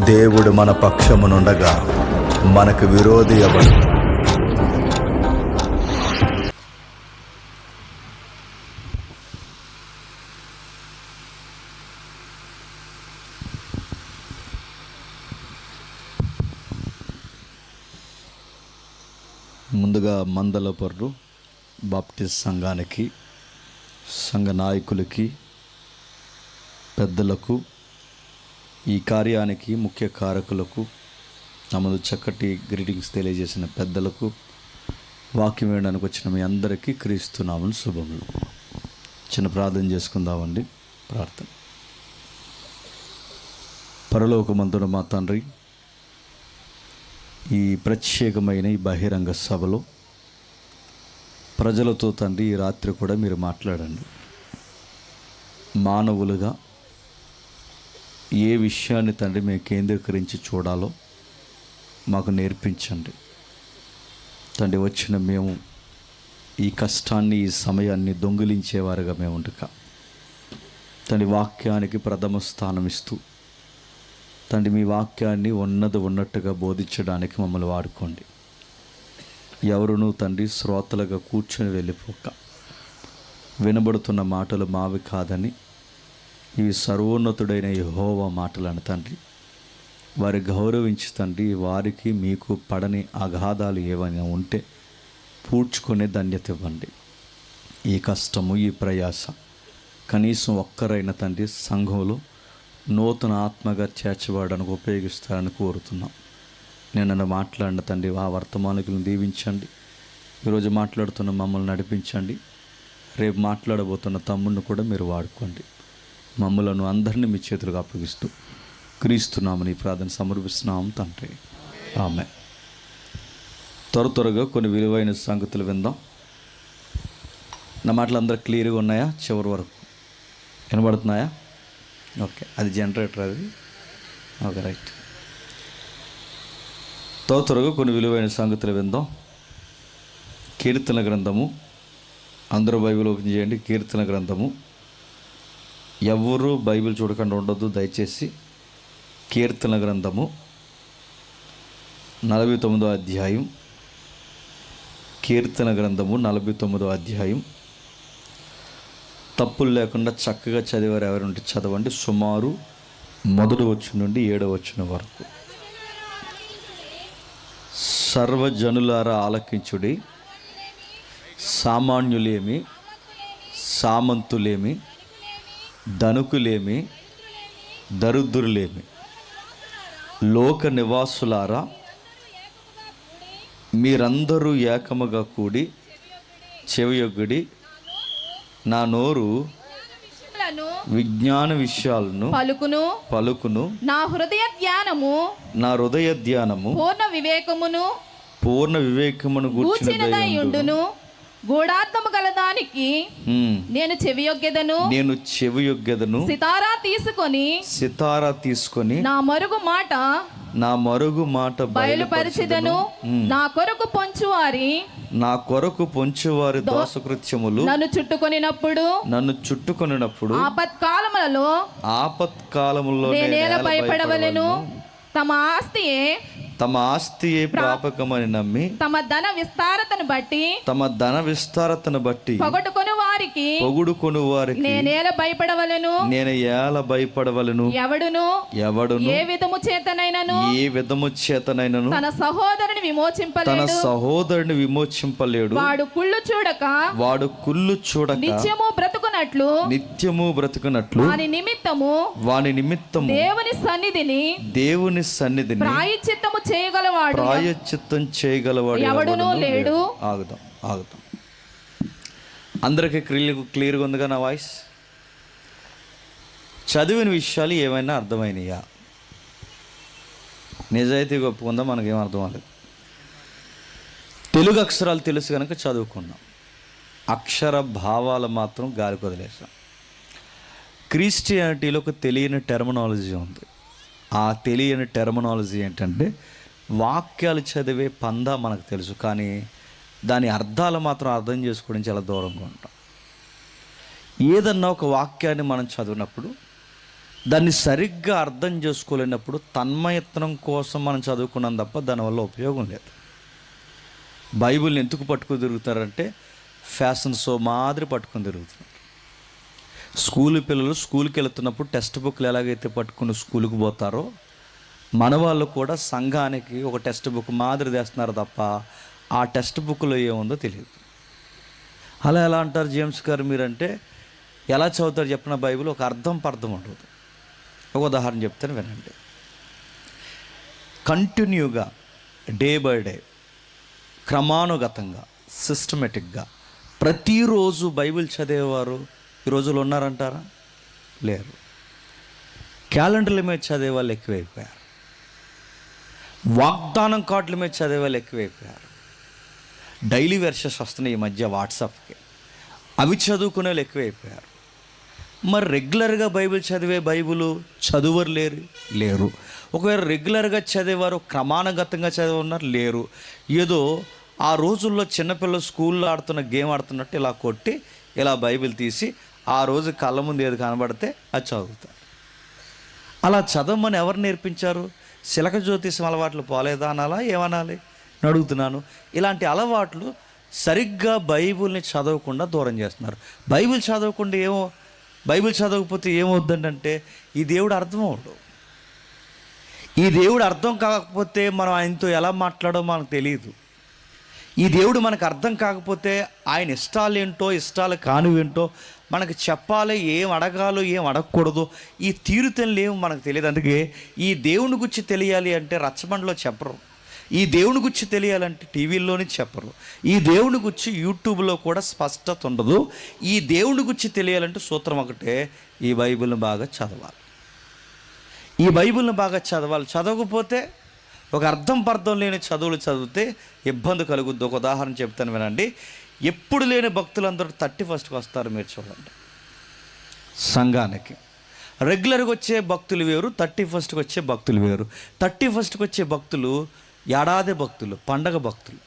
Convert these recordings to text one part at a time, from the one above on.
దేవుడు మన పక్షమునుండగా మనకు విరోధి ఎవడు? ముందుగా మందలపర్రు బాప్టిస్ట్ సంఘానికి, సంఘ నాయకులకి, పెద్దలకు, ఈ కార్యానికి ముఖ్య కారకులకు, నమదు చక్కటి గ్రీటింగ్స్ తెలియజేసిన పెద్దలకు, వాక్యం వినడానికి వచ్చిన మీ అందరికీ క్రీస్తునామమున శుభములు. చిన్న ప్రార్థన చేసుకుందామండి. ప్రార్థన. పరలోకమందున మా తండ్రి, ఈ ప్రత్యేకమైన ఈ బహిరంగ సభలో ప్రజలతో తండ్రి ఈ రాత్రి కూడా మీరు మాట్లాడండి. మానవులుగా ఏ విషయాన్ని తండ్రి మేము కేంద్రీకరించి చూడాలో మాకు నేర్పించండి తండ్రి. వచ్చిన మేము ఈ కష్టాన్ని, ఈ సమయాన్ని దొంగిలించేవారుగా మేము ఉండక తండ్రి వాక్యానికి ప్రథమ స్థానం ఇస్తూ తండ్రి మీ వాక్యాన్ని ఉన్నట్టుగా బోధించడానికి మమ్మల్ని వాడుకోండి. ఎవరునూ తండ్రి శ్రోతలుగా కూర్చొని వెళ్ళిపోక వినబడుతున్న మాటలు మావి కాదని ఇవి సర్వోన్నతుడైన యెహోవా మాటలను తండ్రి వారి గౌరవించి తండ్రి వారికి మీకు పడని అగాధాలు ఏవైనా ఉంటే పూడ్చుకునే ధన్యత ఇవ్వండి. ఈ కష్టము, ఈ ప్రయాస కనీసం ఒక్కరైనా తండ్రి సంఘంలో నూతన ఆత్మగా చేర్చబడడానికి ఉపయోగిస్తారని కోరుతున్నాం. నేను నన్ను మాట్లాడిన తండ్రి ఆ వర్తమానికులను దీవించండి. ఈరోజు మాట్లాడుతున్న మమ్మల్ని నడిపించండి. రేపు మాట్లాడబోతున్న తమ్ముడిని కూడా మీరు వాడుకోండి. మమ్మలను అందరినీ మీ చేతులకు అప్పగిస్తూ క్రీస్తునామని ప్రార్థన సమర్పిస్తున్నాం తండ్రి. ఆమేన్. త్వరగా కొన్ని విలువైన సంగతులు విందాం. నా మాటలు అందరూ క్లియర్గా ఉన్నాయా? చివరి వరకు వినబడుతున్నాయా? ఓకే, అది జనరేటర్, అది ఓకే, రైట్. త్వరగా కొన్ని విలువైన సంగతులు విందాం. కీర్తన గ్రంథము, అందరూ బైబిల్ ఓపెన్ చేయండి. కీర్తన గ్రంథము, ఎవరు బైబిల్ చూడకుండా ఉండొద్దు దయచేసి. కీర్తన గ్రంథము 49వ అధ్యాయం. కీర్తన గ్రంథము 49వ అధ్యాయం. తప్పులు లేకుండా చక్కగా చదివారు ఎవరంటే చదవండి. సుమారు 1వ వచనం నుండి 7వ వచనం వరకు. సర్వజనులారా ఆలకించుడి, సామాన్యులేమి, సామంతులేమి, ధనుకులేమి, దరిద్రులేమి, లోక నివాసులారా మీరందరూ ఏకముగా కూడి చెవియొగ్గుడి. నా నోరు విజ్ఞాన విషయాలను పలుకును. నా హృదయ ధ్యానము పూర్ణ వివేకమును గూర్చినదయుండును. గూఢార్థము గలదానికి నేను చెవియొగ్గెదను. సితారా తీసుకొని నా మరుగు మాట బయలుపరిచెదను. నా కొరకు పొంచువారి దోషకృత్యములు నన్ను చుట్టుకొనినప్పుడు ఆపత్కాలములో నేనేల భయపడవలెను. తమ ఆస్తియే ప్రాపకమని నమ్మి తమ ధన విస్తారతను బట్టి పొగడుకొను వారికి నేనేల భయపడవలెను. ఎవడును ఏ విధము చేతనైనను తన సహోదరుని విమోచింపలేడు. వాడు కుళ్ళు చూడక నిత్యము బ్రతుకునట్లు వాని నిమిత్తము దేవుని సన్నిధిని ప్రాయశ్చిత్తం చేయగలవాడు ఎవడునూ లేడు. ఆగుదాం. అందరికీ క్లియర్గా ఉందిగా నా వాయిస్? చదివిన విషయాలు ఏమైనా అర్థమైనయా? నిజాయితీగా ఒప్పుకుందా? మనకేం అర్థం అవ్వలేదు. తెలుగు అక్షరాలు తెలుసు కనుక చదువుకున్నాం, అక్షర భావాలు మాత్రం గాలికి వదిలేసాం. క్రిస్టియానిటీలో ఒక తెలియని టెర్మినాలజీ ఉంది. ఆ తెలియని టెర్మినాలజీ ఏంటంటే వాక్యాలు చదివే పందా మనకు తెలుసు, కానీ దాని అర్థాలు మాత్రం అర్థం చేసుకోవడం చాలా దూరంగా ఉంటాం. ఏదన్నా ఒక వాక్యాన్ని మనం చదివినప్పుడు దాన్ని సరిగ్గా అర్థం చేసుకోలేనప్పుడు తన్మయత్నం కోసం మనం చదువుకున్నాం తప్ప దానివల్ల ఉపయోగం లేదు. బైబిల్ని ఎందుకు పట్టుకుని తిరుగుతారంటే ఫ్యాషన్ షో మాదిరి పట్టుకొని తిరుగుతున్నారు. స్కూల్ పిల్లలు స్కూల్కి వెళుతున్నప్పుడు టెక్స్ట్ బుక్లు ఎలాగైతే పట్టుకుని స్కూల్కి పోతారో మన వాళ్ళు కూడా సంఘానికి ఒక టెక్స్ట్ బుక్ మాదిరి తెస్తున్నారు తప్ప ఆ టెక్స్ట్ బుక్లో ఏముందో తెలియదు. అలా ఎలా అంటారు జేమ్స్ గారు మీరంటే, ఎలా చదువుతారు చెప్పిన బైబిల్ ఒక అర్థం పర్థం ఉండదు. ఒక ఉదాహరణ చెప్తాను వినండి. కంటిన్యూగా డే బై డే క్రమానుగతంగా సిస్టమేటిక్గా ప్రతిరోజు బైబిల్ చదివేవారు ఈ రోజులు ఉన్నారంటారా? లేరు. క్యాలెండర్ల మీద చదివే వాళ్ళు ఎక్కువైపోయారు. వాగ్దానం కార్డుల మీద చదివే వాళ్ళు ఎక్కువైపోయారు. డైలీ వెర్షన్స్ వస్తున్నాయి ఈ మధ్య వాట్సాప్కి, అవి చదువుకునే వాళ్ళు ఎక్కువైపోయారు. మరి రెగ్యులర్గా బైబిల్ చదివే చదువరు లేరు. ఒకవేళ రెగ్యులర్గా చదివేవారు క్రమానుగతంగా చదివి ఉన్నారు లేరు. ఏదో ఆ రోజుల్లో చిన్నపిల్లలు స్కూల్లో ఆడుతున్న గేమ్ ఆడుతున్నట్టు ఇలా కొట్టి ఇలా బైబిల్ తీసి ఆ రోజు కళ్ళ ముందు ఏది కనబడితే అది చదువుతారు. అలా చదవమని ఎవరు నేర్పించారు? శిలక జ్యోతిషం అలవాట్లు పోలేదా అనాలా, ఏమనాలి అని అడుగుతున్నాను. ఇలాంటి అలవాట్లు సరిగ్గా బైబిల్ని చదవకుండా దూరం చేస్తున్నారు. బైబిల్ చదవకపోతే ఏమవుద్దంటే ఈ దేవుడు అర్థం అవడు. ఈ దేవుడు అర్థం కాకపోతే మనం ఆయనతో ఎలా మాట్లాడో మనకు తెలియదు. ఈ దేవుడు మనకు అర్థం కాకపోతే ఆయన ఇష్టాలు ఏంటో ఇష్టాలు కానివేంటో మనకు చెప్పాలి. ఏం అడగాలో ఏం అడగకూడదు ఈ తీరుతెన్నులు ఏమో మనకు తెలియదు. అందుకే ఈ దేవుని గురించి తెలియాలి అంటే రచ్చబండలో చెప్పరు. ఈ దేవుని గురించి తెలియాలంటే టీవీల్లోనే చెప్పరు. ఈ దేవుని గురించి యూట్యూబ్లో కూడా స్పష్టత ఉండదు. ఈ దేవుని గురించి తెలియాలంటే సూత్రం ఒకటే, ఈ బైబిల్ని బాగా చదవాలి. ఈ బైబిల్ని బాగా చదవాలి. చదవకపోతే ఒక అర్థం పర్థం లేని చదువులు చదివితే ఇబ్బంది కలుగుద్ది. ఒక ఉదాహరణ చెప్తాను వినండి. ఎప్పుడు లేని భక్తులందరూ 31st వస్తారు. మీరు చూడండి, సంఘానికి రెగ్యులర్గా వచ్చే భక్తులు వేరు, 31st వచ్చే భక్తులు వేరు. 31st వచ్చే భక్తులు ఏడాది భక్తులు, పండగ భక్తులు.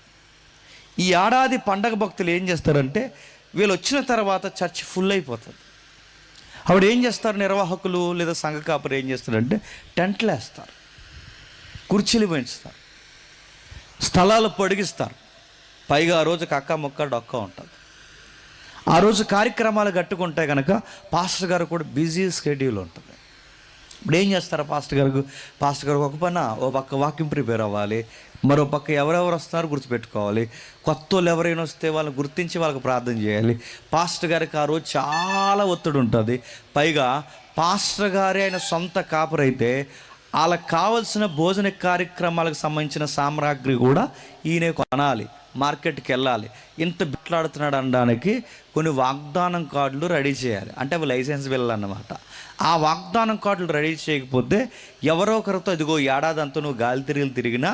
ఈ ఏడాది పండగ భక్తులు ఏం చేస్తారంటే వీళ్ళు వచ్చిన తర్వాత చర్చ్ ఫుల్ అయిపోతుంది. అప్పుడు ఏం చేస్తారు నిర్వాహకులు లేదా సంఘ కాపరు ఏం చేస్తారంటే టెంట్లు వేస్తారు, కుర్చీలు పెంచుతారు, స్థలాలు పొడిగిస్తారు. పైగా ఆ రోజు కక్క ముక్క డొక్క ఉంటుంది. ఆ రోజు కార్యక్రమాలు కట్టుకుంటే కనుక పాస్టర్ గారు కూడా బిజీ స్కెడ్యూల్ ఉంటుంది. ఇప్పుడు ఏం చేస్తారు పాస్టర్ గారు ఒక పక్క వాక్యం ప్రిపేర్ అవ్వాలి, మరో పక్క ఎవరెవరు వస్తున్నారో గుర్తుపెట్టుకోవాలి. కొత్త వాళ్ళు ఎవరైనా వస్తే వాళ్ళని గుర్తించి వాళ్ళకి ప్రార్థన చేయాలి. పాస్టర్ గారికి ఆ రోజు చాలా ఒత్తిడి ఉంటుంది. పైగా పాస్టర్ గారే ఆయన సొంత కాపరైతే వాళ్ళకి కావలసిన భోజన కార్యక్రమాలకు సంబంధించిన సామాగ్రి కూడా ఈయన కొనాలి, మార్కెట్కి వెళ్ళాలి. ఇంత బిట్లాడుతున్నాడు అనడానికి కొన్ని వాగ్దానం కార్డులు రెడీ చేయాలి. అంటే అవి లైసెన్స్ వెళ్ళాలన్నమాట. ఆ వాగ్దానం కార్డులు రెడీ చేయకపోతే ఎవరో ఒకరితో ఇదిగో ఏడాది అంతా నువ్వు గాలి తిరిగినా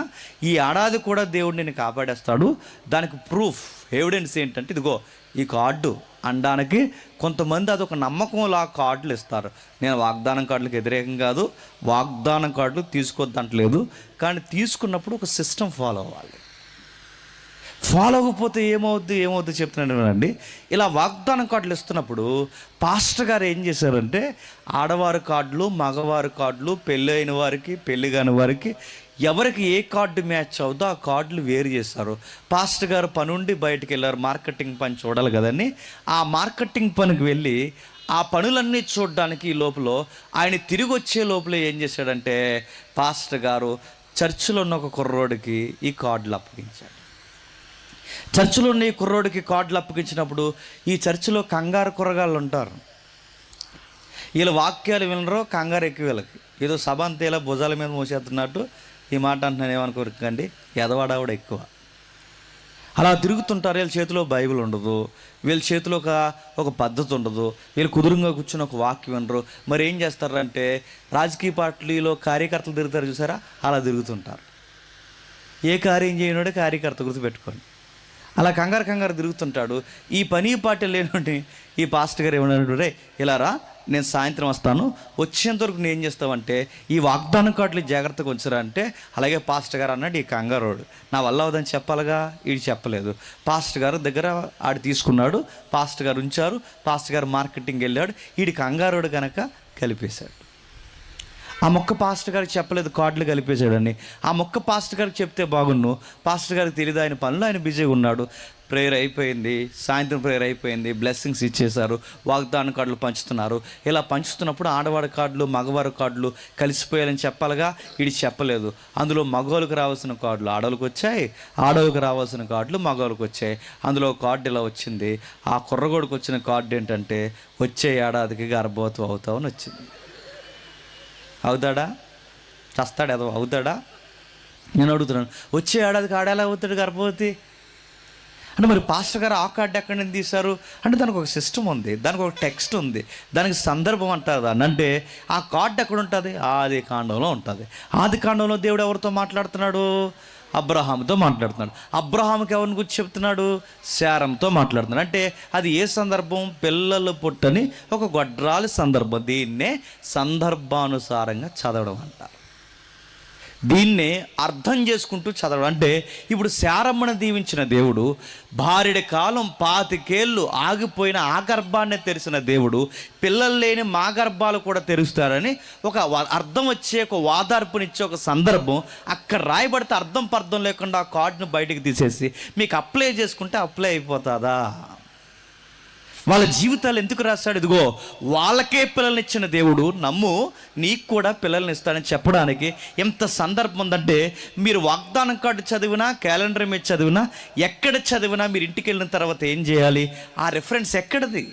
ఈ ఏడాది కూడా దేవుడు నిన్ను కాపాడేస్తాడు, దానికి ప్రూఫ్ ఎవిడెన్స్ ఏంటంటే ఇదిగో ఈ కార్డు అనడానికి కొంతమంది అదొక నమ్మకంలా కార్డులు ఇస్తారు. నేను వాగ్దానం కార్డులకు వ్యతిరేకం కాదు, వాగ్దానం కార్డులు తీసుకోవద్దంటలేదు. కానీ తీసుకున్నప్పుడు ఒక సిస్టమ్ ఫాలో అవ్వాలి. ఫాలో అవ్వకపోతే ఏమవుద్ది చెప్తున్నాను అండి. ఇలా వాగ్దానం కార్డులు ఇస్తున్నప్పుడు పాస్టర్ గారు ఏం చేశారంటే ఆడవారి కార్డులు, మగవారి కార్డులు, పెళ్ళి అయిన వారికి, పెళ్ళి కాని వారికి ఎవరికి ఏ కార్డు మ్యాచ్ అవుతుందో ఆ కార్డులు వేరు చేస్తారు. పాస్టర్ గారు పనుండి బయటికి వెళ్ళారు, మార్కెటింగ్ పని చూడాలి కదండి. ఆ మార్కెటింగ్ పనికి వెళ్ళి ఆ పనులన్నీ చూడడానికి ఈ లోపల ఆయన తిరిగి వచ్చే లోపల ఏం చేశాడంటే పాస్టర్ గారు చర్చిలో ఉన్న ఒక కుర్రోడికి ఈ కార్డులు అప్పగించాడు. చర్చిలో ఉన్న ఈ కుర్రోడికి కార్డులు అప్పగించినప్పుడు ఈ చర్చిలో కంగారు కుర్రగాళ్ళు ఉంటారు. వీళ్ళ వాక్యాలు వినరో, కంగారు ఎక్కువ వీళ్ళకి. ఏదో సభ అంతేలా భుజాల మీద మోసేస్తున్నట్టు ఈ మాట అంటున్నాను, ఏమనుకోకండి, ఎదవాడావిడ ఎక్కువ. అలా తిరుగుతుంటారు. వీళ్ళ చేతిలో బైబిల్ ఉండదు, వీళ్ళ చేతిలో ఒక పద్ధతి ఉండదు, వీళ్ళు కుదురుగా కూర్చుని ఒక వాక్యం వినరు. మరి ఏం చేస్తారంటే రాజకీయ పార్టీలో కార్యకర్తలు తిరుగుతారు చూసారా, అలా తిరుగుతుంటారు. ఏ కార్యం చేయనోడే కార్యకర్త గుర్తుపెట్టుకోండి. అలా కంగారు తిరుగుతుంటాడు. ఈ పని పాట లేనుండి ఈ పాస్టర్ గారు ఏమన్నాడు, రే ఇలా రా, నేను సాయంత్రం వస్తాను, వచ్చేంతవరకు నేను ఏం చేస్తామంటే ఈ వాగ్దానం కార్డులు జాగ్రత్తగా ఉంచరా అంటే అలాగే పాస్టర్ గారు అన్నాడు. ఈ కంగారోడు నా వల్ల అవదని చెప్పాలిగా, వీడు చెప్పలేదు. పాస్టర్ గారు దగ్గర ఆడు తీసుకున్నాడు, పాస్టర్ గారు ఉంచారు, పాస్టర్ గారు మార్కెటింగ్ వెళ్ళాడు, వీడి కంగారోడు కనుక కలిపేశాడు. ఆ మొక్క పాస్టర్ గారికి చెప్పలేదు కార్డులు కలిపేసాడని. ఆ మొక్క పాస్టర్ గారికి చెప్తే బాగున్ను. పాస్టర్ గారికి తెలియదు, ఆయన పనులు ఆయన బిజీగా ఉన్నాడు. ప్రేయర్ అయిపోయింది, సాయంత్రం ప్రేయర్ అయిపోయింది, బ్లెస్సింగ్స్ ఇచ్చేశారు, వాగ్దాన కార్డులు పంచుతున్నారు. ఇలా పంచుతున్నప్పుడు ఆడవారి కార్డులు మగవారి కార్డులు కలిసిపోయాలని చెప్పాలిగా, వీడి చెప్పలేదు. అందులో మగవాళ్ళకి రావాల్సిన కార్డులు ఆడవాళ్ళకి వచ్చాయి, ఆడవాళ్ళకి రావాల్సిన కార్డులు మగవాళ్ళకి వచ్చాయి. అందులో కార్డు ఇలా వచ్చింది. ఆ కుర్రగోడికి వచ్చిన కార్డు ఏంటంటే, వచ్చే ఏడాదికి గర్భవతి అవుతామని వచ్చింది. అవుతాడా? చస్తాడు ఏదో అవుతాడా? నేను అడుగుతున్నాను, వచ్చే ఏడాదికి ఆడేలా అవుతాడు గర్భవతి అంటే? మరి పాస్టర్ గారు ఆ కార్డు ఎక్కడి నుంచి తీశారు అంటే, దానికి ఒక సిస్టమ్ ఉంది, దానికి ఒక టెక్స్ట్ ఉంది, దానికి సందర్భం అంటారు దాన్ని. అంటే ఆ కార్డు ఎక్కడ ఉంటుంది? ఆది కాండంలో ఉంటుంది. ఆది కాండంలో దేవుడు ఎవరితో మాట్లాడుతున్నాడు? అబ్రహాముతో మాట్లాడుతున్నాడు. అబ్రహాముకి ఎవరిని గురించి చెప్తున్నాడు? శారంతో మాట్లాడుతున్నాడు. అంటే అది ఏ సందర్భం? పిల్లలు పుట్టని ఒక గొడ్రాలి సందర్భం. దీన్నే సందర్భానుసారంగా చదవడం అంటారు. దీన్నే అర్థం చేసుకుంటూ చదవడం. అంటే ఇప్పుడు శారమ్మను దీవించిన దేవుడు, భార్యడి కాలం 25 ఏళ్ళు ఆగిపోయిన ఆ గర్భాన్ని తెరిచిన దేవుడు, పిల్లలు లేని మా గర్భాలు కూడా తెరుస్తారని ఒక అర్థం వచ్చే, ఒక వాదార్పునిచ్చే ఒక సందర్భం అక్కడ రాయబడితే అర్థం పర్థం లేకుండా ఆ కార్డును బయటికి తీసేసి మీకు అప్లై చేసుకుంటే అప్లై అయిపోతుందా? వాళ్ళ జీవితాలు ఎందుకు రాశాడు? ఇదిగో వాళ్ళకే పిల్లల్ని ఇచ్చిన దేవుడు, నమ్ము నీకు కూడా పిల్లల్ని ఇస్తాడని చెప్పడానికి ఎంత సందర్భం ఉందంటే, మీరు వాగ్దానం కార్డు చదివినా, క్యాలెండర్ మీద చదివినా, ఎక్కడ చదివినా మీరు ఇంటికి వెళ్ళిన తర్వాత ఏం చేయాలి? ఆ రెఫరెన్స్ ఎక్కడిది?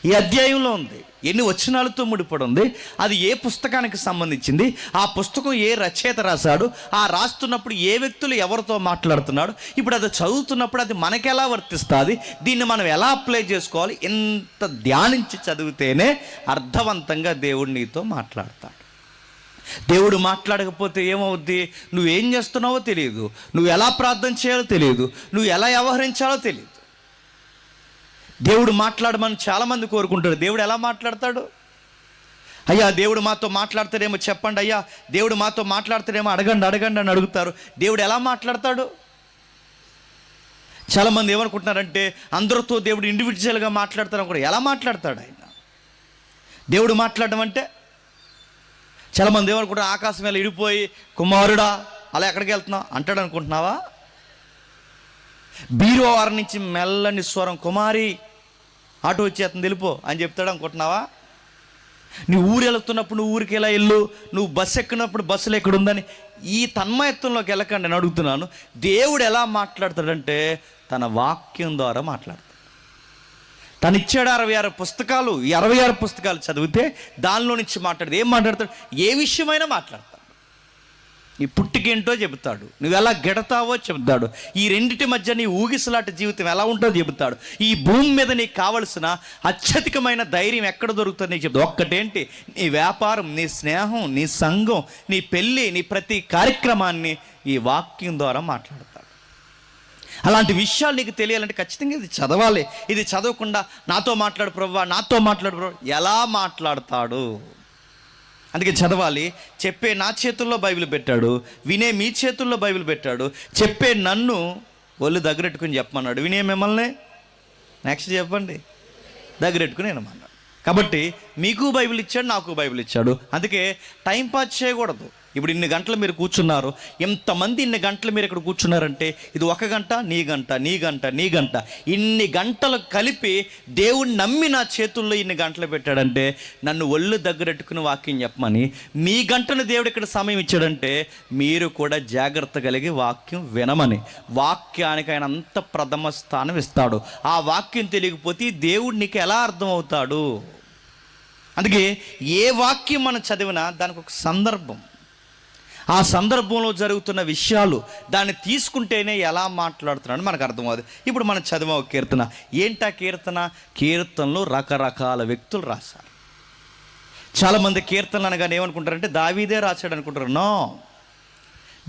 ఈ అధ్యాయంలో ఉంది. ఎన్ని వచనాలతో ముడిపడి ఉంది, అది ఏ పుస్తకానికి సంబంధించింది, ఆ పుస్తకం ఏ రచయిత రాశాడు, ఆ రాస్తున్నప్పుడు ఏ వ్యక్తులు ఎవరితో మాట్లాడుతున్నాడు, ఇప్పుడు అది చదువుతున్నప్పుడు అది మనకెలా వర్తిస్తుంది, దీన్ని మనం ఎలా అప్లై చేసుకోవాలి, ఎంత ధ్యానించి చదివితేనే అర్థవంతంగా దేవుడు నీతో మాట్లాడతాడు. దేవుడు మాట్లాడకపోతే ఏమవుద్ది? నువ్వేం చేస్తున్నావో తెలియదు, నువ్వు ఎలా ప్రార్థన చేయాలో తెలియదు, నువ్వు ఎలా వ్యవహరించాలో తెలియదు. దేవుడు మాట్లాడమని చాలామంది కోరుకుంటారు. దేవుడు ఎలా మాట్లాడతాడు? అయ్యా దేవుడు మాతో మాట్లాడతాడేమో చెప్పండి, అయ్యా దేవుడు మాతో మాట్లాడతాడేమో అడగండి అని అడుగుతారు. దేవుడు ఎలా మాట్లాడతాడు? చాలామంది ఏమనుకుంటున్నారంటే, అందరితో దేవుడు ఇండివిజువల్గా మాట్లాడతారు కూడా. ఎలా మాట్లాడతాడు ఆయన? దేవుడు మాట్లాడడం అంటే చాలామంది ఏమనుకుంటారు, ఆకాశం మీద ఇడిపోయి కుమారుడా అలా ఎక్కడికి వెళ్తున్నావు అంటాడు అనుకుంటున్నావా? బీరువారి నుంచి మెల్లని స్వరం, కుమారి ఆటో వచ్చేస్తుంది వెళ్ళిపో అని చెప్తాడు అనుకుంటున్నావా? నువ్వు ఊరు వెళుతున్నప్పుడు నువ్వు ఊరికి ఎలా వెళ్ళు, నువ్వు బస్సు ఎక్కినప్పుడు బస్సులు ఎక్కడుందని ఈ తన్మయత్వంలోకి వెళ్ళకండి నేను అడుగుతున్నాను. దేవుడు ఎలా మాట్లాడతాడంటే తన వాక్యం ద్వారా మాట్లాడతాడు. తను ఇచ్చాడు 66 పుస్తకాలు. ఈ 66 పుస్తకాలు చదివితే దానిలో నుంచి మాట్లాడదు. ఏం మాట్లాడతాడు? ఏ విషయమైనా మాట్లాడతాడు. నీ పుట్టికేంటో చెబుతాడు, నువ్వు ఎలా గెడతావో చెబుతాడు, ఈ రెండిటి మధ్య నీ ఊగిసలాట జీవితం ఎలా ఉంటుందో చెబుతాడు, ఈ భూమి మీద నీకు కావలసిన అత్యధికమైన ధైర్యం ఎక్కడ దొరుకుతుంది నీకు చెప్తాడు. ఒక్కటేంటి? నీ వ్యాపారం, నీ స్నేహం, నీ సంఘం, నీ పెళ్ళి, నీ ప్రతి కార్యక్రమాన్ని ఈ వాక్యం ద్వారా మాట్లాడతాడు. అలాంటి విషయాలు నీకు తెలియాలంటే ఖచ్చితంగా ఇది చదవాలి. ఇది చదవకుండా నాతో మాట్లాడు ప్రభువా, నాతో మాట్లాడు ప్రభువా, ఎలా మాట్లాడతాడు? అందుకే చదవాలి. చెప్పే నా చేతుల్లో బైబిల్ పెట్టాడు, వినే మీ చేతుల్లో బైబిల్ పెట్టాడు, చెప్పే నన్ను ఒళ్ళు దగ్గరెట్టుకుని చెప్పమన్నాడు, వినే మిమ్మల్ని నెక్స్ట్ చెప్పండి దగ్గరెట్టుకుని వినమన్నాడు. కాబట్టి మీకు బైబిల్ ఇచ్చాడు, నాకు బైబిల్ ఇచ్చాడు. అందుకే టైం పాస్ చేయకూడదు. ఇప్పుడు ఇన్ని గంటలు మీరు కూర్చున్నారు, ఎంతమంది ఇన్ని గంటలు మీరు ఇక్కడ కూర్చున్నారంటే, ఇది 1 గంట, నీ గంట, నీ గంట, నీ గంట, ఇన్ని గంటలు కలిపి దేవుడిని నమ్మి నా చేతుల్లో ఇన్ని గంటలు పెట్టాడంటే నన్ను ఒళ్ళు దగ్గరెట్టుకుని వాక్యం చెప్పమని. మీ గంటను దేవుడు ఇక్కడ సమయం ఇచ్చాడంటే మీరు కూడా జాగ్రత్త కలిగి వాక్యం వినమని. వాక్యానికి ఆయన అంత ప్రథమ స్థానం ఇస్తాడు. ఆ వాక్యం తెలియకపోతే దేవుడు నీకు ఎలా అర్థమవుతాడు? అందుకే ఏ వాక్యం మనం చదివినా దానికి ఒక సందర్భం, ఆ సందర్భంలో జరుగుతున్న విషయాలు దాన్ని తీసుకుంటేనే ఎలా మాట్లాడుతున్నాడు మనకు అర్థమవుతుంది. ఇప్పుడు మనం చదివే ఒక కీర్తన. ఏంటా కీర్తన? కీర్తనలు రకరకాల వ్యక్తులు రాశారు. చాలామంది కీర్తనలు అనగానే ఏమనుకుంటారంటే దావీదే రాశాడు అనుకుంటారు. నో,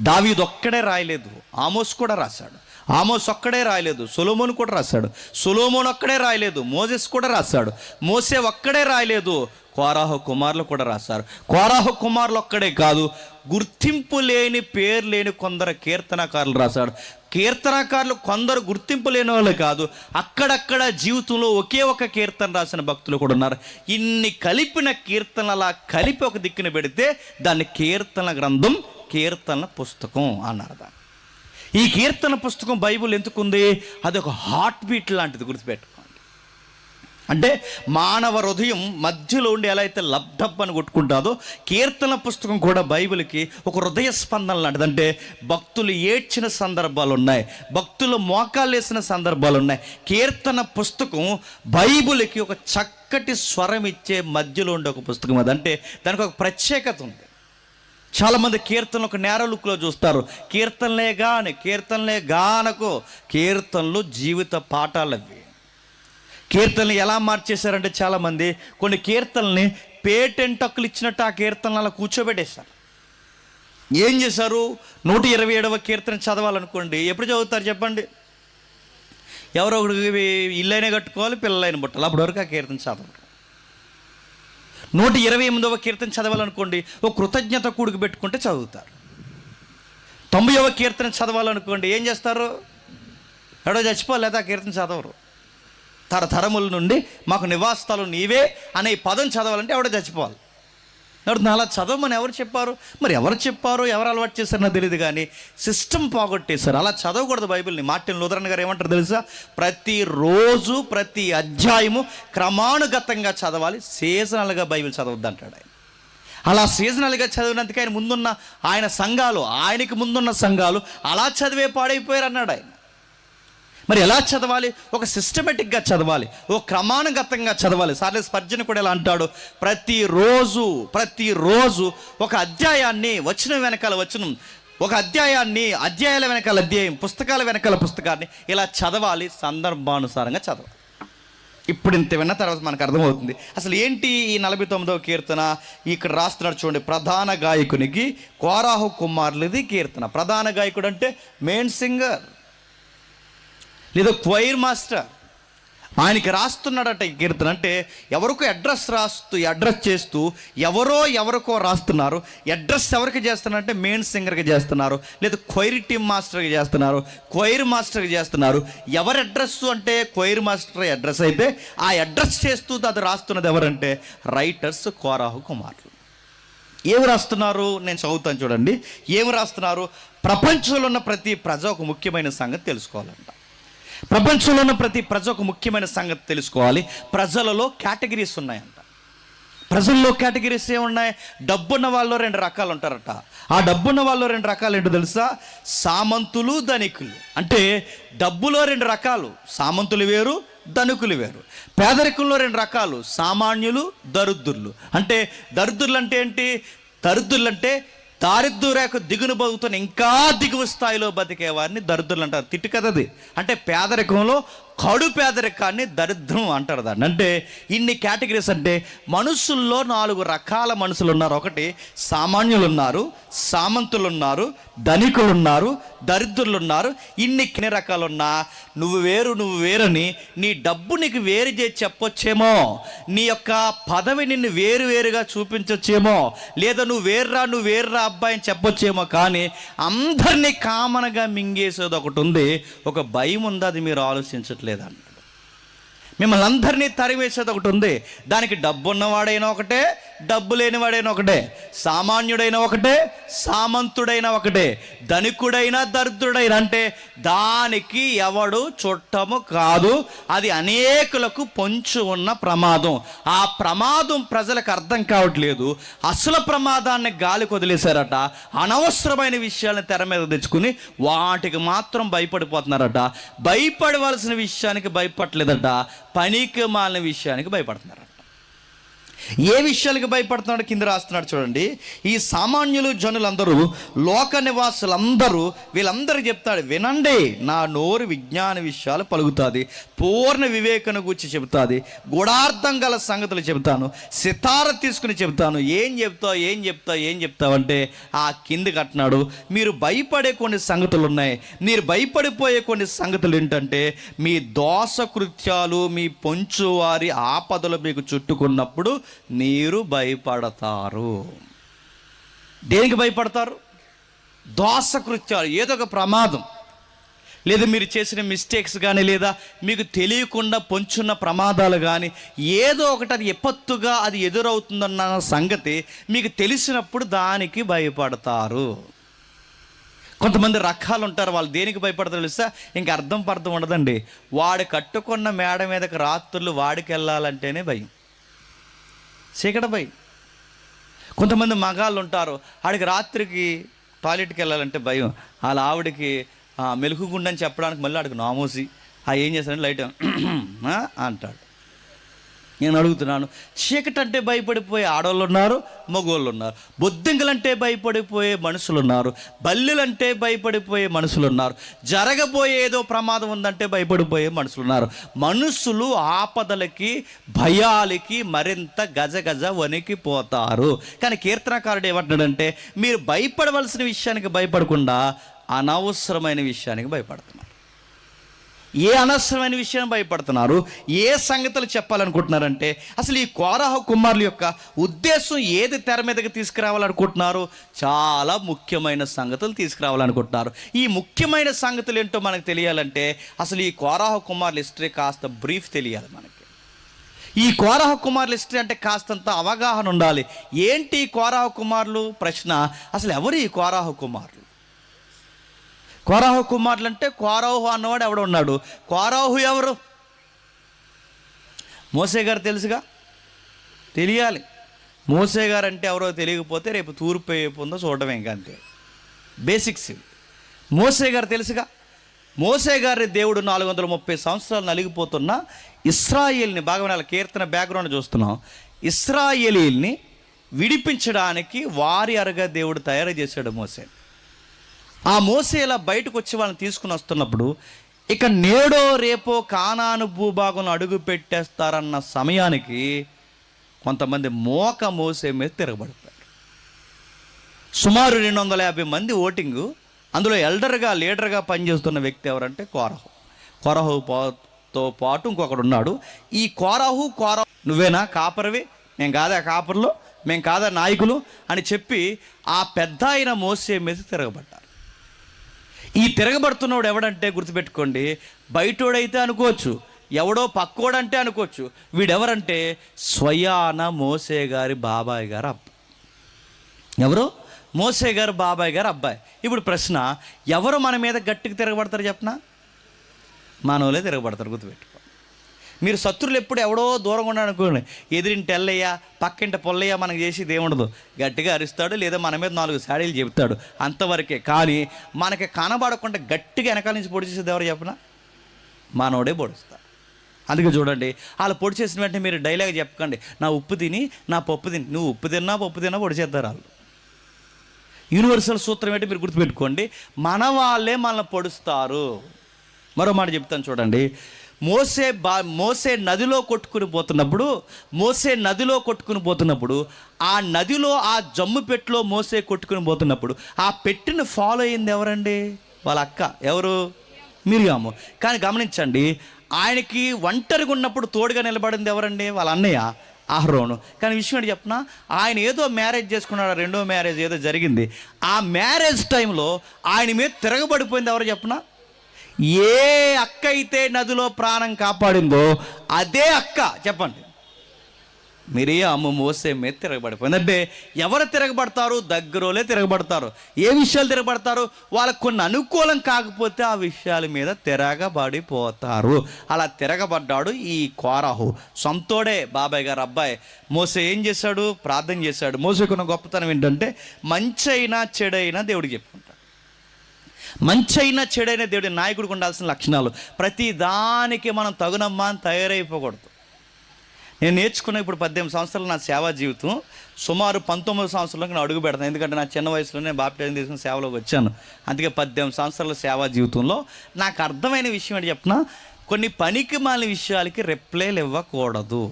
దావీదు ఒక్కడే రాయలేదు, ఆమోస్ కూడా రాశాడు. ఆమోస్ ఒక్కడే రాయలేదు, సొలొమోను కూడా రాశాడు. సొలొమోను ఒక్కడే రాయలేదు, మోసెస్ కూడా రాశాడు. మోసే ఒక్కడే రాయలేదు, కోరాహు కుమారులు కూడా రాశారు. కోరాహు కుమారులు ఒక్కడే కాదు, గుర్తింపు లేని పేరు లేని కొందరు కీర్తనకారులు రాశాడు. కీర్తనకారులు కొందరు గుర్తింపు లేని వాళ్ళు కాదు, అక్కడక్కడ జీవితంలో ఒకే ఒక కీర్తన రాసిన భక్తులు కూడా ఉన్నారు. ఇన్ని కలిపిన కీర్తనలా కలిపి ఒక దిక్కున పెడితే దాన్ని కీర్తన గ్రంథం, కీర్తన పుస్తకం అన్నారు. దాన్ని ఈ కీర్తన పుస్తకం బైబిల్ ఎందుకుంది? అది ఒక హార్ట్ బీట్ లాంటిది, గుర్తుపెట్టుకోండి. అంటే మానవ హృదయం మధ్యలో ఉండి ఎలా అయితే లబ్డబ్ అని కొట్టుకుంటుందో, కీర్తన పుస్తకం కూడా బైబిల్కి ఒక హృదయ స్పందన లాంటిది. అంటే భక్తులు ఏడ్చిన సందర్భాలు ఉన్నాయి, భక్తులు మోకాలు వేసిన సందర్భాలు ఉన్నాయి. కీర్తన పుస్తకం బైబిల్కి ఒక చక్కటి స్వరం ఇచ్చే మధ్యలో ఉండే ఒక పుస్తకం. అదంటే దానికి ఒక ప్రత్యేకత ఉంది. చాలామంది కీర్తనలు ఒక నేర లుక్లో చూస్తారు. కీర్తనలే గానకు కీర్తనలు జీవిత పాఠాలు. అవి కీర్తనలు ఎలా మార్చేశారంటే చాలామంది కొన్ని కీర్తనల్ని పేటెంట్ హక్కులు ఇచ్చినట్టు ఆ కీర్తనలు అలా కూర్చోబెట్టేశారు. ఏం చేశారు? 127వ కీర్తన చదవాలనుకోండి, ఎప్పుడు చదువుతారు చెప్పండి? ఎవరో ఒకటి ఇల్లైనా కట్టుకోవాలి, పిల్లలైన బుట్టాలి, అప్పటి వరకు ఆ కీర్తన చదవరు. 128వ కీర్తన చదవాలనుకోండి, ఓ కృతజ్ఞత కూడికి పెట్టుకుంటే చదువుతారు. 90వ కీర్తన చదవాలనుకోండి, ఏం చేస్తారు? ఎవడో చచ్చిపోలేదా ఆ కీర్తన చదవరు. తరతరముల నుండి మాకు నివాసాలు నీవే అనే పదం చదవాలంటే ఎవడో చచ్చిపోవాలి. అలా చదవమని ఎవరు చెప్పారు? మరి ఎవరు చెప్పారు, ఎవరు అలవాటు చేశారో నాకు తెలియదు, కానీ సిస్టమ్ పోగొట్టేశారు. అలా చదవకూడదు బైబిల్ని. మార్టిన్ లూథరన్ గారు ఏమంటారు తెలుసా? ప్రతిరోజు ప్రతి అధ్యాయము క్రమానుగతంగా చదవాలి, సీజనల్గా బైబిల్ చదవద్దు అంటాడు ఆయన. అలా సీజనల్గా చదివినందుకు ఆయన ముందున్న ఆయన సంఘాలు, ఆయనకి ముందున్న సంఘాలు అలా చదివే పాడైపోయారు అన్నాడు ఆయన. మరి ఎలా చదవాలి? ఒక సిస్టమేటిక్గా చదవాలి, ఒక క్రమానుగతంగా చదవాలి. చార్లెస్ స్పర్జన్ కూడా ఎలా అంటాడు? ప్రతిరోజు ఒక అధ్యాయాన్ని వచనం వెనకాల వచనం, ఒక అధ్యాయాల వెనకాల అధ్యాయం, పుస్తకాల వెనకాల పుస్తకాన్ని ఇలా చదవాలి, సందర్భానుసారంగా చదవాలి. ఇప్పుడు ఇంత విన్న తర్వాత మనకు అర్థమవుతుంది అసలు ఏంటి ఈ 49వ కీర్తన. ఇక్కడ రాస్తున్నాడు చూడండి, ప్రధాన గాయకునికి కోరాహు కుమారులది కీర్తన. ప్రధాన గాయకుడు అంటే మెయిన్ సింగర్ లేదా క్వైర్ మాస్టర్, ఆయనకి రాస్తున్నాడట ఈ కీర్తన. అంటే ఎవరికో అడ్రస్ చేస్తూ ఎవరికో రాస్తున్నారు. అడ్రస్ ఎవరికి చేస్తున్నారంటే మెయిన్ సింగర్కి చేస్తున్నారు, లేదా క్వైర్ టీమ్ మాస్టర్కి చేస్తున్నారు, క్వైర్ మాస్టర్కి చేస్తున్నారు. ఎవరి అడ్రస్ అంటే క్వైర్ మాస్టర్ అడ్రస్ అయితే ఆ అడ్రస్ చేస్తూ అది రాస్తున్నది ఎవరంటే రైటర్స్, కోరాహు కుమారులు. ఏమి రాస్తున్నారు? నేను చదువుతాను చూడండి. ఏమి రాస్తున్నారు? ప్రపంచంలో ఉన్న ప్రతి ప్రజ ఒక ముఖ్యమైన సంగతి తెలుసుకోవాలంట. ప్రపంచంలో ఉన్న ప్రతి ప్రజ ఒక ముఖ్యమైన సంగతి తెలుసుకోవాలి. ప్రజలలో కేటగిరీస్ ఉన్నాయంట. ప్రజల్లో కేటగిరీస్ ఏమున్నాయి? డబ్బున్న వాళ్ళు 2 రకాలు ఉంటారట. ఆ డబ్బున్న వాళ్ళు 2 రకాలు ఏంటో తెలుసా? సామంతులు, ధనికులు. అంటే డబ్బులో 2 రకాలు, సామంతులు వేరు, ధనికులు వేరు. పేదరికంలో 2 రకాలు, సామాన్యులు, దరిద్రులు. అంటే దరిద్రులు అంటే ఏంటి? దరిద్రులు అంటే దారిద్ర్యకు దిగును బతుకుతున్న ఇంకా దిగువ స్థాయిలో బతికే వారిని దరిద్రులు అంటారు. తిట్టు కదది. అంటే పేదరికంలో కడు పేదరికాన్ని దరిద్రం అంటారు దాన్ని. అంటే ఇన్ని కేటగిరీస్. అంటే మనుషుల్లో 4 రకాల మనుషులు ఉన్నారు. ఒకటి సామాన్యులు ఉన్నారు, సామంతులు ఉన్నారు, ధనికులు ఉన్నారు, దరిద్రులు ఉన్నారు. ఇన్ని రకాలు ఉన్నా నువ్వు వేరని నీ డబ్బు నీకు వేరు చేసి చెప్పొచ్చేమో, నీ యొక్క పదవి నిన్ను వేరుగా చూపించొచ్చేమో, లేదా నువ్వు వేర్రా అబ్బాయి అని చెప్పొచ్చేమో, కానీ అందరినీ కామన్గా మింగేసేది ఒకటి ఉంది. ఒక భయం ఉంది, అది మీరు ఆలోచించట్లేదంట. మిమ్మల్ని అందరినీ తరివేసేది ఒకటి ఉంది. దానికి డబ్బు ఉన్నవాడైనా ఒకటే, డబ్బు లేనివాడైనా ఒకటే, సామాన్యుడైనా ఒకటే, సామంతుడైనా ఒకటే, ధనికుడైనా దరిద్రుడైనా. అంటే దానికి ఎవడు చుట్టము కాదు. అది అనేకులకు పొంచి ఉన్న ప్రమాదం. ఆ ప్రమాదం ప్రజలకు అర్థం కావట్లేదు. అసలు ప్రమాదాన్ని గాలికి వదిలేశారట. అనవసరమైన విషయాలను తెర మీద తెచ్చుకుని వాటికి మాత్రం భయపడిపోతున్నారట. భయపడవలసిన విషయానికి భయపడలేదట, పనికి మాలిన విషయానికి భయపడుతున్నారట. ఏ విషయాలకు భయపడుతున్నాడు కింద రాస్తున్నాడు చూడండి. ఈ సామాన్యులు, జనులందరూ, లోక నివాసులందరూ, వీళ్ళందరికీ చెప్తాడు, వినండి, నా నోరు విజ్ఞాన విషయాలు పలుకుతుంది, పూర్ణ వివేకను గురించి చెబుతుంది, గూఢార్థం గల సంగతులు చెబుతాను, సితార తీసుకుని చెబుతాను. ఏం చెప్తావు అంటే ఆ కింది కట్టినాడు. మీరు భయపడే కొన్ని సంగతులు ఉన్నాయి. మీరు భయపడిపోయే కొన్ని సంగతులు ఏంటంటే మీ దోషకృత్యాలు, మీ పొంచువారి ఆపదలు మీకు చుట్టుకున్నప్పుడు మీరు భయపడతారు. దేనికి భయపడతారు? దోషకృత్యాలు, ఏదో ఒక ప్రమాదం. లేదా మీరు చేసిన మిస్టేక్స్ కానీ, లేదా మీకు తెలియకుండా పొంచున్న ప్రమాదాలు కానీ, ఏదో ఒకటి అది ఎప్పత్తుగా అది ఎదురవుతుందన్న సంగతి మీకు తెలిసినప్పుడు దానికి భయపడతారు. కొంతమంది రకాలు ఉంటారు, వాళ్ళు దేనికి భయపడతారు తెలుసా? ఇంక అర్థం ఉండదండి. వాడు కట్టుకున్న మేడ మీదకి రాత్రులు వాడికి వెళ్ళాలంటేనే భయం, చీకటి భయం. కొంతమంది మగాళ్ళు ఉంటారు, ఆడికి రాత్రికి టాయిలెట్కి వెళ్ళాలంటే భయం. వాళ్ళ ఆవిడకి మెలుకుగుండని చెప్పడానికి మళ్ళీ ఆడికి నామోసి ఏం చేస్తాడంటే లైట్ అంటాడు. నేను అడుగుతున్నాను, చీకటి అంటే భయపడిపోయే ఆడవాళ్ళు ఉన్నారు, మగవాళ్ళు ఉన్నారు. బొద్దింకలంటే భయపడిపోయే మనుషులు ఉన్నారు, బల్లిలంటే భయపడిపోయే మనుషులు ఉన్నారు, జరగబోయే ఏదో ప్రమాదం ఉందంటే భయపడిపోయే మనుషులు ఉన్నారు. మనుషులు ఆపదలకి భయాలకి మరింత గజగజ వణికిపోతారు. కానీ కీర్తనకారుడు ఏమంటున్నాడంటే, మీరు భయపడవలసిన విషయానికి భయపడకుండా అనవసరమైన విషయానికి భయపడుతున్నారు. ఏ అనవసరమైన విషయం భయపడుతున్నారు? ఏ సంగతులు చెప్పాలనుకుంటున్నారంటే, అసలు ఈ కోరహ కుమారుల యొక్క ఉద్దేశం ఏది తెర మీదకి తీసుకురావాలనుకుంటున్నారు? చాలా ముఖ్యమైన సంగతులు తీసుకురావాలనుకుంటున్నారు. ఈ ముఖ్యమైన సంగతులు ఏంటో మనకు తెలియాలంటే అసలు ఈ కోరహ కుమారుల హిస్టరీ కాస్త బ్రీఫ్ తెలియాలి మనకి. ఈ కోరహ కుమారుల హిస్టరీ అంటే కాస్తంత అవగాహన ఉండాలి. ఏంటి ఈ కోరహ కుమారులు? ప్రశ్న, అసలు ఎవరు ఈ కోరహ కుమారులు? కోరహు కుమారులు అంటే కోరహు అన్నవాడు ఎవడు ఉన్నాడు. కోరహు ఎవరు? మోసే గారు తెలుసుగా, తెలియాలి. మోసే గారు అంటే ఎవరో తెలియకపోతే రేపు తూర్పు అయిపోయిందో చూడటమే, ఇంకా అంతే, బేసిక్స్. మోసే గారు తెలుసుగా. మోసే గారి దేవుడు 430 సంవత్సరాలు నలిగిపోతున్న ఇశ్రాయేల్ని, బాగా వినాలి, కీర్తన బ్యాక్గ్రౌండ్ చూస్తున్నాం. ఇశ్రాయేలీల్ని విడిపించడానికి వారి అరగా దేవుడు తయారు చేశాడు మోసే. ఆ మోసే ఇలా బయటకు వచ్చి వాళ్ళని తీసుకుని వస్తున్నప్పుడు, ఇక నేడో రేపో కానాను భూభాగంలో అడుగు పెట్టేస్తారన్న సమయానికి కొంతమంది మోసే మీద తిరగబడిపోయారు. సుమారు 250 మంది ఓటింగు. అందులో ఎల్డర్గా, లీడర్గా పనిచేస్తున్న వ్యక్తి ఎవరంటే కోరహుతో పాటు ఇంకొకడు ఉన్నాడు. ఈ కోరహు నువ్వేనా కాపరివి? మేము కాదా కాపర్లు, మేము కాదా నాయకులు అని చెప్పి ఆ పెద్ద ఆయన మోసే మీద తిరగబడ్డారు. ఈ తిరగబడుతున్నవాడు ఎవడంటే గుర్తుపెట్టుకోండి, బయటోడైతే అనుకోవచ్చు, ఎవడో పక్కోడంటే అనుకోవచ్చు. వీడెవరంటే స్వయాన మోసే గారి బాబాయ్ గారు అబ్బాయి. ఎవరు? మోసే గారు బాబాయ్ గారు అబ్బాయి. ఇప్పుడు ప్రశ్న, ఎవరు మన మీద గట్టిగా తిరగబడతారు చెప్పనా? మనోలే తిరగబడతారు, గుర్తుపెట్టుకో. మీరు శత్రులు ఎప్పుడు ఎవడో దూరంగా ఉన్నాడు అనుకోండి, ఎదిరింటి ఎల్లయ్య పక్కింటి పొల్లయ్య మనకు చేసేది ఏముండదు. గట్టిగా అరుస్తాడు, లేదా మన మీద 4 సాడీలు చెప్తాడు, అంతవరకే. కానీ మనకి కనబడకుండా గట్టిగా వెనకాల నుంచి పొడి చేసేది ఎవరు చెప్పనా? మనోడే పొడుస్తాడు. అందుకే చూడండి, వాళ్ళు పొడి చేసిన వెంటనే మీరు డైలాగ్ చెప్పకండి, నా ఉప్పు తిని నా పప్పు తిని. నువ్వు ఉప్పు తిన్నా పొడి చేస్తారు వాళ్ళు. యూనివర్సల్ సూత్రం ఏంటి మీరు గుర్తుపెట్టుకోండి, మన వాళ్ళే మనల్ని పొడుస్తారు. మరో మాట చెప్తాను చూడండి. మోసే నదిలో కొట్టుకుని పోతున్నప్పుడు ఆ నదిలో ఆ జమ్ము పెట్టిలో మోసే కొట్టుకుని పోతున్నప్పుడు ఆ పెట్టిని ఫాలో అయింది ఎవరండి? వాళ్ళ అక్క. ఎవరు? మిరియాము. కానీ గమనించండి, ఆయనకి ఒంటరిగా ఉన్నప్పుడు తోడుగా నిలబడింది ఎవరండి? వాళ్ళ అన్నయ్య అహరోను. కానీ విషయం ఏంటి చెప్పనా, ఆయన ఏదో మ్యారేజ్ చేసుకున్నాడు, రెండో మ్యారేజ్ ఏదో జరిగింది. ఆ మ్యారేజ్ టైంలో ఆయన మీద తిరగబడిపోయింది ఎవరు చెప్పనా? ఏ అక్క అయితే నదిలో ప్రాణం కాపాడిందో అదే అక్క. చెప్పండి, మిరియాము మోసే మీద తిరగబడిపోయింది. అంటే ఎవరు తిరగబడతారు? దగ్గరోలే తిరగబడతారు. ఏ విషయాలు తిరగబడతారు? వాళ్ళకు కొన్ని అనుకూలం కాకపోతే ఆ విషయాల మీద తిరగబడిపోతారు. అలా తిరగబడ్డాడు ఈ కోరహు. సొంతోడే, బాబాయ్ గారు అబ్బాయి. మోసే ఏం చేశాడు? ప్రార్థన చేశాడు. మోసేకున్న గొప్పతనం ఏంటంటే, మంచైనా చెడైనా దేవుడికి చెప్పుకుంటాడు. మంచైనా చెడైన దేవుడి నాయకుడికి ఉండాల్సిన లక్షణాలు. ప్రతి దానికి మనం తగునమ్మా అని తయారైపోకూడదు. నేను నేర్చుకున్న ఇప్పుడు 18 సంవత్సరాలు నా సేవా జీవితం, సుమారు 19 సంవత్సరాలకు నేను అడుగు పెడతాను. ఎందుకంటే నా చిన్న వయసులోనే బాప్టిజం తీసుకుని సేవలోకి వచ్చాను. అందుకే 18 సంవత్సరాల సేవా జీవితంలో నాకు అర్థమైన విషయం ఏంటి చెప్పిన, కొన్ని పనికి మాలిన విషయాలకి రిప్లైలు ఇవ్వకూడదు.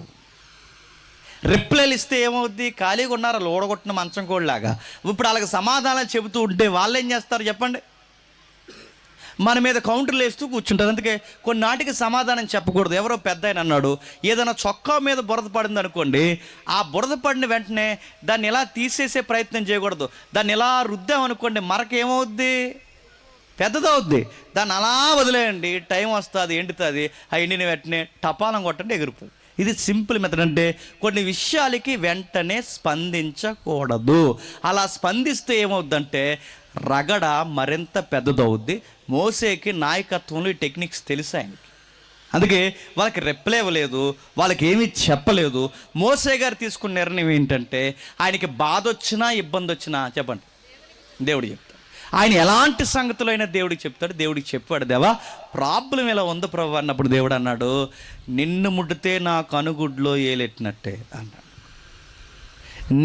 రిప్లైలు ఇస్తే ఏమవుద్ది? ఖాళీగా ఉన్నారు వాళ్ళు, ఓడగొట్టిన మంచం కోడిలాగా. ఇప్పుడు వాళ్ళకి సమాధానం చెబుతూ ఉంటే వాళ్ళు ఏం చేస్తారు చెప్పండి? మన మీద కౌంటర్లు వేస్తూ కూర్చుంటారు. అందుకే కొన్నాటికి సమాధానం చెప్పకూడదు. ఎవరో పెద్ద ఆయన అన్నాడు, ఏదైనా చొక్కా మీద బురద పడింది అనుకోండి, ఆ బురద పడిన వెంటనే దాన్ని ఎలా తీసేసే ప్రయత్నం చేయకూడదు. దాన్ని ఎలా రుద్దామనుకోండి, మరకేమవుద్ది? పెద్దదవుద్ది. దాన్ని అలా వదిలేయండి, టైం వస్తుంది ఎండుతుంది, ఆ ఎండిన వెంటనే టపాలం కొట్టండి ఎగిరిపోతుంది. ఇది సింపుల్ మెథడ్. అంటే కొన్ని విషయాలకి వెంటనే స్పందించకూడదు. అలా స్పందిస్తే ఏమవుద్దంటే రగడ మరింత పెద్దదవుద్ది. మోసేకి నాయకత్వంలో ఈ టెక్నిక్స్ తెలుసు ఆయనకి, అందుకే వాళ్ళకి రెప్లై ఇవ్వలేదు, వాళ్ళకి ఏమీ చెప్పలేదు. మోసే గారు తీసుకున్న నిర్ణయం ఏంటంటే ఆయనకి బాధ వచ్చినా ఇబ్బంది వచ్చినా చెప్పండి దేవుడు చెప్తాడు. ఆయన ఎలాంటి సంగతులైనా దేవుడికి చెప్తాడు. దేవుడికి చెప్పాడు, దేవా ప్రాబ్లం ఇలా ఉంది ప్రభు అన్నప్పుడు దేవుడు అన్నాడు, నిన్ను ముడితే నా కనుగుడ్లో ఏలెట్టినట్టే అన్నాడు.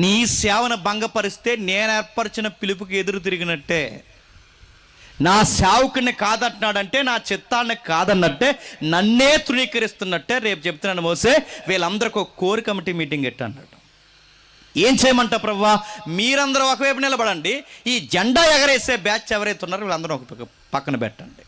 నీ సేవను భంగపరిస్తే నేను ఏర్పరిచిన పిలుపుకి ఎదురు తిరిగినట్టే. నా సేవకుని కాదంటున్నాడంటే నా చిత్తాన్ని కాదన్నట్టే, నన్నే తృణీకరిస్తున్నట్టే. రేపు చెప్తున్నాను మోసే, వీళ్ళందరికీ ఒక కోర్ కమిటీ మీటింగ్ ఎట్ట అన్నాడు. ఏం చేయమంటా ప్రభువా, మీరందరూ ఒకవైపు నిలబడండి, ఈ జెండా ఎగరేసే బ్యాచ్ ఎవరైతే ఉన్నారో వీళ్ళందరూ ఒక పక్కన పెట్టండి.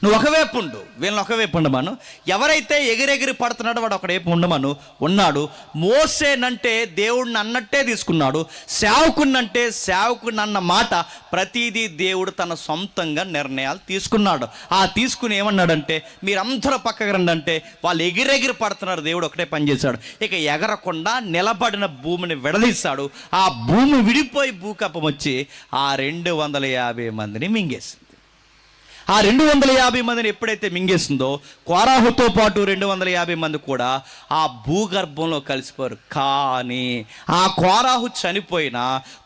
నువ్వు ఒకవైపు ఉండు, వీళ్ళని ఒకవైపు ఉండమను. ఎవరైతే ఎగిరెగిరి పడుతున్నాడో వాడు ఒకవైపు ఉండమను. ఉన్నాడు. మోసేనంటే దేవుడిని అన్నట్టే తీసుకున్నాడు. సేవకున్నంటే సేవకుని అన్న మాట ప్రతిదీ దేవుడు తన సొంతంగా నిర్ణయాలు తీసుకున్నాడు. ఆ తీసుకుని ఏమన్నాడంటే మీరందరూ పక్కకు రండి అంటే వాళ్ళు ఎగిరెగిరి పడుతున్నారు. దేవుడు ఒకటే పని చేశాడు, ఇక ఎగరకుండా నిలబడిన భూమిని విడదీశాడు. ఆ భూమి విడిపోయి భూకంపం వచ్చి ఆ 250 మందిని మింగేసింది. ఆ 250 మందిని ఎప్పుడైతే మింగేసిందో కోరాహుతో పాటు 250 మంది కూడా ఆ భూగర్భంలో కలిసిపోయారు. కానీ ఆ కోరాహు చనిపోయినా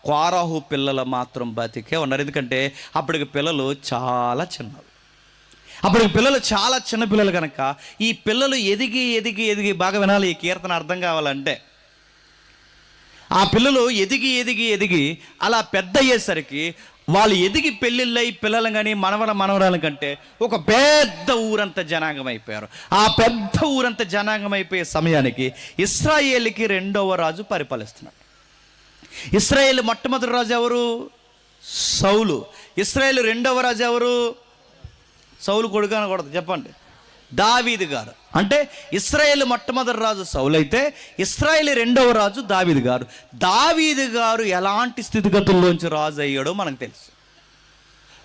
కోరాహు పిల్లలు మాత్రం బతికే ఉన్నారు. ఎందుకంటే అప్పటికి పిల్లలు చాలా చిన్నవి. అప్పటికి పిల్లలు చాలా చిన్న పిల్లలు కనుక ఈ పిల్లలు ఎదిగి ఎదిగి ఎదిగి బాగా వినాలి, ఈ కీర్తన అర్థం కావాలంటే ఆ పిల్లలు ఎదిగి ఎదిగి ఎదిగి అలా పెద్ద అయ్యేసరికి వాళ్ళు ఎదిగి పెళ్ళిళ్ళై పిల్లలు కానీ మనవరాల కంటే ఒక పెద్ద ఊరంత జనాంగం అయిపోయారు. ఆ పెద్ద ఊరంత జనాంగం అయిపోయే సమయానికి ఇశ్రాయేలుకి 2వ రాజు పరిపాలిస్తున్నాడు. ఇశ్రాయేలు మొట్టమొదటి రాజు ఎవరు? సౌలు. ఇశ్రాయేలు 2వ రాజు ఎవరు? సౌలు కొడుకు అనకూడదు, చెప్పండి, దావీదు గారు. అంటే ఇశ్రాయేలు మొట్టమొదటి రాజు సౌలు అయితే ఇశ్రాయేలు 2వ రాజు దావీదు గారు. దావీదు గారు ఎలాంటి స్థితిగతుల్లోంచి రాజు అయ్యాడో మనకు తెలుసు.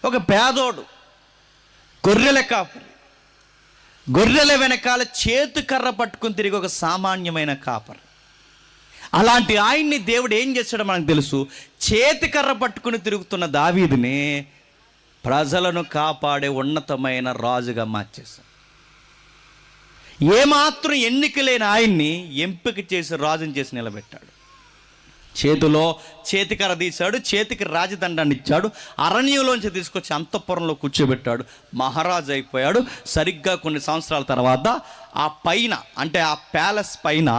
ఒక పేదోడు, గొర్రెల కాపరి, గొర్రెల వెనకాల చేతు కర్ర పట్టుకుని తిరిగి ఒక సామాన్యమైన కాపరి. అలాంటి ఆయన్ని దేవుడు ఏం చేశాడో మనకు తెలుసు. చేతి కర్ర పట్టుకుని తిరుగుతున్న దావీదుని ప్రజలను కాపాడే ఉన్నతమైన రాజుగా మార్చేశాడు. ఏమాత్రం ఎన్నిక లేని ఆయన్ని ఎంపిక చేసి రాజుని చేసి నిలబెట్టాడు. చేతిలో చేతికర్ర తీశాడు, చేతికి రాజదండాన్ని ఇచ్చాడు, అరణ్యంలోంచి తీసుకొచ్చి అంతఃపురంలో కూర్చోబెట్టాడు, మహారాజు అయిపోయాడు. సరిగ్గా కొన్ని సంవత్సరాల తర్వాత ఆ పైన అంటే ఆ ప్యాలెస్ పైన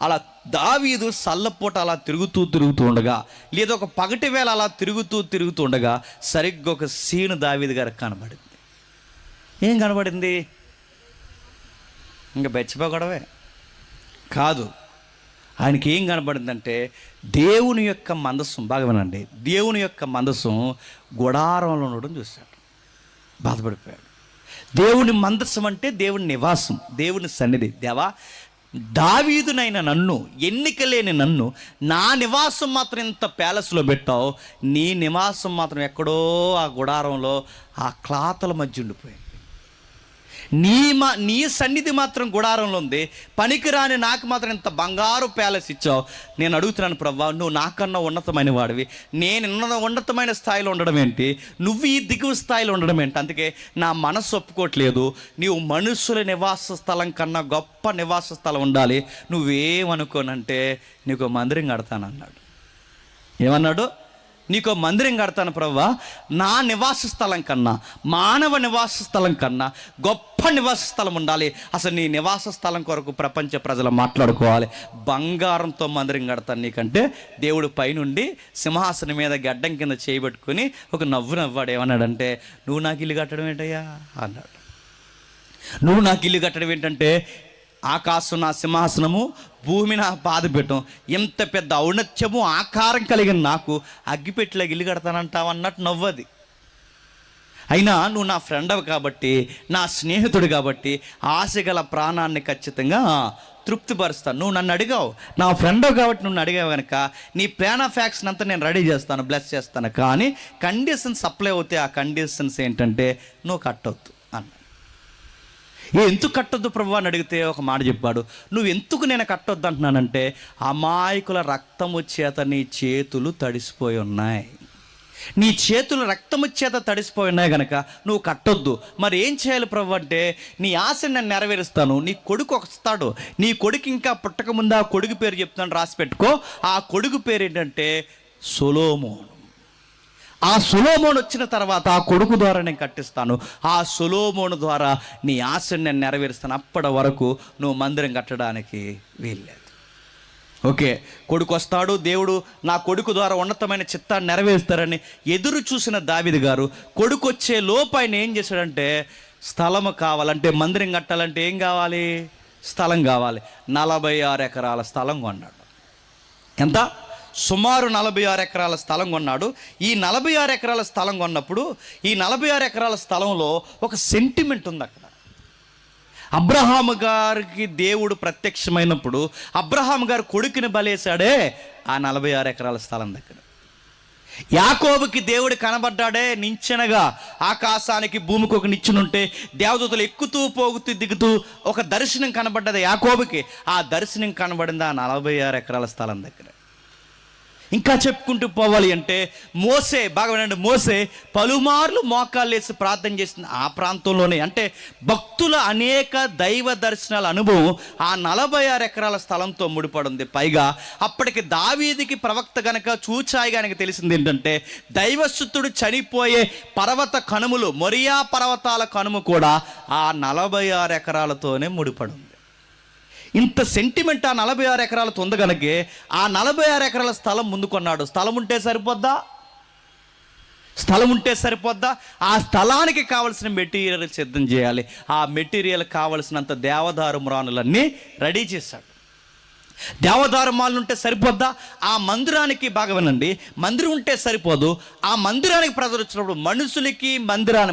అలా దావీదు సల్లపూట అలా తిరుగుతూ ఉండగా, లేదా ఒక పగటి వేళ అలా తిరుగుతూ ఉండగా సరిగ్గా ఒక సీను దావీదు గారికి కనబడింది. ఏం కనబడింది? ఇంకా బెచ్చిపోగడవే కాదు. ఆయనకి ఏం కనబడిందంటే దేవుని యొక్క మందసం, బాగా వినండి, దేవుని యొక్క మందసం గుడారంలో ఉండడం చూశాడు. బాధపడిపోయాడు. దేవుని మందసం అంటే దేవుని నివాసం, దేవుని సన్నిధి. దేవా, దావీదునైన నన్ను, ఎన్నిక లేని నన్ను, నా నివాసం మాత్రం ఇంత ప్యాలెస్లో పెట్టావు, నీ నివాసం మాత్రం ఎక్కడో ఆ గుడారంలో ఆ క్లాతల మధ్య ఉండిపోయింది. నీ సన్నిధి మాత్రం గుడారంలో ఉంది, పనికిరాని నాకు మాత్రం ఇంత బంగారు ప్యాలెస్ ఇచ్చావు. నేను అడుగుతున్నాను ప్రభువా, నువ్వు నాకన్నా ఉన్నతమైన వాడివి, నేను ఉన్నతమైన స్థాయిలో ఉండడం ఏంటి, నువ్వు ఈ దిగువ స్థాయిలో ఉండడం ఏంటి? అందుకే నా మనసు ఒప్పుకోవట్లేదు. నీవు మనుషుల నివాస స్థలం కన్నా గొప్ప నివాస స్థలం ఉండాలి. నువ్వేమనుకోనంటే నీకు మందిరం కడతానన్నాడు. ఏమన్నాడు? నీకు మందిరం కడతాను ప్రభువా, నా నివాస స్థలం కన్నా, మానవ నివాస స్థలం కన్నా గొప్ప నివాస స్థలం ఉండాలి. అసలు నీ నివాస స్థలం కొరకు ప్రపంచ ప్రజలు మాట్లాడుకోవాలి. బంగారంతో మందిరం కడతాను నీకంటే దేవుడు పైనుండి సింహాసనం మీద గడ్డం కింద చేయబెట్టుకుని ఒక నవ్వాడు. ఏమన్నాడంటే, నువ్వు నాకు ఇల్లు కట్టడం ఏంటయ్యా అన్నాడు. నువ్వు నాకు ఇల్లు కట్టడం ఏంటంటే, ఆకాశం నా సింహాసనము, భూమి నా పాదపీఠం, ఎంత పెద్ద ఔన్నత్యము ఆకారం కలిగిన నాకు అగ్గిపెట్టిలో ఇల్లు కడతానంటావు అన్నట్టు నవ్వది. అయినా నువ్వు నా ఫ్రెండ్ కాబట్టి, నా స్నేహితుడు కాబట్టి ఆశ గల ప్రాణాన్ని ఖచ్చితంగా తృప్తిపరుస్తాను. నువ్వు నన్ను అడిగావు, నా ఫ్రెండ్ కాబట్టి నువ్వు అడిగావు కనుక నీ ప్లాన్ ఆఫ్ యాక్షన్ అంతా నేను రెడీ చేస్తాను, బ్లెస్ చేస్తాను. కానీ కండిషన్స్ అప్లై అవుతాయి. ఆ కండిషన్స్ ఏంటంటే నువ్వు కట్టొద్దు అన్న. ఎందుకు కట్టొద్దు ప్రభు అని అడిగితే ఒక మాట చెప్పాడు, నువ్వు ఎందుకు నేను కట్టొద్దు అంటున్నానంటే అమాయకుల రక్తము చేత నీ చేతులు తడిసిపోయి ఉన్నాయి. నీ చేతులు రక్తము చేత తడిసిపోయి ఉన్నాయి కనుక నువ్వు కట్టొద్దు. మరి ఏం చేయాలి ప్రభు అంటే, నీ ఆశను నేను నెరవేరుస్తాను. నీ కొడుకు వస్తాడు, నీ కొడుకు ఇంకా పుట్టకముందు ఆ కొడుకు పేరు చెప్తాను, రాసి పెట్టుకో. ఆ కొడుకు పేరు ఏంటంటే సొలొమోను. ఆ సొలొమోను వచ్చిన తర్వాత ఆ కొడుకు ద్వారా నేను కట్టిస్తాను. ఆ సొలొమోను ద్వారా నీ ఆశను నేను నెరవేరుస్తాను. అప్పటి వరకు నువ్వు మందిరం కట్టడానికి వీల్లేదు. ఓకే, కొడుకు వస్తాడు, దేవుడు నా కొడుకు ద్వారా ఉన్నతమైన చిత్తాన్ని నెరవేరుస్తారని ఎదురు చూసిన దావీదు గారు కొడుకు వచ్చే లోపు ఆయన ఏం చేశాడంటే, స్థలము కావాలంటే, మందిరం కట్టాలంటే ఏం కావాలి? స్థలం కావాలి. 46 ఎకరాల స్థలం కొన్నాడు. ఎంత? సుమారు 46 ఎకరాల స్థలం కొన్నాడు. ఈ 46 ఎకరాల స్థలం కొన్నప్పుడు ఈ 46 ఎకరాల స్థలంలో ఒక సెంటిమెంట్ ఉంది. అక్కడ అబ్రహాము గారికి దేవుడు ప్రత్యక్షమైనప్పుడు అబ్రహాము గారు కొడుకుని బలేశాడే ఆ 46 ఎకరాల స్థలం దగ్గర. యాకోబుకి దేవుడు కనబడ్డాడే నించెనగా, ఆకాశానికి భూమికి ఒక నిచ్చెనుంటే దేవదూతలు ఎక్కుతూ పోగుతూ దిగుతూ ఒక దర్శనం కనబడ్డది యాకోబుకి. ఆ దర్శనం కనబడింది ఆ 46 ఎకరాల స్థలం దగ్గర. ఇంకా చెప్పుకుంటూ పోవాలి అంటే మోసే, బాగా వినండి, మోసే పలుమార్లు మోకాళ్ళు వేసి ప్రార్థన చేసిన ఆ ప్రాంతంలోనే, అంటే భక్తుల అనేక దైవ దర్శనాల అనుభవం ఆ 46 ఎకరాల స్థలంతో ముడిపడింది. పైగా అప్పటికి దావీదుకి ప్రవక్త గనక చూచాయి గనక తెలిసింది ఏంటంటే, దైవసుతుడు చనిపోయే పర్వత కనుమలు, మొరియా పర్వతాల కనుమ కూడా ఆ 46 ఎకరాలతోనే ముడిపడింది. ఇంత సెంటిమెంట్ ఆ 46 ఎకరాలతో ఉంది కనుకే ఆ 46 ఎకరాల స్థలం ముందు కొన్నాడు. స్థలం ఉంటే సరిపోద్దా? స్థలం ఉంటే సరిపోద్దా? ఆ స్థలానికి కావలసిన మెటీరియల్ సిద్ధం చేయాలి. ఆ మెటీరియల్ కావలసినంత దేవదారు మ్రానులన్నీ రెడీ చేశాడు. దేవదారుమాలు ఉంటే సరిపోద్దా? ఆ మందిరానికి, బాగా వినండి, మందిరం ఉంటే సరిపోదు. ఆ మందిరానికి ప్రజలు వచ్చినప్పుడు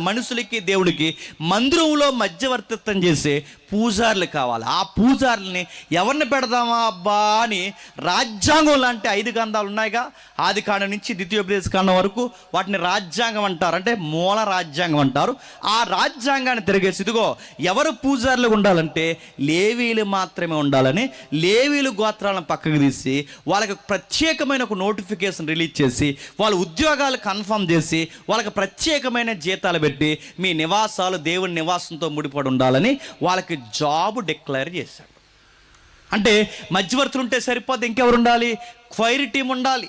మనుషులకి దేవుడికి మందిరంలో మధ్యవర్తిత్వం చేసే పూజారులు కావాలి. ఆ పూజారుల్ని ఎవరిని పెడదామా అబ్బా అని రాజ్యాంగం లాంటి 5 గ్రంథాలు ఉన్నాయిగా, ఆది కాండం నుంచి ద్వితీయోపదేశ కాండం వరకు వాటిని రాజ్యాంగం అంటారు, అంటే మూల రాజ్యాంగం అంటారు. ఆ రాజ్యాంగాన్ని తిరిగేసి ఇదిగో ఎవరు పూజారులు ఉండాలంటే లేవీలు మాత్రమే ఉండాలని లేవీలు గోత్రాలను పక్కకు తీసి వాళ్ళకి ప్రత్యేకమైన ఒక నోటిఫికేషన్ రిలీజ్ చేసి వాళ్ళ ఉద్యోగాలు కన్ఫర్మ్ చేసి వాళ్ళకి ప్రత్యేకమైన జీతాలు పెట్టి మీ నివాసాలు దేవుని నివాసంతో ముడిపడి ఉండాలని వాళ్ళకి జాబ్ డిక్లేర్ చేశాడు. అంటే మధ్యవర్తులు ఉంటే సరిపోద్ది, ఇంకెవరు ఉండాలి? క్వైర్ టీం ఉండాలి.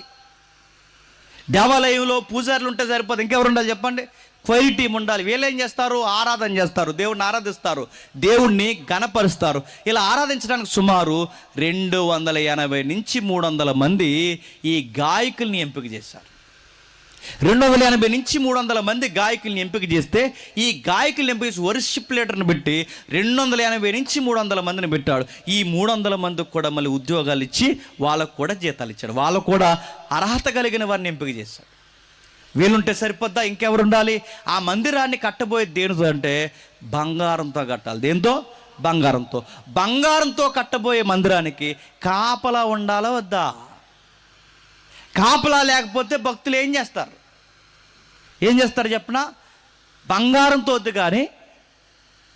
దేవాలయంలో పూజారులు ఉంటే సరిపోద్ది, ఇంకెవరు ఉండాలి చెప్పండి? క్వైర్ టీం ఉండాలి. వీళ్ళు ఏం చేస్తారు? ఆరాధన చేస్తారు, దేవుడిని ఆరాధిస్తారు, దేవుణ్ణి గణపరుస్తారు. ఇలా ఆరాధించడానికి సుమారు 280 నుంచి 300 మంది ఈ గాయకుల్ని ఎంపిక చేశారు. 280 నుంచి 300 మంది గాయకుల్ని ఎంపిక చేస్తే ఈ గాయకుల్ని ఎంపిక చేసి వర్షిప్ లీడర్ని పెట్టి 280 నుంచి 300 మందిని పెట్టాడు. ఈ 300 మందికి కూడా మళ్ళీ ఉద్యోగాలు ఇచ్చి వాళ్ళకు కూడా జీతాలు ఇచ్చాడు. వాళ్ళకు కూడా అర్హత కలిగిన వారిని ఎంపిక చేశాడు. వీళ్ళుంటే సరిపోద్దా? ఇంకెవరు ఉండాలి? ఆ మందిరాన్ని కట్టబోయే దేనితో అంటే బంగారంతో కట్టాలి. దేంతో? బంగారంతో. బంగారంతో కట్టబోయే మందిరానికి కాపలా ఉండాలా వద్దా? కాపలా లేకపోతే భక్తులు ఏం చేస్తారు? చెప్పనా? బంగారంతో వద్దు, కానీ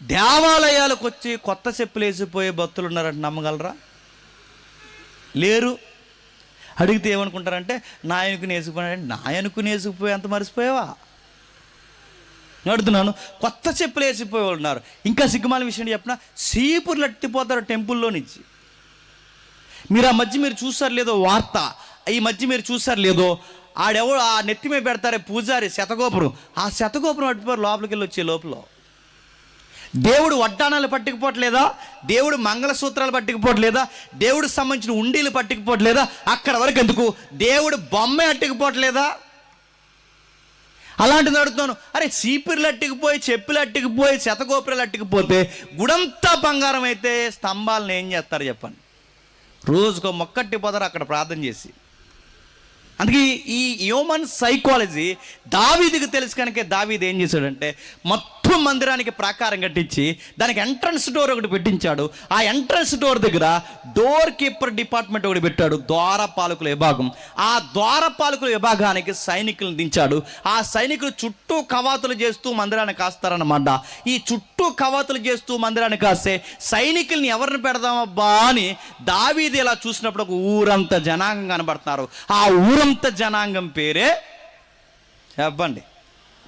దేవాలయాలకు వచ్చి కొత్త చెప్పులు వేసిపోయే భక్తులు ఉన్నారంటే నమ్మగలరా? లేరు. అడిగితే ఏమనుకుంటారంటే నాయకుని వేసుకుపోయాడు. నాయకుని వేసుకుపోయి అంత మరిసిపోయావా? అడుగుతున్నాను. కొత్త చెప్పులు వేసిపోయే వాళ్ళు ఉన్నారు. ఇంకా సిగ్గుమాల విషయం చెప్పిన సీపుర్లు అట్టిపోతారు టెంపుల్లో నుంచి. మీరు ఆ మధ్య మీరు చూసారు లేదో వార్త, ఈ మధ్య మీరు చూసారు లేదో, ఆడెవడు ఆ నెత్తి మీద పెడతారే పూజారి శతగోపురం, ఆ శతగోపురం అట్టిపోయారు లోపలికి వెళ్ళి వచ్చే లోపల. దేవుడు వడ్డానాలు పట్టుకుపోవట్లేదా? దేవుడు మంగళసూత్రాలు పట్టుకుపోవట్లేదా? దేవుడికి సంబంధించిన ఉండీలు పట్టుకుపోవట్లేదా? అక్కడ వరకు ఎందుకు, దేవుడు బొమ్మే అట్టుకుపోవట్లేదా? అలాంటిది అడుగుతున్నాను. అరే చీపిర్లు అట్టుకుపోయి, చెప్పులు అట్టుకుపోయి, శతగోపురాలు అట్టుకుపోతే గుడంతా బంగారం అయితే స్తంభాలను ఏం చేస్తారు చెప్పండి? రోజుకో మొక్కట్టిపోతారు అక్కడ ప్రార్థన చేసి. అందుకే ఈ హ్యూమన్ సైకాలజీ దావీదుకు తెలుసు కనుక దావీదు ఏం చేశాడంటే మొత్తం మందిరానికి ప్రాకారం కట్టించి దానికి ఎంట్రన్స్ డోర్ ఒకటి పెట్టించాడు. ఆ ఎంట్రన్స్ డోర్ దగ్గర డోర్ కీపర్ డిపార్ట్మెంట్ ఒకటి పెట్టాడు, ద్వారపాలకుల విభాగం. ఆ ద్వారపాలకుల విభాగానికి సైనికులను దించాడు. ఆ సైనికులు చుట్టూ కవాతులు చేస్తూ మందిరాన్ని కాస్తారన్నమాట. ఈ చుట్టూ కవాతులు చేస్తూ మందిరాన్ని కాస్తే సైనికుల్ని ఎవరిని పెడదామబ్బా అని దావీదు ఇలా చూసినప్పుడు ఒక ఊరంతా జనాంగం కనబడుతున్నారు. ఆ ఊరంతా జనాంగం పేరే చెప్పండి,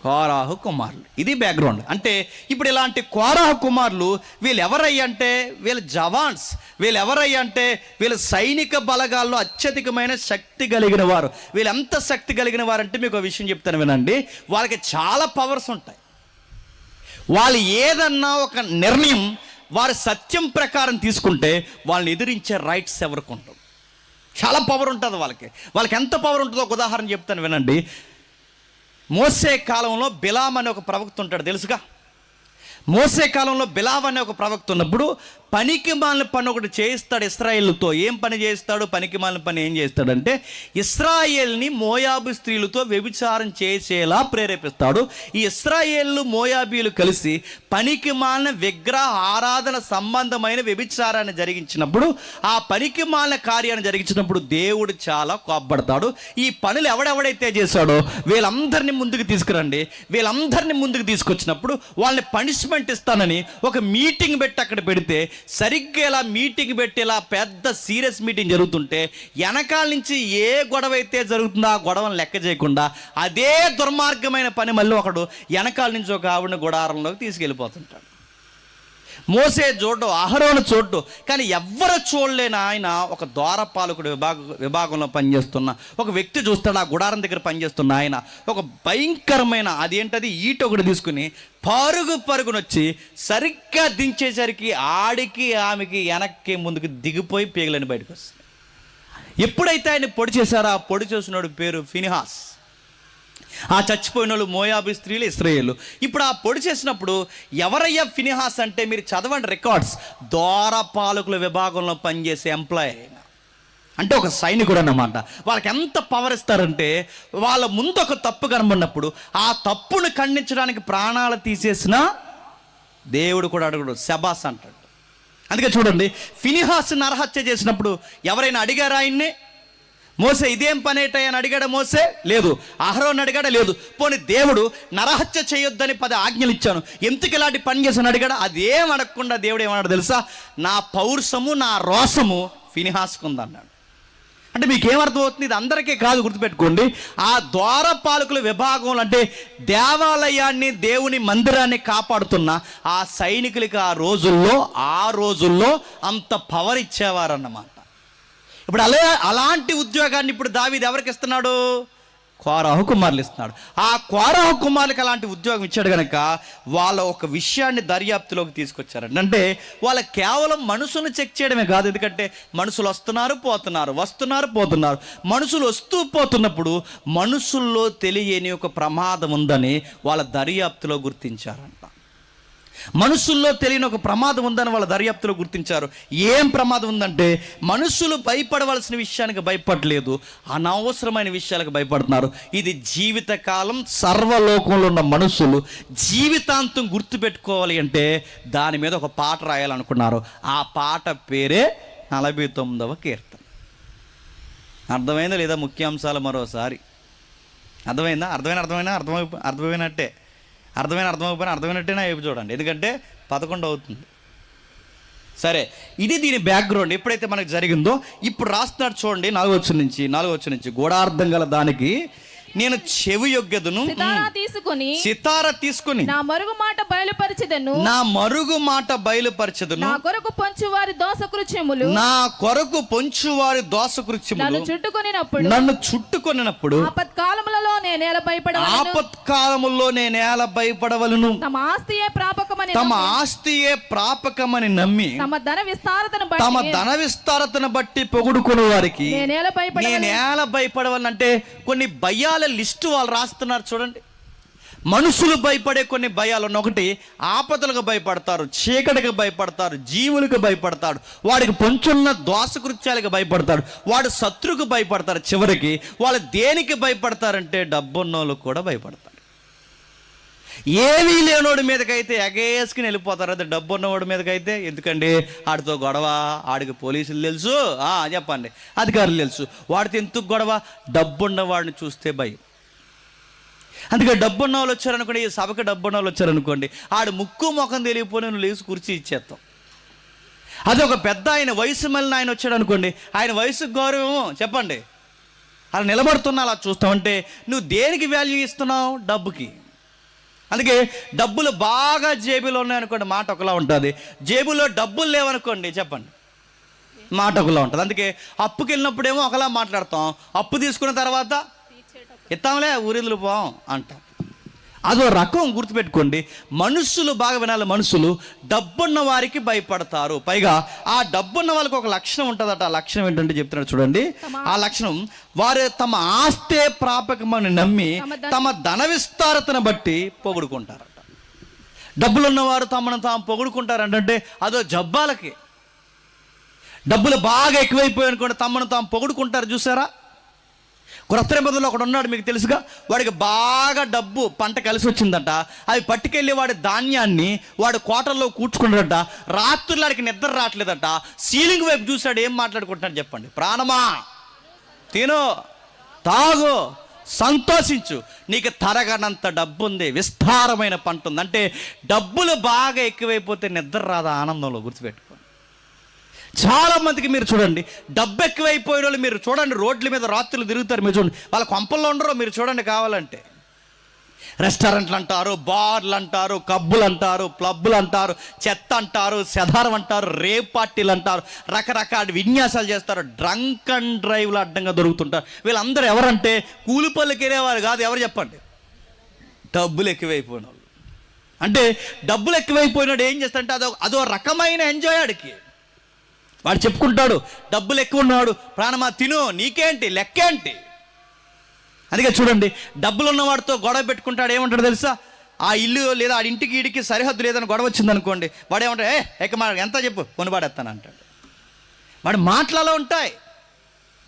కోరాహు కుమారులు. ఇది బ్యాక్గ్రౌండ్. అంటే ఇప్పుడు ఇలాంటి కోరాహు కుమారులు వీళ్ళు ఎవరయ్యంటే వీళ్ళు జవాన్స్. వీళ్ళు ఎవరయ్యంటే వీళ్ళు సైనిక బలగాల్లో అత్యధికమైన శక్తి కలిగిన వారు. వీళ్ళు ఎంత శక్తి కలిగిన వారు అంటే మీకు ఒక విషయం చెప్తాను వినండి. వాళ్ళకి చాలా పవర్స్ ఉంటాయి. వాళ్ళు ఏదన్నా ఒక నిర్ణయం వారు సత్యం ప్రకారం తీసుకుంటే వాళ్ళని ఎదిరించే రైట్స్ ఎవరికి ఉండవు. చాలా పవర్ ఉంటుంది వాళ్ళకి. వాళ్ళకి ఎంత పవర్ ఉంటుందో ఒక ఉదాహరణ చెప్తాను వినండి. మోసే కాలంలో బిలాం అనే ఒక ప్రవక్త ఉంటాడు, తెలుసుగా. మోసే కాలంలో బిలాం అనే ఒక ప్రవక్త ఉన్నప్పుడు పనికి మాలిన పని ఒకటి చేయిస్తాడు ఇశ్రాయేలుతో. ఏం పని చేస్తాడు? పనికి మాలిన పని ఏం చేస్తాడంటే ఇశ్రాయేల్ని మోయాబు స్త్రీలతో వ్యభిచారం చేసేలా ప్రేరేపిస్తాడు. ఈ ఇశ్రాయేలు మోయాబీలు కలిసి పనికి మాలిన విగ్రహ ఆరాధన సంబంధమైన వ్యభిచారాన్ని జరిగించినప్పుడు, ఆ పనికి మాలిన కార్యాన్ని జరిగించినప్పుడు దేవుడు చాలా కోపపడతాడు. ఈ పనులు ఎవడెవడైతే చేశాడో వీళ్ళందరినీ ముందుకు తీసుకురండి. వీళ్ళందరినీ ముందుకు తీసుకొచ్చినప్పుడు వాళ్ళని పనిష్మెంట్ ఇస్తానని ఒక మీటింగ్ పెట్టి అక్కడ పెడితే, సరిగ్గా ఇలా మీటింగ్ పెట్టి ఇలా పెద్ద సీరియస్ మీటింగ్ జరుగుతుంటే వెనకాల నుంచి ఏ గొడవ అయితే జరుగుతుందో ఆ గొడవను లెక్క చేయకుండా అదే దుర్మార్గమైన పని మళ్ళీ ఒకడు వెనకాల నుంచి ఒక ఆవిడని గుడారంలోకి తీసుకెళ్ళిపోతుంటాడు. మోసే చూడ్డు, అహరోను చూడ్డు, కానీ ఎవ్వరు చూడలేని ఆయన ఒక ద్వారపాలకుడు విభాగంలో పనిచేస్తున్న ఒక వ్యక్తి చూస్తాడు. ఆ గుడారం దగ్గర పనిచేస్తున్న ఆయన ఒక భయంకరమైన అదేంటది ఈట ఒకటి తీసుకుని పరుగునొచ్చి సరిగ్గా దించేసరికి ఆడికి ఆమెకి వెనక్కి ముందుకు దిగిపోయి పేగలని బయటకు వస్తాయి. ఎప్పుడైతే ఆయన పొడి చేశారో ఆ పొడి చేసినోడు పేరు ఫినిహాస్. ఆ చచ్చిపోయిన వాళ్ళు మోయాబు స్త్రీలు, ఇశ్రాయేలు. ఇప్పుడు ఆ పొడి చేసినప్పుడు ఎవరయ్యా ఫినిహాస్ అంటే మీరు చదవండి రికార్డ్స్. ద్వారపాలకుల విభాగంలో పనిచేసే ఎంప్లాయీ అంటే ఒక సైనికుడు అన్నమాట. వాళ్ళకి ఎంత పవర్ ఇస్తారంటే వాళ్ళ ముందు ఒక తప్పు కనబడినప్పుడు ఆ తప్పును ఖండించడానికి ప్రాణాలు తీసేసిన దేవుడు కూడా అడుగుడు, శబాస్ అంటాడు. అందుకే చూడండి, ఫినిహాస్ నరహత్య చేసినప్పుడు ఎవరైనా అడిగారా ఆయన్ని? మోసే ఇదేం పనేటయ్య అని అడిగాడా? మోసే లేదు. అహరోన్ అడిగాడా? లేదు. పోనీ దేవుడు నరహత్య చేయొద్దని 10 ఆజ్ఞలు ఇచ్చాను, ఎందుకు ఇలాంటి పని చేశాను అడిగాడా? అదేం అడగకుండా దేవుడు ఏమన్నాడు తెలుసా? నా పౌరుషము నా రోషము ఫినిహాస్కు ఉందన్నాడు. అంటే మీకేమర్థమవుతుంది? ఇది అందరికీ కాదు, గుర్తుపెట్టుకోండి. ఆ ద్వారపాలకుల విభాగంలో అంటే దేవాలయాన్ని, దేవుని మందిరాన్ని కాపాడుతున్న ఆ సైనికులకి ఆ రోజుల్లో అంత పవర్ ఇచ్చేవారన్నమాట. ఇప్పుడు అలాంటి ఉద్యోగాన్ని ఇప్పుడు దావీదు ఎవరికి ఇస్తున్నాడు? కోరాహు కుమారులు ఇస్తున్నాడు. ఆ కోరాహు కుమారులకు అలాంటి ఉద్యోగం ఇచ్చాడు కనుక వాళ్ళ ఒక విషయాన్ని దర్యాప్తులోకి తీసుకొచ్చారండి. అంటే వాళ్ళ కేవలం మనసును చెక్ చేయడమే కాదు, ఎందుకంటే మనుషులు వస్తున్నారు పోతున్నారు. మనుషులు వస్తూ పోతున్నప్పుడు మనుషుల్లో తెలియని ఒక ప్రమాదం ఉందని వాళ్ళ దర్యాప్తులో గుర్తించారంట. మనుషుల్లో తెలియని ఒక ప్రమాదం ఉందని వాళ్ళ దర్యాప్తులో గుర్తించారు. ఏం ప్రమాదం ఉందంటే మనుషులు భయపడవలసిన విషయానికి భయపడలేదు, అనవసరమైన విషయాలకు భయపడుతున్నారు. ఇది జీవితకాలం సర్వలోకంలో ఉన్న మనుషులు జీవితాంతం గుర్తుపెట్టుకోవాలి అంటే దాని మీద ఒక పాట రాయాలనుకున్నారు. ఆ పాట పేరే 49వ కీర్తన. అర్థమైందా లేదా? ముఖ్యాంశాలు మరోసారి అర్థమైందా? అర్థమైనట్టే. అర్థమైనట్టేనా వైపు చూడండి, ఎందుకంటే 11 అవుతుంది. సరే, ఇది దీని బ్యాక్గ్రౌండ్. ఎప్పుడైతే మనకు జరిగిందో ఇప్పుడు రాస్తున్నాడు చూడండి, 4వ వచనం నుంచి. గూఢార్థం గల దానికి నేను చెవి యొగ్గెదను, సితార తీసుకుని నా మరుగు మాట బయలుపరచెదను, నా కొరకు పొంచువారి దోషకృత్యములు నన్ను చుట్టుకొనినప్పుడు ఆపత్కాలములో నేనేల భయపడవలను. తమ ఆస్తియే ప్రాపకమని నమ్మి తమ ధన విస్తారతను బట్టి పొగుడుకునే వారికి నేనేల భయపడవలనంటే కొన్ని భయాల లిస్టు వాళ్ళు రాస్తున్నారు చూడండి. మనుషులు భయపడే కొన్ని భయాలు ఉన్న ఒకటి, ఆపదలకు భయపడతారు, చీకటికి భయపడతారు, జీవులకు భయపడతాడు, వాడికి పొంచున్న దోషకృత్యాలకు భయపడతాడు, వాడు శత్రువుకు భయపడతారు. చివరికి వాళ్ళు దేనికి భయపడతారంటే డబ్బున్నోళ్ళు కూడా భయపడతారు. ఏమీ లేనోడి మీదకైతే ఎగేసుకుని వెళ్ళిపోతారు. అదే డబ్బు ఉన్నవాడి మీదకైతే ఎందుకండి, ఆడితో గొడవ, ఆడికి పోలీసులు తెలుసు, చెప్పండి అధికారులు తెలుసు, వాడితో ఎందుకు గొడవ, డబ్బున్నవాడిని చూస్తే భయం. అందుకే డబ్బున్న వాళ్ళు వచ్చారనుకోండి, ఈ సభకి డబ్బున్న వాళ్ళు వచ్చారనుకోండి, ఆడు ముక్కు ముఖం తెలియపోయి నువ్వు లేచి కుర్చీ ఇచ్చేస్తాం. అదే ఒక పెద్ద ఆయన వయసు మళ్ళీ ఆయన వచ్చాడు అనుకోండి, ఆయన వయసుకు గౌరవం చెప్పండి, అలా నిలబడుతున్నా అలా చూస్తామంటే నువ్వు దేనికి వాల్యూ ఇస్తున్నావు, డబ్బుకి. అందుకే డబ్బులు బాగా జేబులో ఉన్నాయనుకోండి మాట ఒకలా ఉంటుంది, జేబులో డబ్బులు లేవనుకోండి చెప్పండి మాట ఒకలా ఉంటుంది. అందుకే అప్పుకి వెళ్ళినప్పుడేమో ఒకలా మాట్లాడతాం, అప్పు తీసుకున్న తర్వాత ఇస్తాంలే ఊరిదులు పోం అంటాం. అదో రకం గుర్తుపెట్టుకోండి. మనుషులు బాగా వినాలి, మనుషులు డబ్బున్న వారికి భయపడతారు. పైగా ఆ డబ్బున్న వాళ్ళకి ఒక లక్షణం ఉంటుందట. ఆ లక్షణం ఏంటంటే చెప్తున్నాడు చూడండి. ఆ లక్షణం, వారు తమ ఆస్తే ప్రాపకమని నమ్మి తమ ధన విస్తారతను బట్టి పొగుడుకుంటారట. డబ్బులున్నవారు తమను తాము పొగుడుకుంటారంటే అదో జబ్బాలకి. డబ్బులు బాగా ఎక్కువైపోయాయి అనుకోండి, తమను తాము పొగుడుకుంటారు. చూసారా, క్రొత్త నిబంధనలో ఒకడు ఉన్నాడు మీకు తెలుసుగా, వాడికి బాగా డబ్బు పంట కలిసి వచ్చిందట. అవి పట్టుకెళ్ళి వాడి ధాన్యాన్ని వాడు కోటల్లో కూర్చుకున్నాడట. రాత్రులు వాడికి నిద్ర రావట్లేదట. సీలింగ్ వైపు చూశాడు, ఏం మాట్లాడుకుంటున్నాడు చెప్పండి, ప్రాణమా తిను, తాగు, సంతోషించు, నీకు తరగనంత డబ్బు ఉంది, విస్తారమైన పంట ఉంది. అంటే డబ్బులు బాగా ఎక్కువైపోతే నిద్ర రాదా ఆనందంలో, గుర్తుపెట్టుకో. చాలా మందికి మీరు చూడండి, డబ్బు ఎక్కువైపోయిన వాళ్ళు మీరు చూడండి, రోడ్ల మీద రాత్రులు తిరుగుతారు. మీరు చూడండి, వాళ్ళ కొంపల్లో ఉండరు. మీరు చూడండి కావాలంటే, రెస్టారెంట్లు అంటారు, బార్లు అంటారు, కబ్బులు అంటారు, క్లబ్బులు అంటారు, చెత్త అంటారు, సెదారం అంటారు, రేప్ పార్టీలు అంటారు, రకరకాల విన్యాసాలు చేస్తారు, డ్రంక్ అండ్ డ్రైవ్లు అడ్డంగా దొరుకుతుంటారు. వీళ్ళందరూ ఎవరంటే కూలి పనులకు వెళ్ళేవారు కాదు. ఎవరు చెప్పండి, డబ్బులు ఎక్కువైపోయిన వాళ్ళు. అంటే డబ్బులు ఎక్కువైపోయినాడు ఏం చేస్తాడంటే అదో రకమైన ఎంజాయ్. ఆడికి వాడు చెప్పుకుంటాడు, డబ్బులు ఎక్కువ ఉన్నాడు, ప్రాణమా తిను, నీకేంటి లెక్కేంటి. అందుకే చూడండి, డబ్బులు ఉన్నవాడితో గొడవ పెట్టుకుంటాడు. ఏమంటాడు తెలుసా, ఆ ఇల్లు లేదా ఆ ఇంటికి ఈడికి సరిహద్దు లేదని గొడవ వచ్చిందనుకోండి, వాడు ఏమంటాడు, మా ఎంత చెప్పు కొనుబాడేస్తాను అంటాడు. వాడి మాటలలో ఉంటాయి.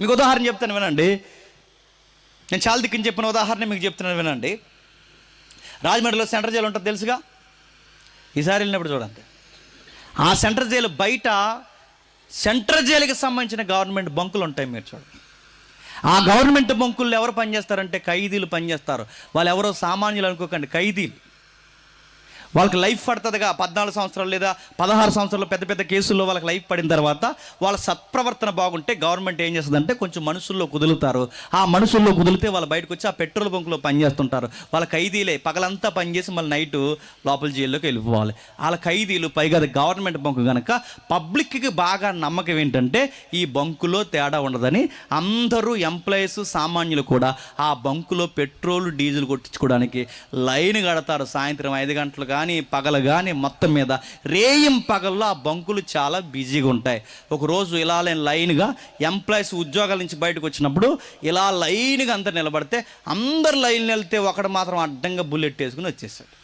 మీకు ఉదాహరణ చెప్తాను వినండి. నేను చాలా దిక్కుని చెప్పిన ఉదాహరణ మీకు చెప్తున్నాను వినండి. రాజమండ్రిలో సెంట్రల్ జైలు ఉంటుంది తెలుసుగా, ఈసారి వెళ్ళినప్పుడు చూడండి. ఆ సెంట్రల్ జైలు బయట సెంట్రల్ జైలుకి సంబంధించిన గవర్నమెంట్ బంకులు ఉంటాయి. మీరు చూడండి, ఆ గవర్నమెంట్ బంకుల్లో ఎవరు పనిచేస్తారంటే ఖైదీలు పనిచేస్తారు. వాళ్ళు ఎవరో సామాన్యులు అనుకోకండి, ఖైదీలు. వాళ్ళకి లైఫ్ పడుతుందిగా, 14 సంవత్సరాలు లేదా 16 సంవత్సరాలు పెద్ద పెద్ద కేసుల్లో వాళ్ళకి లైఫ్ పడిన తర్వాత వాళ్ళ సత్ప్రవర్తన బాగుంటే గవర్నమెంట్ ఏం చేస్తుందంటే కొంచెం మనుషుల్లో కుదులుతారు. ఆ మనుషుల్లో కుదిలితే వాళ్ళు బయటకు వచ్చి ఆ పెట్రోల్ బంకులో పనిచేస్తుంటారు. వాళ్ళ ఖైదీలే పగలంతా పనిచేసి మళ్ళీ నైటు లోపల జైల్లోకి వెళ్ళిపోవాలి. వాళ్ళ ఖైదీలు. పైగా అది గవర్నమెంట్ బంకు కనుక పబ్లిక్కి బాగా నమ్మకం ఏంటంటే ఈ బంకులో తేడా ఉండదని అందరూ ఎంప్లాయీస్ సామాన్యులు కూడా ఆ బంకులో పెట్రోల్ డీజిల్ కొట్టించుకోవడానికి లైన్ కడతారు. సాయంత్రం 5 గంటలు కానీ పగలు కానీ మొత్తం మీద రేయం పగల్లో ఆ బంకులు చాలా బిజీగా ఉంటాయి. ఒకరోజు ఇలా లైన్గా ఎంప్లాయీస్ ఉద్యోగాల నుంచి బయటకు వచ్చినప్పుడు ఇలా లైన్గా అంతా నిలబడితే అందరు లైన్ వెళ్తే ఒకడు మాత్రం అడ్డంగా బుల్లెట్ వేసుకుని వచ్చేసాడు.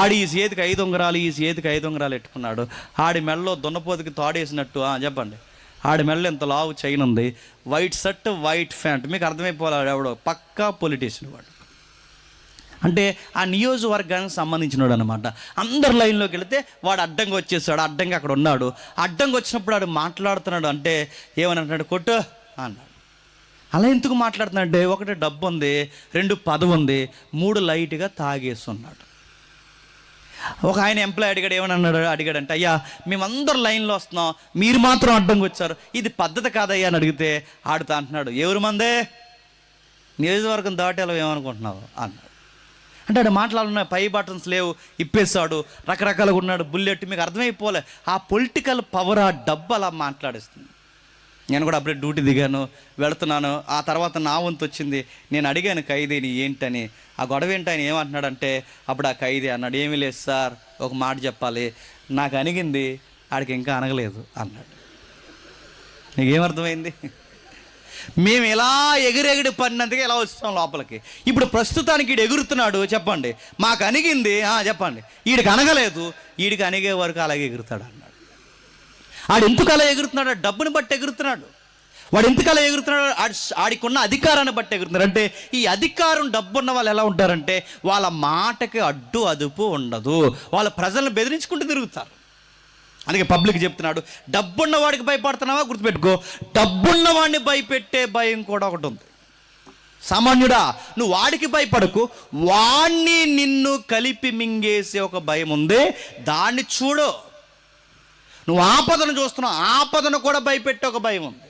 ఆడి ఈ చేతికి 5 ఉంగరాలు, ఈ చేతికి 5 ఉంగరాలు ఎట్టుకున్నాడు. ఆడి మెడలో దున్నపోతుకి తాడేసినట్టు చెప్పండి, ఆడి మెడలో ఎంత లావు చైన్ ఉంది, వైట్ షర్ట్ వైట్ ప్యాంట్. మీకు అర్థమైపోవాలి ఎవడో పక్కా పొలిటీషియన్ వాడు. అంటే ఆ నియోజకవర్గానికి సంబంధించినవాడు అనమాట. అందరు లైన్లోకి వెళితే వాడు అడ్డంగా వచ్చేసాడు. అడ్డంగా అక్కడ ఉన్నాడు. అడ్డంగా వచ్చినప్పుడు వాడు మాట్లాడుతున్నాడు. అంటే ఏమని అంటున్నాడు, కొట్టు అన్నాడు. అలా ఎందుకు మాట్లాడుతున్నాడంటే, 1 డబ్బు ఉంది, 2 పదవి ఉంది, 3 లైట్గా తాగేస్తున్నాడు. ఒక ఆయన ఎంప్లాయ్ అడిగాడంటే, అయ్యా మేమందరూ లైన్లో వస్తున్నాం, మీరు మాత్రం అడ్డంగా వచ్చారు, ఇది పద్ధతి కాదయ్యా అని అడిగితే ఆడుతా అంటున్నాడు, ఎవరు మందే నియోజకవర్గం దాటేలా ఏమనుకుంటున్నావు అన్నాడు. అంటే ఆడు మాట్లాడున్నాయి, పై బటన్స్ లేవు, ఇప్పేశాడు, రకరకాలుగా ఉన్నాడు, బుల్లెట్. మీకు అర్థమైపోలే ఆ పొలిటికల్ పవర్, ఆ డబ్బు అలా మాట్లాడిస్తుంది. నేను కూడా అప్పుడే డ్యూటీ దిగాను, వెళుతున్నాను. ఆ తర్వాత నా వంతు వచ్చింది. నేను అడిగాను ఖైదీని ఏంటని, ఆ గొడవ ఏంటి, ఆయన ఏమంటున్నాడంటే, అప్పుడు ఆ ఖైదీ అన్నాడు, ఏమీ లేదు సార్, ఒక మాట చెప్పాలి, నాకు అణిగింది, ఆడికి ఇంకా అనగలేదు అన్నాడు. నీకేమర్థమైంది? మేము ఇలా ఎగిరెగిడి పడినందుకే ఇలా వస్తాం లోపలికి. ఇప్పుడు ప్రస్తుతానికి ఈడు ఎగురుతున్నాడు, చెప్పండి మాకు అణిగింది, చెప్పండి ఈడికి అనగలేదు, ఈడికి అణిగే వరకు అలాగే ఎగురుతాడు అన్నాడు. ఆడు ఎందుకు అలా ఎగురుతున్నాడు? డబ్బుని బట్టి ఎగురుతున్నాడు. వాడు ఎందుకు అలా ఎగురుతున్నాడు? ఆడికి ఉన్న అధికారాన్ని బట్టి ఎగురుతున్నాడు. అంటే ఈ అధికారం, డబ్బున్న వాళ్ళు ఎలా ఉంటారంటే వాళ్ళ మాటకి అడ్డు అదుపు ఉండదు, వాళ్ళ ప్రజలను బెదిరించుకుంటూ తిరుగుతారు. అందుకే పబ్లిక్ చెప్తున్నాడు, డబ్బున్న వాడికి భయపడుతున్నావా? గుర్తుపెట్టుకో, డబ్బున్న వాడిని భయపెట్టే భయం కూడా ఒకటి ఉంది. సామాన్యుడా, నువ్వు వాడికి భయపడకు, వాణ్ణి నిన్ను కలిపి మింగేసే ఒక భయం ఉంది, దాన్ని చూడు. నువ్వు ఆపదను చూస్తున్నావు, ఆపదను కూడా భయపెట్టే ఒక భయం ఉంది.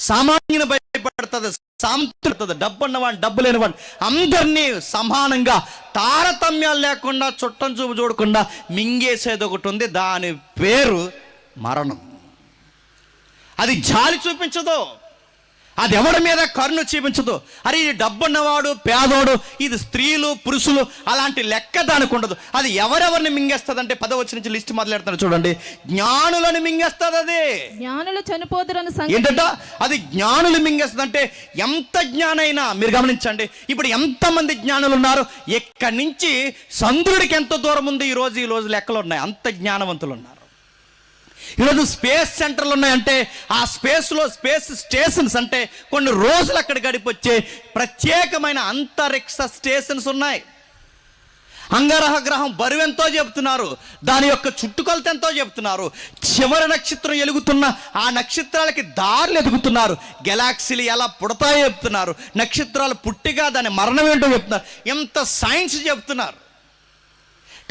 సామాన్యుని భయపడుతుంది, సాంతుడుతుంది. డబ్బున్నవాడిని, డబ్బు లేనివాడిని అందరినీ సమానంగా తారతమ్యాలు లేకుండా, చుట్టం చూపు చూడకుండా మింగేసేది ఒకటి ఉంది. దాని పేరు మరణం. అది జాలి చూపించదు, అది ఎవరి మీద కరుణ చూపించదు. అరే ఇది డబ్బున్నవాడు, పేదోడు, ఇది స్త్రీలు, పురుషులు అలాంటి లెక్క దానికి ఉండదు. అది ఎవరెవరిని మింగేస్తుంది అంటే 10వ వచనం నుంచి లిస్ట్ మొదలెడతాను చూడండి. జ్ఞానులను మింగేస్తుంది. అది జ్ఞానులు చనిపోతారని ఏంటంట? అది జ్ఞానులు మింగేస్తుంది. అంటే ఎంత జ్ఞానైనా మీరు గమనించండి, ఇప్పుడు ఎంతమంది జ్ఞానులు ఉన్నారు, ఎక్కడి నుంచి చంద్రుడికి ఎంత దూరం ఉంది ఈ రోజు లెక్కలు ఉన్నాయి, అంత జ్ఞానవంతులు ఉన్నారు. ఈరోజు స్పేస్ సెంటర్లు ఉన్నాయంటే ఆ స్పేస్లో స్పేస్ స్టేషన్స్ అంటే కొన్ని రోజులు అక్కడ గడిపొచ్చే ప్రత్యేకమైన అంతరిక్ష స్టేషన్స్ ఉన్నాయి. అంగారహ గ్రహం బరువెంతో చెప్తున్నారు, దాని యొక్క చుట్టుకొలత ఎంతో చెప్తున్నారు, చివరి నక్షత్రం ఎలుగుతున్న ఆ నక్షత్రాలకి దారులు ఎదుగుతున్నారు, గెలాక్సీలు ఎలా పుడతాయో చెప్తున్నారు, నక్షత్రాలు పుట్టిగా దాని మరణం ఏంటో చెప్తున్నారు, ఎంత సైన్స్ చెప్తున్నారు.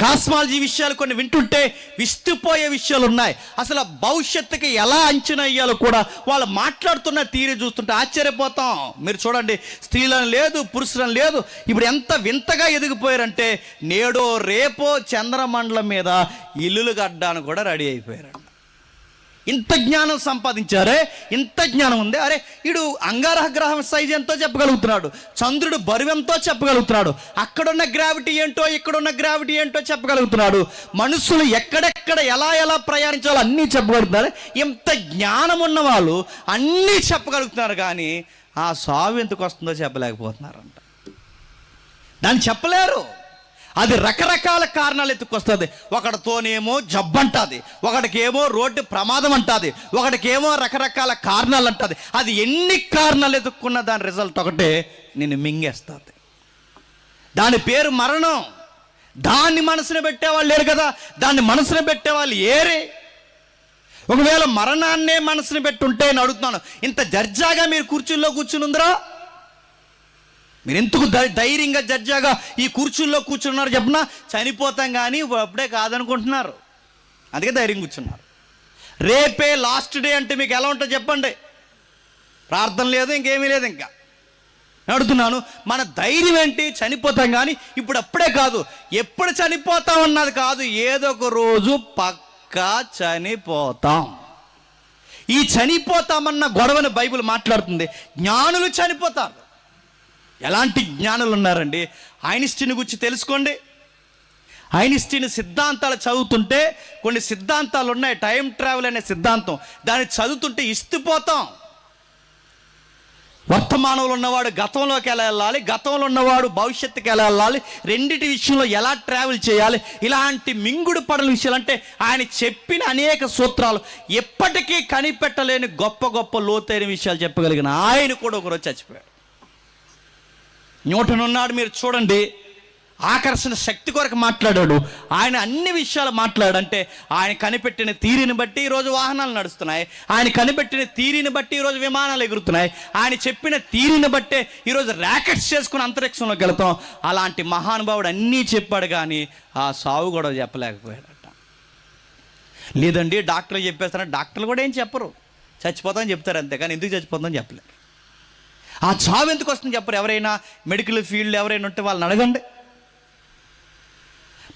కాస్మాలజీ విషయాలు కొన్ని వింటుంటే విస్తుపోయే విషయాలు ఉన్నాయి. అసలు భవిష్యత్తుకి ఎలా అంచనా వేయాలో కూడా వాళ్ళు మాట్లాడుతున్న తీరు చూస్తుంటే ఆశ్చర్యపోతాం. మీరు చూడండి, స్త్రీలను లేదు, పురుషులను లేదు, ఇప్పుడు ఎంత వింతగా ఎదిగిపోయారంటే నేడో రేపో చంద్రమండలం మీద ఇల్లులు కట్టడానికి కూడా రెడీ అయిపోయారు. ఇంత జ్ఞానం సంపాదించారే, ఇంత జ్ఞానం ఉంది. అరే వీడు అంగారహ గ్రహం సైజ్ ఎంతో చెప్పగలుగుతున్నాడు, చంద్రుడు బరువెంతో చెప్పగలుగుతున్నాడు, అక్కడున్న గ్రావిటీ ఏంటో ఇక్కడున్న గ్రావిటీ ఏంటో చెప్పగలుగుతున్నాడు, మనుషులు ఎక్కడెక్కడ ఎలా ఎలా ప్రయాణించాలో అన్నీ చెప్పగలుగుతున్నారు. ఇంత జ్ఞానం ఉన్న వాళ్ళు అన్నీ చెప్పగలుగుతున్నారు, కానీ ఆ సావు ఎందుకు వస్తుందో చెప్పలేకపోతున్నారంట. దాన్ని చెప్పలేరు. అది రకరకాల కారణాలు ఎత్తుకొస్తుంది. ఒకటితోనేమో జబ్బు అంటుంది, ఒకటికేమో రోడ్డు ప్రమాదం అంటుంది, ఒకటికేమో రకరకాల కారణాలు అంటుంది. అది ఎన్ని కారణాలు ఎత్తుక్కున్నా దాని రిజల్ట్ ఒకటే, నిన్ను మింగేస్తుంది. దాని పేరు మరణం. దాన్ని మనసున పెట్టేవాళ్ళు లేరు కదా, దాన్ని మనసున పెట్టేవాళ్ళు ఏరే. ఒకవేళ మరణాన్నే మనసున పెట్టుంటే నేను అడుగుతున్నాను, ఇంత దర్జాగా మీరు కుర్చీల్లో కూర్చుని ఉందిరా? మీరు ఎందుకు ధైర్యంగా జడ్జాగా ఈ కుర్చీల్లో కూర్చున్నారు చెప్పినా? చనిపోతాం కానీ అప్పుడే కాదనుకుంటున్నారు, అందుకే ధైర్యం కూర్చున్నారు. రేపే లాస్ట్ డే అంటే మీకు ఎలా ఉంటుందో చెప్పండి. ప్రార్థన లేదు, ఇంకేమీ లేదు. ఇంకా అడుగుతున్నాను, మన ధైర్యం ఏంటి? చనిపోతాం కానీ ఇప్పుడు అప్పుడే కాదు, ఎప్పుడు చనిపోతాం అన్నది కాదు, ఏదో ఒక రోజు పక్కా చనిపోతాం. ఈ చనిపోతామన్న గొడవని బైబిల్ మాట్లాడుతుంది. జ్ఞానులు చనిపోతారు. ఎలాంటి జ్ఞానులు ఉన్నారండి? ఐన్స్టీన్ గురించి తెలుసుకోండి. ఐన్స్టీన్ సిద్ధాంతాలు చదువుతుంటే కొన్ని సిద్ధాంతాలు ఉన్నాయి, టైం ట్రావెల్ అనే సిద్ధాంతం, దాన్ని చదువుతుంటే ఇస్తుపోతాం. వర్తమానంలో ఉన్నవాడు గతంలోకి ఎలా వెళ్ళాలి, గతంలో ఉన్నవాడు భవిష్యత్తుకి ఎలా వెళ్ళాలి, రెండిటి విషయంలో ఎలా ట్రావెల్ చేయాలి, ఇలాంటి మింగుడు పడల విషయాలు అంటే ఆయన చెప్పిన అనేక సూత్రాలు, ఎప్పటికీ కనిపెట్టలేని గొప్ప గొప్ప లోతైన విషయాలు చెప్పగలిగిన ఆయన కూడా ఒకరోజు చచ్చిపోయాడు. న్యూటన్ ఉన్నాడు, మీరు చూడండి, ఆకర్షణ శక్తి కొరకు మాట్లాడాడు. ఆయన అన్ని విషయాలు మాట్లాడంటే ఆయన కనిపెట్టిన తీరిని బట్టి ఈరోజు వాహనాలు నడుస్తున్నాయి, ఆయన కనిపెట్టిన తీరిని బట్టి ఈరోజు విమానాలు ఎగురుతున్నాయి, ఆయన చెప్పిన తీరిని బట్టే ఈరోజు ర్యాకెట్స్ చేసుకుని అంతరిక్షంలోకి వెళతాం. అలాంటి మహానుభావుడు అన్నీ చెప్పాడు, కానీ ఆ సావు కూడా చెప్పలేకపోయాడట. లేదండి డాక్టర్లు చెప్పేస్తారా? డాక్టర్లు కూడా ఏం చెప్పరు, చచ్చిపోతామని చెప్తారు అంతే, కానీ ఎందుకు చచ్చిపోతామని చెప్పలేరు. ఆ చావు ఎందుకు వస్తుంది చెప్పరు. ఎవరైనా మెడికల్ ఫీల్డ్ ఎవరైనా ఉంటే వాళ్ళని అడగండి.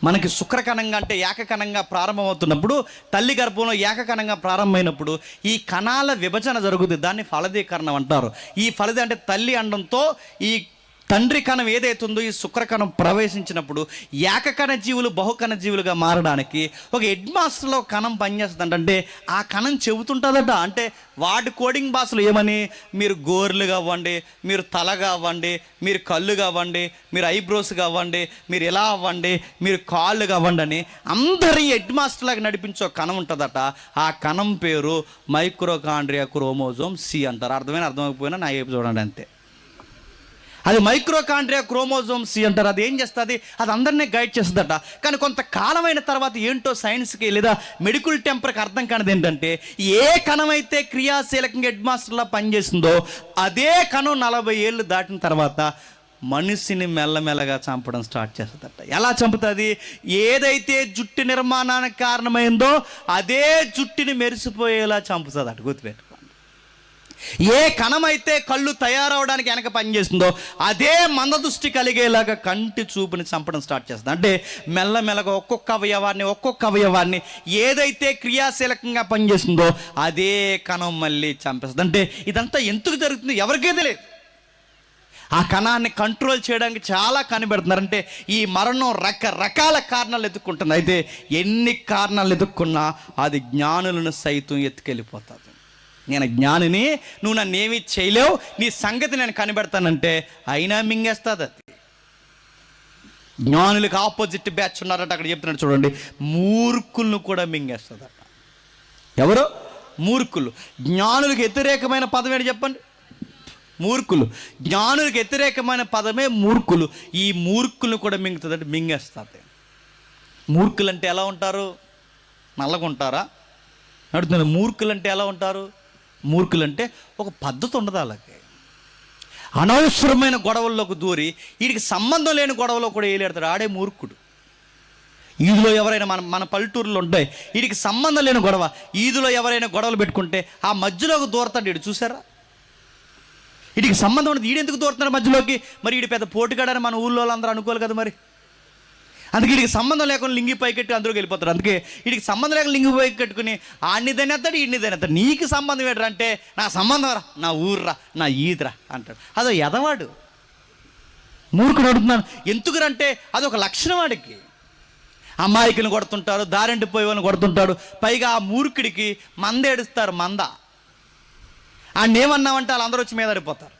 మనకి శుక్రకణంగా అంటే ఏకకణంగా ప్రారంభమవుతున్నప్పుడు, తల్లి గర్భంలో ఏకకణంగా ప్రారంభమైనప్పుడు ఈ కణాల విభజన జరుగుతుంది, దాన్ని ఫలదీకరణం అంటారు. ఈ ఫలది అంటే తల్లి అండంతో ఈ తండ్రి కణం ఏదైతే ఉందో ఈ శుక్రకణం ప్రవేశించినప్పుడు ఏకకణ జీవులు బహుకణ జీవులుగా మారడానికి ఒక హెడ్ మాస్టర్లో కణం పనిచేస్తుందంట. అంటే ఆ కణం చెబుతుంటుందట. అంటే వాటి కోడింగ్ భాషలు ఏమని, మీరు గోర్లుగా అవ్వండి, మీరు తలగా అవ్వండి, మీరు కళ్ళుగా అవ్వండి, మీరు ఐబ్రోస్గా అవ్వండి, మీరు ఇలా అవ్వండి, మీరు కాళ్ళుగా అవ్వండి అని అందరి హెడ్ మాస్టర్లాగా నడిపించే ఒక కణం ఉంటుందట. ఆ కణం పేరు మైక్రోకాండ్రియా క్రోమోజోమ్ సి అంటారు. అర్థమైపోయినా నా ఏపు చూడండి అంతే. అది మైక్రోకాండ్రియా క్రోమోజోమ్ సి అంటారు. అది ఏం చేస్తుంది, అది అందరినీ గైడ్ చేస్తుందట. కానీ కొంతకాలమైన తర్వాత ఏంటో సైన్స్కి లేదా మెడికల్ టెంపర్కి అర్థం కానిది ఏంటంటే, ఏ కణం అయితే క్రియాశీలకంగా హెడ్ మాస్టర్లా పనిచేస్తుందో అదే కణం 40 ఏళ్ళు దాటిన తర్వాత మనిషిని మెల్లమెల్లగా చంపడం స్టార్ట్ చేస్తుందట. ఎలా చంపుతుంది, ఏదైతే జుట్టు నిర్మాణానికి కారణమైందో అదే జుట్టుని మెరిసిపోయేలా చంపుతుందట. గుర్తుపెట్టుకోండి. ఏ కణమైతే కళ్ళు తయారవడానికి వెనక పనిచేస్తుందో అదే మందదృష్టి కలిగేలాగా కంటి చూపుని చంపడం స్టార్ట్ చేస్తుంది. అంటే మెల్లమెల్లగా ఒక్కొక్క అవయవాన్ని ఏదైతే క్రియాశీలకంగా పనిచేస్తుందో అదే కణం మళ్ళీ చంపేస్తుంది. అంటే ఇదంతా ఎందుకు జరుగుతుంది ఎవరికీ తెలియదు. ఆ కణాన్ని కంట్రోల్ చేయడానికి చాలా కనిపెడుతున్నారు. అంటే ఈ మరణం రకరకాల కారణాలు ఎత్తుక్కుంటుంది. అయితే ఎన్ని కారణాలు ఎత్తుక్కున్నా అది జ్ఞానులను సైతం ఎత్తుకెళ్ళిపోతుంది. నేను జ్ఞానిని, నువ్వు నన్ను ఏమీ చేయలేవు, నీ సంగతి నేను కనిపెడతానంటే అయినా మింగేస్తుంది అది. జ్ఞానులకు ఆపోజిట్ బ్యాచ్ ఉన్నారట. అక్కడ చెప్తున్నాడు చూడండి, మూర్ఖులను కూడా మింగేస్తుందట. ఎవరు? మూర్ఖులు. జ్ఞానులకు వ్యతిరేకమైన పదం ఏంటి చెప్పండి? మూర్ఖులు. జ్ఞానులకు వ్యతిరేకమైన పదమే మూర్ఖులు. ఈ మూర్ఖులను కూడా మింగుతుందంటే మింగేస్తుంది. మూర్ఖులు అంటే ఎలా ఉంటారు? నల్లగా ఉంటారా? అడుగుతున్నాను. మూర్ఖులు అంటే ఎలా ఉంటారు? మూర్ఖులు అంటే ఒక పద్ధతి ఉండదు. అలాగే అనవసరమైన గొడవల్లోకి దూరి వీడికి సంబంధం లేని గొడవలో కూడా ఏలేడతాడు. ఆడే మూర్ఖుడు. ఈదులో ఎవరైనా మన పల్లెటూరులో ఉంటాయి, వీడికి సంబంధం లేని గొడవ, ఈదులో ఎవరైనా గొడవలు పెట్టుకుంటే ఆ మధ్యలోకి దూరతాడు. వీడు చూసారా? వీడికి సంబంధం ఉండదు, వీడెందుకు దూరుతున్నాడు మధ్యలోకి? మరి వీడి పెద్ద పోటుగాడని మన ఊళ్ళో వాళ్ళందరూ అనుకోవాలి కదా. మరి అందుకే వీడికి సంబంధం లేకుండా లింగి పైకెట్టి అందులోకి వెళ్ళిపోతారు. అందుకే వీడికి సంబంధం లేకుండా లింగి పైకి కట్టుకుని ఆడిని దనేస్తాడు, ఈడిని దనేస్తాడు. నీకు సంబంధం ఏంటరా అంటే, నా సంబంధం రా, నా ఊర్రా, నా ఈదురా అంటాడు. అదో ఎదవాడు, మూర్ఖుడు. అడుగుతున్నాను ఎందుకురంటే అదొక లక్షణం వాడికి. అమ్మాయికిని కొడుతుంటారు, దారింటి పోయి వాళ్ళని కొడుతుంటాడు. పైగా ఆ మూర్ఖుడికి మందేడుస్తారు. ఆయన ఏమన్నామంటే వాళ్ళందరూ వచ్చి మీద పడిపోతారు.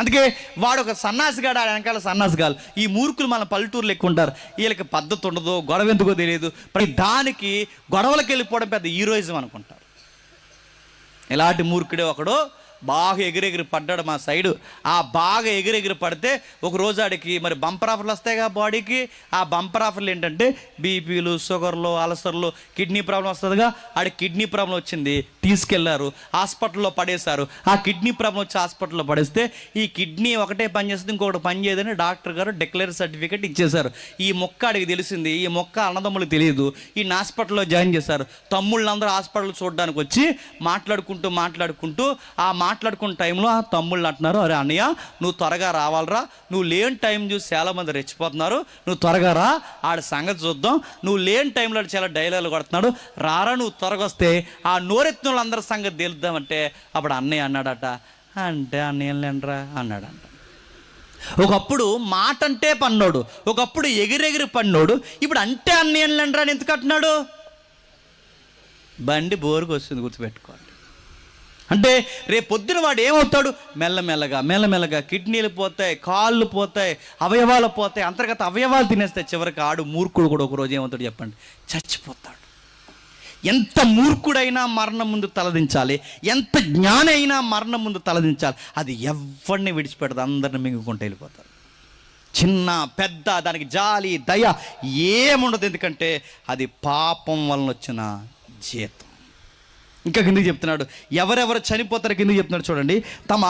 అందుకే వాడు ఒక సన్నాసిగాడు, ఆడ వెనకాల సన్నాసిగాలు. ఈ మూర్ఖులు మన పల్లెటూరులో ఎక్కువ ఉంటారు. వీళ్ళకి పద్ధతి ఉండదు, గొడవ ఎందుకో తెలియదు. ప్రతి దానికి గొడవలకు వెళ్ళిపోవడం పెద్ద హీరోయిజం అనుకుంటారు. ఇలాంటి మూర్ఖుడే ఒకడు బాగా ఎగిరెగిరి పడ్డాడు మా సైడు. ఆ బాగా ఎగిరెగిరి పడితే ఒక రోజు ఆడికి మరి బంపర్ ఆఫర్లు వస్తాయిగా బాడీకి. ఆ బంపర్ ఆఫర్లు ఏంటంటే బీపీలు, షుగర్లు, అల్సర్లు, కిడ్నీ ప్రాబ్లం వస్తుందిగా. ఆడికి కిడ్నీ ప్రాబ్లం వచ్చింది, తీసుకెళ్లారు, హాస్పిటల్లో పడేశారు. ఆ కిడ్నీ ప్రాబ్లం వచ్చి హాస్పిటల్లో పడేస్తే ఈ కిడ్నీ ఒకటే పని చేస్తుంది, ఇంకొకటి పని చేయదని డాక్టర్ గారు డిక్లేర్ సర్టిఫికేట్ ఇచ్చేశారు. ఈ మొక్క ఆడికి తెలిసింది, ఈ మొక్క అన్నదమ్ములకు తెలియదు. ఈ హాస్పిటల్లో జాయిన్ చేశారు. తమ్ముళ్ళందరూ హాస్పిటల్ చూడడానికి వచ్చి మాట్లాడుకుంటూ ఆ మాట్లాడుకున్న టైంలో ఆ తమ్ముళ్ళు అంటున్నారు, అరే అన్నయ్య నువ్వు త్వరగా రావాలరా, నువ్వు లేని టైం చూసి చాలామంది రెచ్చిపోతున్నారు, నువ్వు త్వరగా రా, ఆడ సంగతి చూద్దాం. నువ్వు లేని టైంలో చాలా డైలాగులు కొడుతున్నాడు, రారా నువ్వు త్వరగా వస్తే ఆ నోరెత్తిన వాళ్ళందరి సంగతి తేలుద్దామంటే అప్పుడు అన్నయ్య అన్నాడట. అంటే అన్నయ్య లేండ్రా అన్నాడంట. ఒకప్పుడు మాట అంటే పన్నోడు, ఒకప్పుడు ఎగిరెగిరి పన్నోడు, ఇప్పుడు అంటే అన్నయ్య లేండ్రా అని ఎందుకు అంటున్నాడు? బండి బోరుకు వస్తుంది, గుర్తుపెట్టుకోండి. అంటే రేపు పొద్దున వాడు ఏమవుతాడు? మెల్లమెల్లగా కిడ్నీలు పోతాయి, కాళ్ళు పోతాయి, అవయవాలు పోతాయి, అంతర్గత అవయవాలు తినేస్తాయి. చివరికి ఆడు మూర్ఖుడు కూడా ఒకరోజు ఏమవుతాడు చెప్పండి? చచ్చిపోతాడు. ఎంత మూర్ఖుడైనా మరణం ముందు తలదించాలి, ఎంత జ్ఞాని అయినా మరణం ముందు తలదించాలి. అది ఎవరిని విడిచిపెడదు, అందరిని మింగుకుంటూ వెళ్ళిపోతారు. చిన్న పెద్ద దానికి జాలి దయ ఏముండదు. ఎందుకంటే అది పాపం వలన వచ్చిన జీతం. ఇంకా కిందకి చెప్తున్నాడు, ఎవరెవరు చనిపోతారో కిందకి చెప్తున్నాడు చూడండి. తమ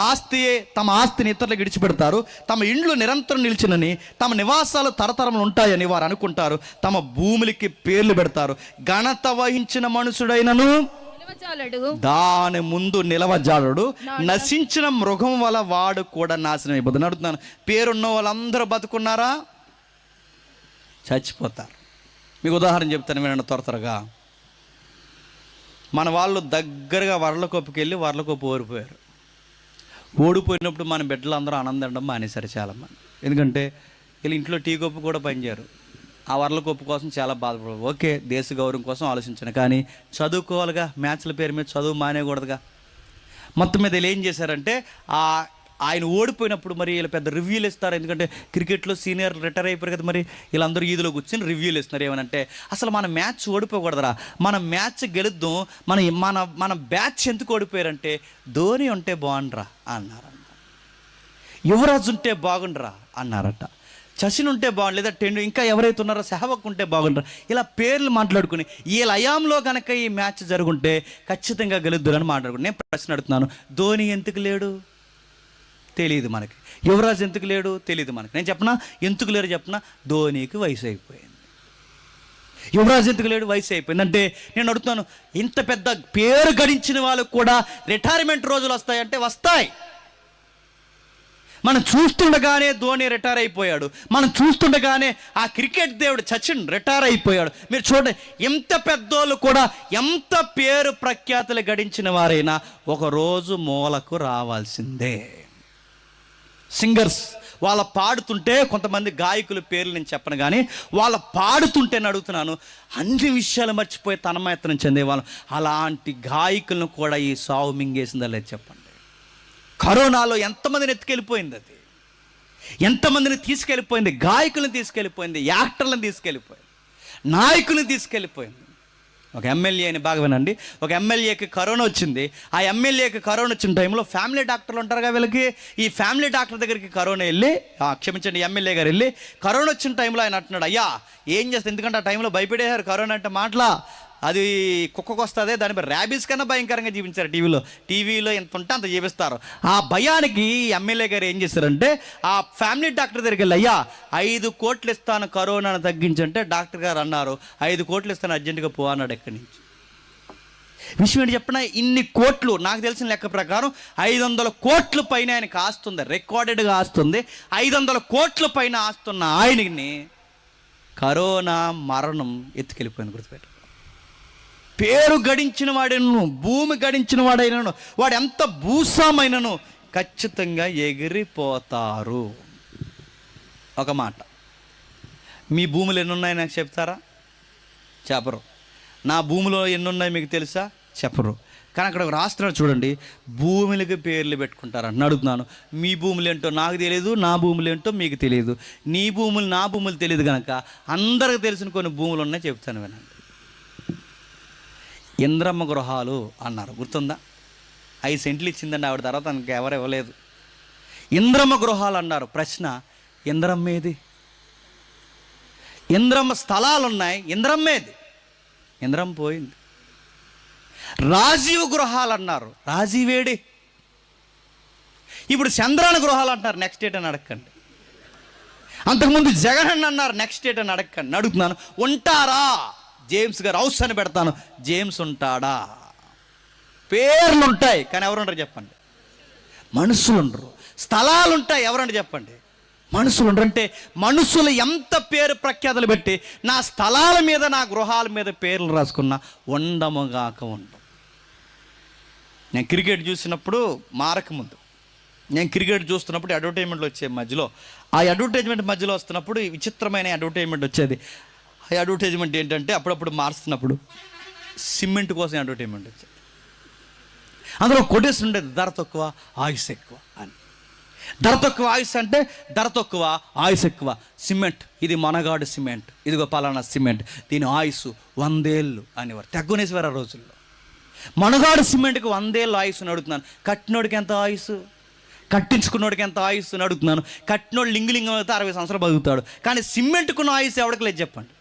ఆస్తిని ఇతరులకు విడిచిపెడతారు, తమ ఇండ్లు నిరంతరం నిలిచినని, తమ నివాసాలు తరతరములు ఉంటాయని వారు అనుకుంటారు, తమ భూములకి పేర్లు పెడతారు. ఘనత వహించిన మనుషుడైనను దాని ముందు నిలవజాలడు, నశించిన మృగం వల్ల వాడు కూడా నాశనం అయిపోతుంది. అడుగుతున్నాను, పేరున్న వాళ్ళందరూ బతుకున్నారా? చచ్చిపోతారు. మీకు ఉదాహరణ చెప్తాను వినండి త్వరగా. మన వాళ్ళు దగ్గరగా వరలకొప్పుకి వెళ్ళి వరలకొప్పు ఓరిపోయారు. ఓడిపోయినప్పుడు మన బిడ్డలు అందరూ ఆనందం మానేశారు చాలామంది. ఎందుకంటే వీళ్ళు ఇంట్లో టీ కప్పు కూడా పనిచేయరు, ఆ వరల కప్పు కోసం చాలా బాధపడరు. ఓకే, దేశ గౌరవం కోసం ఆలోచించాను, కానీ చదువుకోవాలిగా, మ్యాచ్ల పేరు మీద చదువు మానేయకూడదుగా. మొత్తం మీద వీళ్ళు ఏం చేశారంటే ఆయన ఓడిపోయినప్పుడు మరి వీళ్ళు పెద్ద రివ్యూలు ఇస్తారు. ఎందుకంటే క్రికెట్లో సీనియర్ రిటైర్ అయిపోయారు కదా, మరి వీళ్ళందరూ ఈదులో కూర్చొని రివ్యూలు ఇస్తున్నారు. ఏమనంటే అసలు మన మ్యాచ్ ఓడిపోకూడదురా, మన మ్యాచ్ గెలుద్దాం, మన బ్యాచ్ ఎందుకు ఓడిపోయారంటే ధోని ఉంటే బాగుండ్రా అన్నారంట, యువరాజు ఉంటే బాగుండ్రా అన్నారట, సచిన్ ఉంటే బాగుండు, లేదా ఇంకా ఎవరైతే ఉన్నారో సెహ్వాగ్ ఉంటే బాగుండ్రా, ఇలా పేర్లు మాట్లాడుకుని ఈ లయాంలో కనుక ఈ మ్యాచ్ జరుగుంటే ఖచ్చితంగా గెలుద్దురని మాట్లాడుకుని. నేను ప్రశ్న అడుగుతున్నాను, ధోని ఎందుకు లేడు తెలియదు మనకి, యువరాజ్ ఎందుకు లేడు తెలియదు మనకి. నేను చెప్పనా ఎందుకు లేరు చెప్పనా, ధోనికి వయసు అయిపోయింది. యువరాజ్ ఎందుకు లేడు, వయసు అయిపోయింది. అంటే నేను అడుగుతున్నాను, ఇంత పెద్ద పేరు గడించిన వాళ్ళకు కూడా రిటైర్మెంట్ రోజులు వస్తాయంటే వస్తాయి. మనం చూస్తుండగానే ధోని రిటైర్ అయిపోయాడు, మనం చూస్తుండగానే ఆ క్రికెట్ దేవుడు సచిన్ రిటైర్ అయిపోయాడు. మీరు చూడండి, ఎంత పెద్దోళ్ళు కూడా, ఎంత పేరు ప్రఖ్యాతులు గడించిన వారైనా ఒకరోజు మూలకు రావాల్సిందే. సింగర్స్ వాళ్ళ పాడుతుంటే, కొంతమంది గాయకుల పేర్లు నేను చెప్పను, కానీ వాళ్ళ పాడుతుంటే నేను అడుగుతున్నాను, అన్ని విషయాలు మర్చిపోయి తన్మయత్నం చెందేవాళ్ళం. అలాంటి గాయకులను కూడా ఈ సావు మింగేసిందా లేదు చెప్పండి. కరోనాలో ఎంతమందిని ఎత్తుకెళ్ళిపోయింది, అది ఎంతమందిని తీసుకెళ్ళిపోయింది, గాయకులను తీసుకెళ్ళిపోయింది, యాక్టర్లను తీసుకెళ్ళిపోయింది, నాయకులను తీసుకెళ్ళిపోయింది. ఒక ఎమ్మెల్యేని బాగా వినండి, ఒక ఎమ్మెల్యేకి కరోనా వచ్చింది. ఆ ఎమ్మెల్యేకి కరోనా వచ్చిన టైంలో ఫ్యామిలీ డాక్టర్లు ఉంటారుగా, వీళ్ళకి ఈ ఫ్యామిలీ డాక్టర్ దగ్గరికి కరోనా వెళ్ళి, క్షమించండి, ఎమ్మెల్యే గారు వెళ్ళి కరోనా వచ్చిన టైంలో ఆయన అంటున్నాడు, అయ్యా ఏం చేస్తుంది, ఎందుకంటే ఆ టైంలో భయపడేశారు, కరోనా అంటే మాటలా అది కుక్కకు వస్తుంది, దానిపై ర్యాబీస్ కన్నా భయంకరంగా జీవించారు. టీవీలో ఎంత ఉంటే అంత జీవిస్తారు. ఆ భయానికి ఎమ్మెల్యే గారు ఏం చేశారంటే ఆ ఫ్యామిలీ డాక్టర్ దగ్గరికి వెళ్ళి, అయ్యా 5 కోట్లు ఇస్తాను కరోనాను తగ్గించంటే డాక్టర్ గారు అన్నారు, 5 కోట్లు ఇస్తాను అర్జెంటుగా పో అన్నాడు. ఎక్కడి నుంచి విషయం ఏంటి చెప్పిన, ఇన్ని కోట్లు నాకు తెలిసిన లెక్క ప్రకారం 500 కోట్ల పైన ఆయనకి ఆస్తుంది, రికార్డెడ్గా ఆస్తుంది. 500 కోట్ల పైన ఆస్తున్న ఆయనని కరోనా మరణం ఎత్తుకెళ్ళిపోయింది. గుర్తుపెట్టు, పేరు గడించిన వాడైనను, భూమి గడించిన వాడైనను, వాడు ఎంత భూస్వామైనను ఖచ్చితంగా ఎగిరిపోతారు. ఒక మాట, మీ భూములు ఎన్నున్నాయి నాకు చెప్తారా? చెప్పరు. నా భూమిలో ఎన్నున్నాయి మీకు తెలుసా? చెప్పరు. కానీ అక్కడ రాస్తున్నాడు చూడండి, భూములకి పేర్లు పెట్టుకుంటారని. అడుగుతున్నాను, మీ భూములు ఏంటో నాకు తెలియదు, నా భూములు ఏంటో మీకు తెలియదు. నీ భూములు నా భూములు తెలియదు కనుక అందరికి తెలిసిన కొన్ని భూములు ఉన్నాయి, చెప్తాను వినండి. ఇంద్రమ్మ గృహాలు అన్నారు, గుర్తుందా? 5 సెంట్లు ఇచ్చిందండి ఆవిడ, తర్వాత తనకి ఎవరు ఇవ్వలేదు. ఇంద్రమ్మ గృహాలు అన్నారు. ప్రశ్న, ఇంద్రమ్మ ఏది? ఇంద్రమ్మ స్థలాలు ఉన్నాయి, ఇంద్రమ్మ ఏది? ఇంద్రమ్మ పోయింది. రాజీవ్ గృహాలు అన్నారు, రాజీవేడి? ఇప్పుడు చంద్రాన గృహాలు అంటున్నారు, నెక్స్ట్ డేట్ అని అడగండి. అంతకుముందు జగన్ అన్నారు, నెక్స్ట్ డేట్ అని అడగండి. అడుగుతున్నాను, ఉంటారా? జేమ్స్ గారు హౌస్ అని పెడతాను, జేమ్స్ ఉంటాడా? పేర్లు ఉంటాయి కానీ ఎవరు ఉండరు చెప్పండి, మనుషులు ఉండరు. స్థలాలు ఉంటాయి, ఎవరండి చెప్పండి, మనుషులు ఉండరు. అంటే మనుషులు ఎంత పేరు ప్రఖ్యాతులు పెట్టి నా స్థలాల మీద, నా గృహాల మీద పేర్లు రాసుకున్నా ఉండముగాక ఉండవు. నేను క్రికెట్ చూసినప్పుడు, మారకముందు నేను క్రికెట్ చూస్తున్నప్పుడు అడ్వర్టైజ్మెంట్లు వచ్చే మధ్యలో, ఆ అడ్వర్టైజ్మెంట్ మధ్యలో వస్తున్నప్పుడు విచిత్రమైన అడ్వర్టైజ్మెంట్ వచ్చేది. ఆ అడ్వర్టైజ్మెంట్ ఏంటంటే అప్పుడప్పుడు మారుస్తున్నప్పుడు సిమెంట్ కోసం అడ్వర్టైజ్మెంట్ వచ్చేది. అందులో కొటేషన్ ఉండేది, ధర తక్కువ ఆయుష్ ఎక్కువ అని. ధర తక్కువ ఆయుష్ అంటే ధర తక్కువ ఆయుష్ ఎక్కువ. సిమెంట్, ఇది మనగాడు సిమెంట్, ఇదిగో పలానా సిమెంట్, దీని ఆయుష్ 100 ఏళ్ళు అనేవారు. తెగ్గొనేసేవారు ఆ రోజుల్లో. మనగాడు సిమెంట్కి 100 ఏళ్ళు ఆయుష్ అని అడుగుతున్నాను. కట్టినోడికి ఎంత ఆయుష్, కట్టించుకున్నోడికి ఎంత ఆయుష్ అని అడుగుతున్నాను. కట్టినోడు లింగులింగం అయితే 60 సంవత్సరాలు బతుకుతాడు, కానీ సిమెంట్కున్న ఆయుష్ ఎవరికి లేదు చెప్పండి,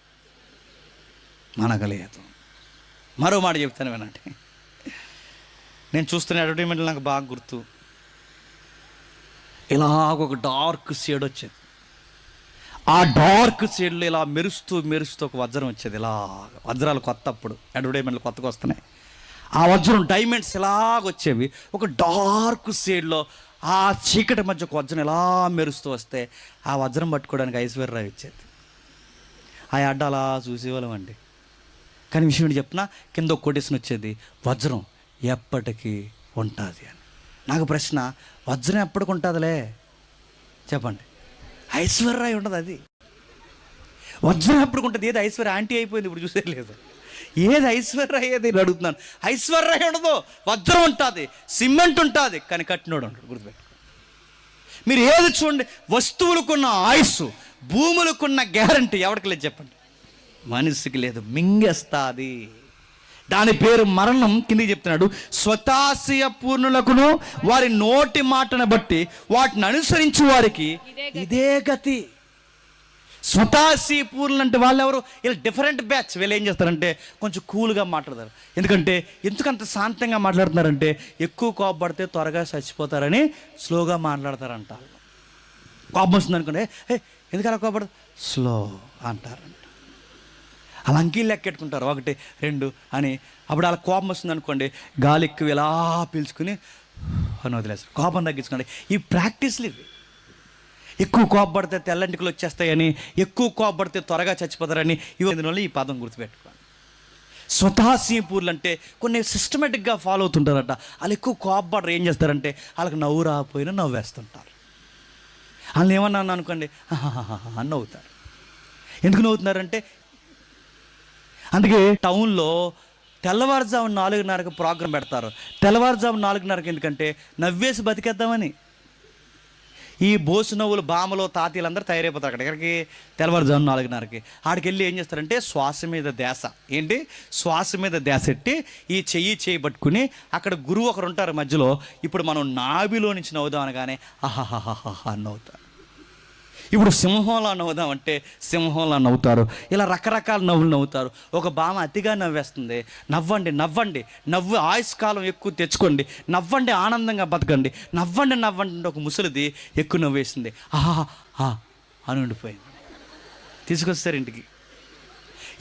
మనకలేదు. మరో మాట చెప్తాను వినండి. నేను చూస్తున్న అడ్వర్టైజ్మెంట్లు నాకు బాగా గుర్తు. ఇలాగ ఒక డార్క్ షేడ్ వచ్చేది, ఆ డార్క్ షేడ్లో ఇలా మెరుస్తూ మెరుస్తూ ఒక వజ్రం వచ్చేది. ఇలా వజ్రాలు కొత్త, అప్పుడు అడ్వర్టైజ్మెంట్లు కొత్తగా వస్తున్నాయి. ఆ వజ్రం డైమండ్స్ ఇలాగ వచ్చేవి. ఒక డార్క్ షేడ్లో ఆ చీకటి మధ్య ఒక వజ్రం ఇలా మెరుస్తూ వస్తే ఆ వజ్రం పట్టుకోవడానికి ఐశ్వర్యరాయ్ వచ్చేది. ఆ అడ్డ అలా చూసేవాళ్ళం అండి. కానీ విషయం ఏంటి చెప్పినా, కింద ఒక కొటేషన్ వచ్చేది, వజ్రం ఎప్పటికీ ఉంటుంది అని. నాకు ప్రశ్న, వజ్రం ఎప్పటికి ఉంటుందిలే చెప్పండి? ఐశ్వర్య ఉండదు. అది వజ్రం ఎప్పటికి ఉంటుంది? ఏది ఐశ్వర్య ఆంటీ అయిపోయింది ఇప్పుడు, చూసే లేదు. ఏది ఐశ్వర్య ఏది అడుగుతున్నాను. ఐశ్వర్య ఉండదు, వజ్రం ఉంటుంది, సిమెంట్ ఉంటుంది, కానీ కట్టినోడు ఉంటాడు. గుర్తుపెట్టు. మీరు ఏది చూడండి, వస్తువులకున్న ఆయుస్సు, భూములకున్న గ్యారంటీ ఎవరికి లేదు చెప్పండి? మనిషికి లేదు, మింగేస్తుంది. దాని పేరు మరణం. కిందికి చెప్తున్నాడు, స్వతాశయ పూర్ణులకును వారి నోటి మాటను బట్టి వాటిని అనుసరించి వారికి ఇదే గతి. స్వతాశయ పూర్ణులు అంటే వాళ్ళు ఎవరు? వీళ్ళు డిఫరెంట్ బ్యాచ్. వీళ్ళు ఏం చేస్తారంటే కొంచెం కూల్గా మాట్లాడతారు. ఎందుకంత శాంతంగా మాట్లాడుతున్నారంటే ఎక్కువ కోపపడితే త్వరగా చచ్చిపోతారని స్లోగా మాట్లాడతారంట. కోపం వస్తుంది అనుకోండి, ఎందుకలా కోపడదు, స్లో అంటారంట. అలా అంకీలు లెక్కెట్టుకుంటారు, 1 2 అని. అప్పుడు అలా కోపం వస్తుంది అనుకోండి, గాలి ఎక్కువ ఇలా పీల్చుకుని అని వదిలేస్తారు, కోపం తగ్గించుకోండి. ఈ ప్రాక్టీస్లు ఇవి. ఎక్కువ కోపపడితే తెల్లంటికలు వచ్చేస్తాయని, ఎక్కువ కోపపడితే త్వరగా చచ్చిపోతారని, ఇవన్నీ ఈ పదం గుర్తుపెట్టుకోండి. స్వతాశీపూర్లు అంటే కొన్ని సిస్టమేటిక్గా ఫాలో అవుతుంటారట. వాళ్ళు ఎక్కువ కోపపడరు. ఏం చేస్తారంటే వాళ్ళకి నవ్వు రాకపోయినా నవ్వేస్తుంటారు. వాళ్ళు ఏమన్నా అనుకోండి అని నవ్వుతారు. ఎందుకు నవ్వుతున్నారంటే, అందుకే టౌన్లో తెల్లవారుజాము 4:30కి ప్రోగ్రాం పెడతారు. తెల్లవారుజాము 4:30కి ఎందుకంటే నవ్వేసి బతికేద్దామని. ఈ బోసు నవ్వులు బామలో తాతీలు అందరూ తయారైపోతారు అక్కడ. ఎక్కడికి? తెల్లవారుజాము 4:30కి. ఆడికి వెళ్ళి ఏం చేస్తారంటే శ్వాస మీద ధ్యాస, శ్వాస మీద ధ్యాస ఎట్టి ఈ చెయ్యి పట్టుకుని అక్కడ గురువు ఒకరు ఉంటారు మధ్యలో. ఇప్పుడు మనం నాభిలో నుంచి నవ్వుదాం అనగానే ఆహాహాహా నవ్వుతారు. ఇప్పుడు సింహంలా నవ్వుదామంటే సింహంలా నవ్వుతారు. ఇలా రకరకాల నవ్వులు నవ్వుతారు. ఒక భామ అతిగా నవ్వేస్తుంది. నవ్వండి, నవ్వు ఆయుష్కాలం ఎక్కువ తెచ్చుకోండి, నవ్వండి, ఆనందంగా బతకండి, నవ్వండి అంటే ఒక ముసలిది ఎక్కువ నవ్వేసింది, ఆహా అని ఉండిపోయింది. తీసుకొస్తారు ఇంటికి.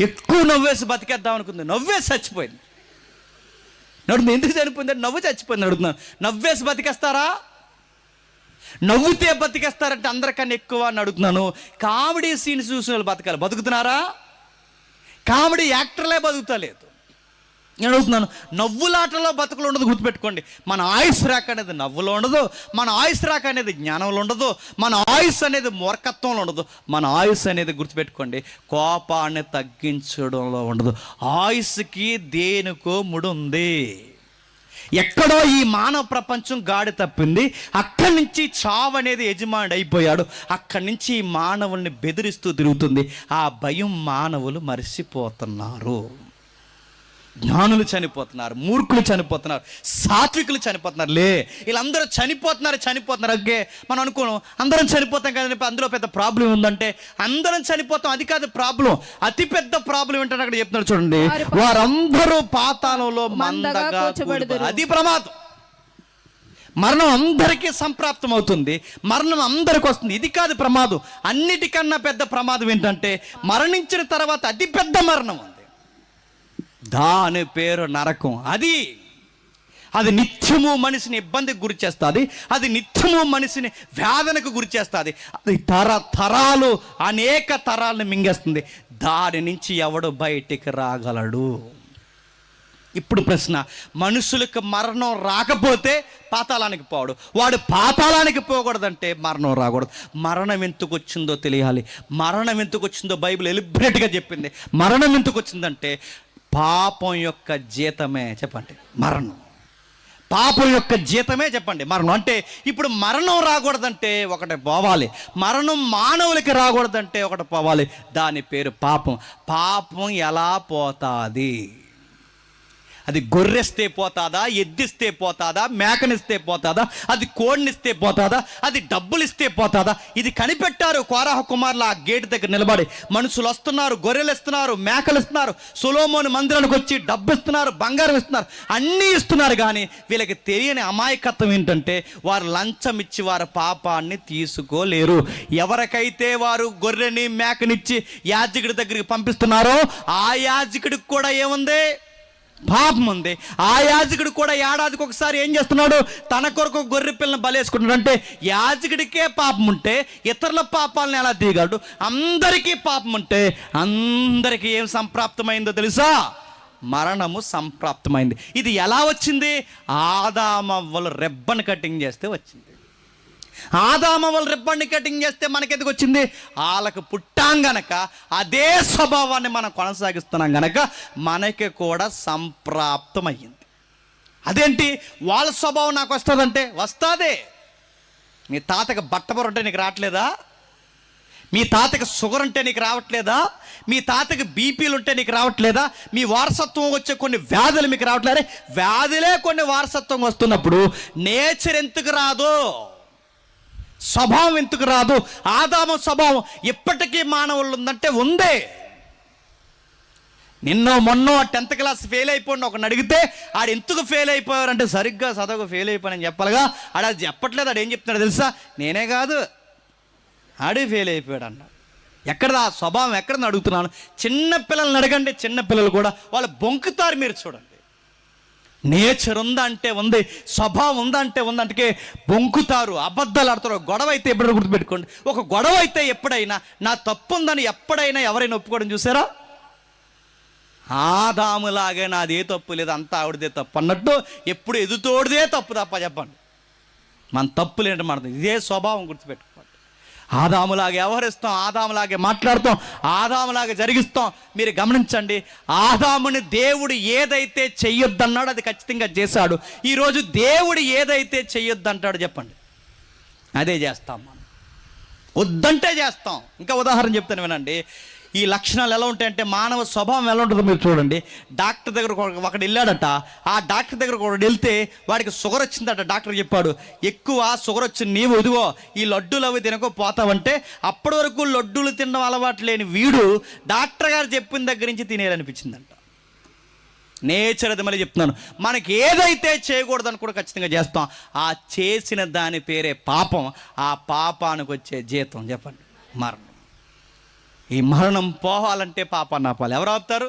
ఎక్కువ నవ్వేసి బతికేద్దాం అనుకుంది, నవ్వేసి చచ్చిపోయింది. నడుతుంది. ఎందుకు చనిపోయింది? నవ్వు చచ్చిపోయింది. అడుగుతున్నాను, నవ్వేసి బతికేస్తారా? నవ్వుతే బతికేస్తారంటే అందరికన్నా ఎక్కువ అని అడుగుతున్నాను. కామెడీ సీన్స్ చూసిన వాళ్ళు బతకాలి. బతుకుతున్నారా? కామెడీ యాక్టర్లే బతుకుతలేదు. నేను అడుగుతున్నాను, నవ్వులాటలో బతుకులు ఉండదు. గుర్తుపెట్టుకోండి, మన ఆయుష్ రాక అనేది నవ్వులో ఉండదు, మన ఆయుష్ రాక అనేది జ్ఞానంలో ఉండదు, మన ఆయుష్ అనేది మూర్ఖత్వంలో ఉండదు, మన ఆయుష్ అనేది గుర్తుపెట్టుకోండి కోపాన్ని తగ్గించడంలో ఉండదు. ఆయుష్కి దేనికో ముడి ఉంది. ఎక్కడో ఈ మానవ ప్రపంచం గాడి తప్పింది. అక్కడి నుంచి చావు అనేది యజమానుడు అయిపోయాడు. అక్కడి నుంచి ఈ మానవుల్ని బెదిరిస్తూ తిరుగుతుంది. ఆ భయం మానవులు మరిసిపోతున్నారు. జ్ఞానులు చనిపోతున్నారు, మూర్ఖులు చనిపోతున్నారు, సాత్వికులు చనిపోతున్నారు. వీళ్ళందరూ చనిపోతున్నారు. ఓకే, మనం అనుకోను అందరం చనిపోతాం కదండి, అందులో పెద్ద ప్రాబ్లం ఉందంటే అందరం చనిపోతాం, అది కాదు ప్రాబ్లం. అతి పెద్ద ప్రాబ్లం ఏంటంటే అక్కడ చెప్తున్నారు చూడండి, వారందరూ పాతాళంలో మందగా కూర్చోబెడతారు. అది ప్రమాదం. మరణం అందరికీ సంప్రాప్తం అవుతుంది, మరణం అందరికి వస్తుంది. ఇది కాదు ప్రమాదం. అన్నిటికన్నా పెద్ద ప్రమాదం ఏంటంటే మరణించిన తర్వాత అతి పెద్ద మరణం ఉంది. దాని పేరు నరకం. అది నిత్యము మనిషిని ఇబ్బందికి గురి చేస్తుంది. అది నిత్యము మనిషిని వేదనకు గురి చేస్తుంది. అది తరాలు అనేక తరాలను మింగేస్తుంది. దాని నుంచి ఎవడు బయటికి రాగలడు? ఇప్పుడు ప్రశ్న, మనుషులకు మరణం రాకపోతే పాతాళానికి పోవడు. వాడు పాతాళానికి పోకూడదంటే మరణం రాకూడదు. మరణం ఎందుకు వచ్చిందో తెలియాలి. మరణం ఎందుకు వచ్చిందో బైబిల్ ఎలిబరేట్గా చెప్పింది. మరణం ఎందుకు వచ్చిందంటే పాపం యొక్క జీతమే చెప్పండి మరణం. పాపం యొక్క జీతమే చెప్పండి మరణం. అంటే ఇప్పుడు మరణం రాకూడదంటే ఒకటి పోవాలి, మరణం మానవులకి రాకూడదంటే ఒకటి పోవాలి. దాని పేరు పాపం. పాపం ఎలా పోతాది? అది గొర్రెస్తే పోతాదా, ఎద్దిస్తే పోతాదా, మేకనిస్తే పోతాదా, అది కోడినిస్తే పోతాదా, అది డబ్బులు ఇస్తే పోతాదా? ఇది కనిపెట్టారు కోరాహ కుమారులు. ఆ గేటు దగ్గర నిలబడి మనుషులు వస్తున్నారు, గొర్రెలు ఇస్తున్నారు, మేకలు ఇస్తున్నారు, సొలొమోను మందిరానికి వచ్చి డబ్బు ఇస్తున్నారు, బంగారం ఇస్తున్నారు, అన్నీ ఇస్తున్నారు. కానీ వీళ్ళకి తెలియని అమాయకత్వం ఏంటంటే వారు లంచం ఇచ్చి వారి పాపాన్ని తీసుకోలేరు. ఎవరికైతే వారు గొర్రెని మేకనిచ్చి యాజకుడి దగ్గరికి పంపిస్తున్నారో ఆ యాజకుడికి కూడా ఏముంది? పాపం ఉంది. ఆ యాజకుడు కూడా ఏడాదికి ఒకసారి ఏం చేస్తున్నాడు? తన కొరకు గొర్రె పిల్లని బలేసుకుంటున్నాడు. అంటే యాజకుడికే పాపం ఉంటే ఇతరుల పాపాలను ఎలా తీయగలడు? అందరికీ పాపం ఉంటే అందరికీ ఏం సంప్రాప్తమైందో తెలుసా? మరణము సంప్రాప్తమైంది. ఇది ఎలా వచ్చింది? ఆదామవ్వలు రెబ్బను కటింగ్ చేస్తే వచ్చింది. ఆదామవ్వలు రెబ్బని కటింగ్ చేస్తే మనకెందుకు వచ్చింది? వాళ్ళకు పుట్టాం గనక అదే స్వభావాన్ని మనం కొనసాగిస్తున్నాం గనక మనకి కూడా సంప్రాప్తమయ్యింది. అదేంటి వాళ్ళ స్వభావం నాకు వస్తుందంటే వస్తుంది. మీ తాతకి బట్టబొర ఉంటే నీకు రావట్లేదా? మీ తాతకి షుగర్ ఉంటే నీకు రావట్లేదా? మీ తాతకి బీపీలు ఉంటే నీకు రావట్లేదా? మీ వారసత్వం వచ్చే కొన్ని వ్యాధులు మీకు రావట్లేదే? వ్యాధులే కొన్ని వారసత్వం వస్తున్నప్పుడు నేచర్ ఎందుకు రాదు? స్వభావం ఎందుకు రాదు? ఆదాము స్వభావం ఇప్పటికీ మానవులు ఉందంటే ఉంది. నిన్నో మొన్నో 10th క్లాస్ ఫెయిల్ అయిపోయిన ఒకరిని అడిగితే ఆడు ఎందుకు ఫెయిల్ అయిపోయారంటే సరిగ్గా చదవకు ఫెయిల్ అయిపోయానని చెప్పాలిగా. ఆడు అది చెప్పట్లేదు. ఆడు ఏం చెప్తున్నాడు తెలుసా? నేనే కాదు ఆడే ఫెయిల్ అయిపోయాడు అన్నాడు. ఎక్కడదా ఆ స్వభావం? ఎక్కడని అడుగుతున్నాను. చిన్న పిల్లల్ని అడగండి, చిన్న పిల్లలు కూడా వాళ్ళు బొంకుతారు. మీరు చూడండి, నేచర్ ఉందంటే ఉంది, స్వభావం ఉందంటే ఉందంటే బొంకుతారు, అబద్ధాలు ఆడతారు. గొడవ అయితే ఎప్పుడైనా గుర్తుపెట్టుకోండి, ఒక గొడవ అయితే ఎప్పుడైనా నా తప్పు ఉందని ఎప్పుడైనా ఎవరైనా ఒప్పుకోవడం చూసారా? ఆదాములాగే నాదే తప్పు లేదు, అంతా ఆవిడదే తప్పు అన్నట్టు ఎప్పుడు ఎదుటోడిదే తప్పు తప్ప చెప్పండి. మన తప్పులు ఏంటంటే మన ఇదే స్వభావం గుర్తుపెట్టుకోండి. ఆదాములాగే వ్యవహరిస్తాం, ఆదాములాగే మాట్లాడతాం, ఆదాములాగే జరిగిస్తాం. మీరు గమనించండి, ఆదాముని దేవుడు ఏదైతే చెయ్యొద్దన్నాడో అది ఖచ్చితంగా చేశాడు. ఈరోజు దేవుడు ఏదైతే చెయ్యొద్దంటాడో చెప్పండి అదే చేస్తాం. మనం వద్దంటే చేస్తాం. ఇంకా ఉదాహరణ చెప్తాను వినండి. ఈ లక్షణాలు ఎలా ఉంటాయంటే మానవ స్వభావం ఎలా ఉంటుందో మీరు చూడండి. డాక్టర్ దగ్గర ఒకడు వెళ్ళాడట. ఆ డాక్టర్ దగ్గర ఒకడు వెళ్తే వాడికి షుగర్ వచ్చిందట. డాక్టర్ చెప్పాడు, ఎక్కువ షుగర్ వచ్చింది, నీవు ఇదిగో ఈ లడ్డూలు అవి తినకపోతావంటే అప్పటి వరకు లడ్డూలు తినడం అలవాటు లేని వీడు డాక్టర్ గారు చెప్పిన దగ్గర నుంచి తినేయాలనిపించిందంట. నేచర్ అది మళ్ళీ చెప్తున్నాను. మనకి ఏదైతే చేయకూడదని కూడా ఖచ్చితంగా చేస్తాం. ఆ చేసిన దాని పేరే పాపం. ఆ పాపానికి వచ్చే జీతం చెప్పండి మరణం. ఈ మరణం పోవాలంటే పాపాన్ని ఆపాలి. ఎవరు ఆపుతారు?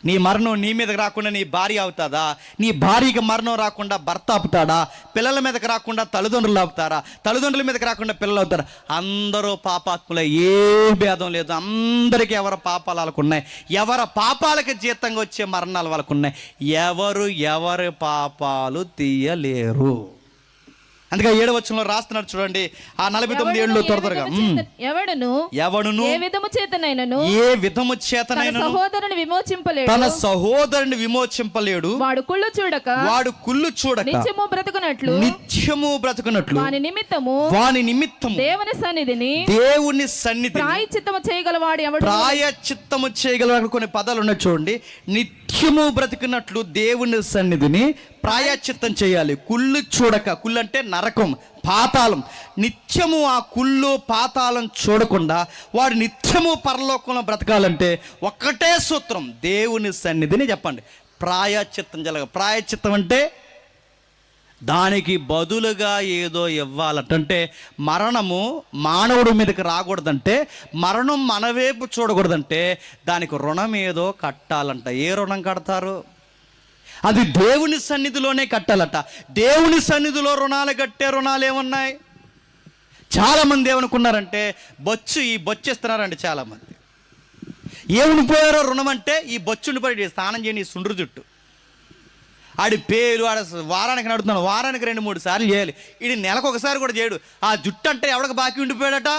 నీ మరణం నీ మీదకి రాకుండా నీ భార్య అవుతుందా? నీ భార్యకి మరణం రాకుండా భర్త ఆపుతాడా? పిల్లల మీదకి రాకుండా తల్లిదండ్రులు ఆపుతారా? తల్లిదండ్రుల మీదకి రాకుండా పిల్లలు అవుతారా? అందరూ పాపాత్ములే, ఏ భేదం లేదు. అందరికీ ఎవరి పాపాలు వాళ్ళకు ఉన్నాయి, ఎవరి పాపాలకి జీతంగా వచ్చే మరణాలు వాళ్ళకు ఉన్నాయి. ఎవరి పాపాలు తీయలేరు. అందుకే 7వ వచనంలో రాస్తున్నాడు చూడండి. ఆ 49 ఏళ్ళు త్వరగా ఎవడును ఏ విధము చేతనైనను తన సహోదరుని విమోచింపలేడు. వాడు కుళ్ళు చూడక నిత్యము బ్రతుకునట్లు వాని నిమిత్తము దేవుని సన్నిధిని ప్రాయశ్చిత్తము చేయగలవాడు. కొన్ని పదాలు ఉన్నాయి చూడండి. నిత్యము బ్రతుకున్నట్లు దేవుని సన్నిధిని ప్రాయశ్చిత్తం చేయాలి. కుళ్ళు చూడక, కుళ్ళు అంటే నరకం, పాతాళం. నిత్యము ఆ కుళ్ళు పాతాళం చూడకుండా వాడు నిత్యము పరలోకంలో బ్రతకాలంటే ఒక్కటే సూత్రం, దేవుని సన్నిధిని చెప్పండి ప్రాయశ్చిత్తం జరగ. ప్రాయశ్చిత్తం అంటే దానికి బదులుగా ఏదో ఇవ్వాలంటే మరణము మానవుడి మీదకి రాకూడదంటే, మరణం మన వైపు చూడకూడదంటే దానికి రుణం ఏదో కట్టాలంట. ఏ రుణం కడతారు? అది దేవుని సన్నిధిలోనే కట్టాలట. దేవుని సన్నిధిలో రుణాలు కట్టే రుణాలు ఏమున్నాయి? చాలామంది ఏమనుకున్నారంటే ఈ బొచ్చు ఇస్తున్నారండి. చాలామంది ఏమునిపోయారో రుణం అంటే ఈ బొచ్చుండిపోయి స్నానం చేయని సుండ్రు జుట్టు ఆడి పేరు ఆడ వారానికి నడుతున్నాను, వారానికి 2-3 సార్లు చేయాలి. ఇది నెలకు ఒకసారి కూడా చేయడు. ఆ జుట్టు అంటే ఎవడికి బాకీ ఉండిపోయాడట?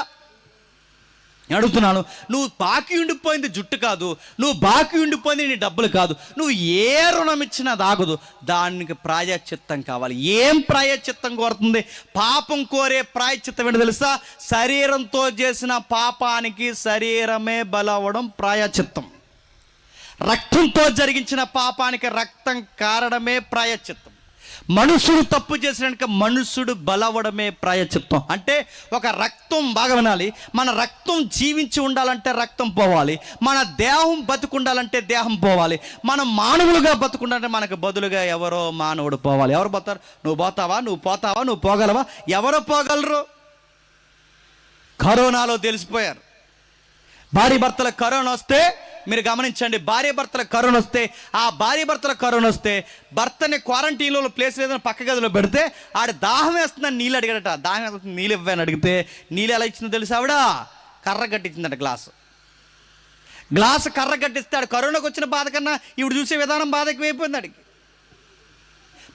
అడుగుతున్నాను. నువ్వు బాకీ ఉండిపోయింది జుట్టు కాదు, నువ్వు బాకీ ఉండిపోయింది నీ డబ్బులు కాదు. నువ్వు ఏ రుణం ఇచ్చినా దాగదు. దానికి ప్రాయశ్చిత్తం కావాలి. ఏం ప్రాయశ్చిత్తం కోరుతుంది? పాపం కోరే ప్రాయశ్చిత్తం ఏంటో తెలుసా? శరీరంతో చేసిన పాపానికి శరీరమే బలవడం ప్రాయశ్చిత్తం. రక్తంతో జరిగించిన పాపానికి రక్తం కారడమే ప్రాయశ్చిత్తం. మనుషుడు తప్పు చేసినాక మనుషుడు బలవడమే ప్రాయశ్చిత్తం. అంటే ఒక రక్తం బాగా వినాలి. మన రక్తం జీవించి ఉండాలంటే రక్తం పోవాలి. మన దేహం బతుకుండాలంటే దేహం పోవాలి. మనం మానవులుగా బతుకుండాలంటే మనకు బదులుగా ఎవరో మానవుడు పోవాలి. ఎవరు పోతారు? నువ్వు పోతావా? నువ్వు పోతావా? నువ్వు పోగలవా? ఎవరు పోగలరు? కరోనాలో తెలిసిపోయారు. భార్య భర్తల కరోనా వస్తే మీరు గమనించండి. భార్య భర్తల కరోనా వస్తే, ఆ భార్య భర్తల కరోనా వస్తే భర్తని క్వారంటైన్లో ప్లేస్ లేదని పక్క గదిలో పెడితే ఆడ దాహం వేస్తుందని నీళ్ళు అడిగాడట. దాహం వేస్తుంది నీళ్ళు ఇవ్వని అడిగితే నీళ్ళు ఎలా ఇచ్చిందో తెలుసు? ఆవిడ కర్ర కట్టించిందట గ్లాసు. గ్లాసు కర్ర కట్టిస్తాడు. కరోనాకు వచ్చిన బాధ కన్నా ఇప్పుడు చూసే విధానం బాధ ఎక్కువైపోయింది అడిగి.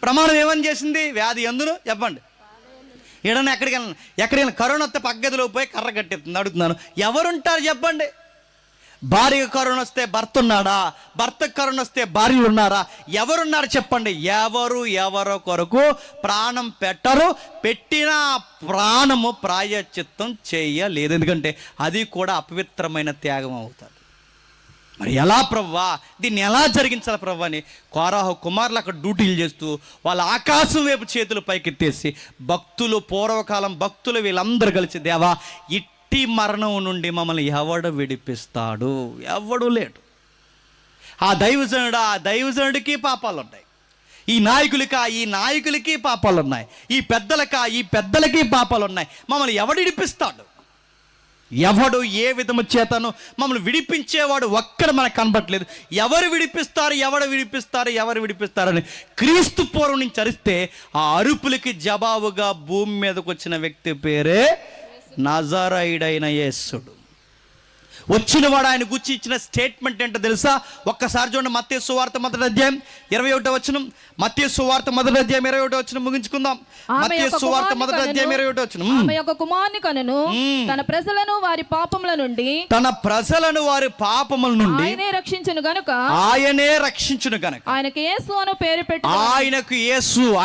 ప్రమాణం ఏమని చేసింది? వ్యాధి ఎందును చెప్పండి. ఏడన్నా ఎక్కడికి కరోనా వస్తే పగ్గదిలో పోయి కర్ర కట్టేస్తుంది. అడుగుతున్నాను, ఎవరుంటారు చెప్పండి? భార్యకు కరోనా వస్తే భర్త ఉన్నాడా? భర్తకు కరోనా వస్తే భార్యలు ఉన్నారా? ఎవరున్నారు చెప్పండి? ఎవరో కొరకు ప్రాణం పెట్టరు. పెట్టిన ప్రాణము ప్రాయశ్చిత్తం చేయలేదు. ఎందుకంటే అది కూడా అపవిత్రమైన త్యాగం అవుతుంది. మరి ఎలా ప్రభువా, దీన్ని ఎలా జరిగించాలి ప్రభు అని కోరాహు కుమారులు అక్కడ డ్యూటీలు చేస్తూ వాళ్ళ ఆకాశం వైపు చేతులు పైకెత్తేసి భక్తులు, పూర్వకాలం భక్తులు వీళ్ళందరూ కలిసి, దేవా ఇట్టి మరణం నుండి మమ్మల్ని ఎవడు విడిపిస్తాడు? ఎవడు లేడు. ఆ దైవజనుడికి పాపాలు ఉన్నాయి, ఈ నాయకులకి పాపాలు ఉన్నాయి, ఈ పెద్దలకి పాపాలు ఉన్నాయి. మమ్మల్ని ఎవడు విడిపిస్తాడు? ఎవడు ఏ విధము చేతను మమ్మల్ని విడిపించేవాడు ఒక్కడ మనకు కనబట్టలేదు. ఎవరు విడిపిస్తారని క్రీస్తు పూర్వం నుంచి అరిస్తే ఆ అరుపులకి జవాబుగా భూమి మీదకి వచ్చిన వ్యక్తి పేరే నజరేయుడైన యేసుడు. వచ్చినవాడు ఆయన గురించి ఇచ్చిన స్టేట్మెంట్ ఏంటో తెలుసా? ఒక్కసారి చూడండి, మత్తయి సువార్త 1:21. మత్తయి సువార్త 1:21 ముగించుకుందాం. మత్తయి సువార్త 1:21. ఆమె యొక్క కుమారుని కనెను, తన ప్రజలను వారి పాపముల నుండి ఆయనే రక్షించును గనుక ఆయనకు యేసు అను పేరు పెట్టు.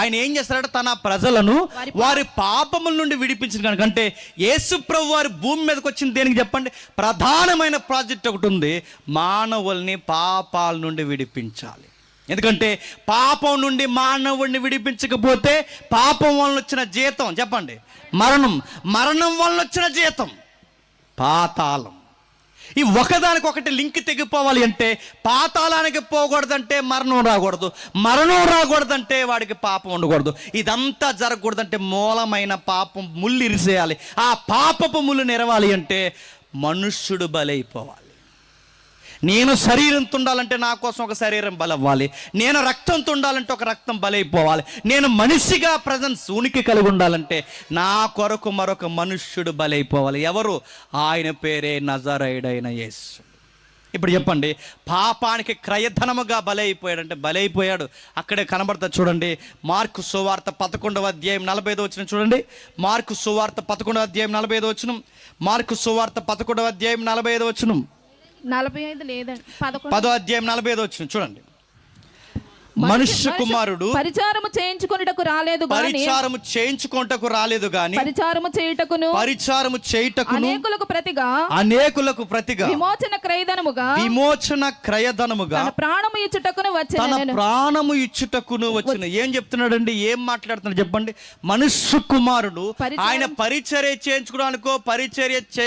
ఆయన ఏం చేస్తారంటే తన ప్రజలను వారి పాపముల నుండి విడిపించిన కనుక. అంటే యేసు ప్రభు వారి భూమి మీదకి వచ్చింది దేనికి చెప్పండి? ప్రధానమైన ప్రాజెక్ట్ ఒకటి ఉంది, మానవుల్ని పాపాల నుండి విడిపించాలి. ఎందుకంటే పాపం నుండి మానవుడిని విడిపించకపోతే పాపం వలన వచ్చిన జీతం చెప్పండి మరణం వలన వచ్చిన జీతం పాతాళం. ఈ ఒకదానికొకటి లింక్ తెగిపోవాలి అంటే పాతాళానికి పోకూడదంటే మరణం రాకూడదంటే వాడికి పాపం ఉండకూడదు. ఇదంతా జరగకూడదంటే మూలమైన పాపం ముళ్ళు ఇరిసేయాలి. ఆ పాపపు ముళ్ళు నెరవాలి అంటే మనుష్యుడు బలైపోవాలి. నేను శరీరంతో ఉండాలంటే నా కోసం ఒక శరీరం బలవ్వాలి. నేను రక్తంతో ఉండాలంటే ఒక రక్తం బలైపోవాలి. నేను మనిషిగా ప్రజెన్స్ ఉనికి కలిగి ఉండాలంటే నా కొరకు మరొక మనుష్యుడు బలైపోవాలి. ఎవరు? ఆయన పేరే నజరేయుడైన యేసు. ఇప్పుడు చెప్పండి, పాపానికి క్రయధనముగా బలైపోయాడు. అక్కడే కనబడుతుంది చూడండి. మార్కు సువార్త 11:45 చూడండి. మార్కు సువార్త 11:45. మార్కు సువార్త 11:45. 45 లేదండి, 10:45 చూడండి. మనుష్య కుమారుడు పరిచారము చేయించుకొనుటకు రాలేదు గాని పరిచారము చేయుటకును అనేకులకు ప్రతిగా విమోచన క్రయధనముగా తన ప్రాణము ఇచ్చుటకును వచ్చిన. ఏం చెప్తున్నాడండి? ఏం మాట్లాడుతున్నాడు చెప్పండి? మనుష్య కుమారుడు ఆయన పరిచర్య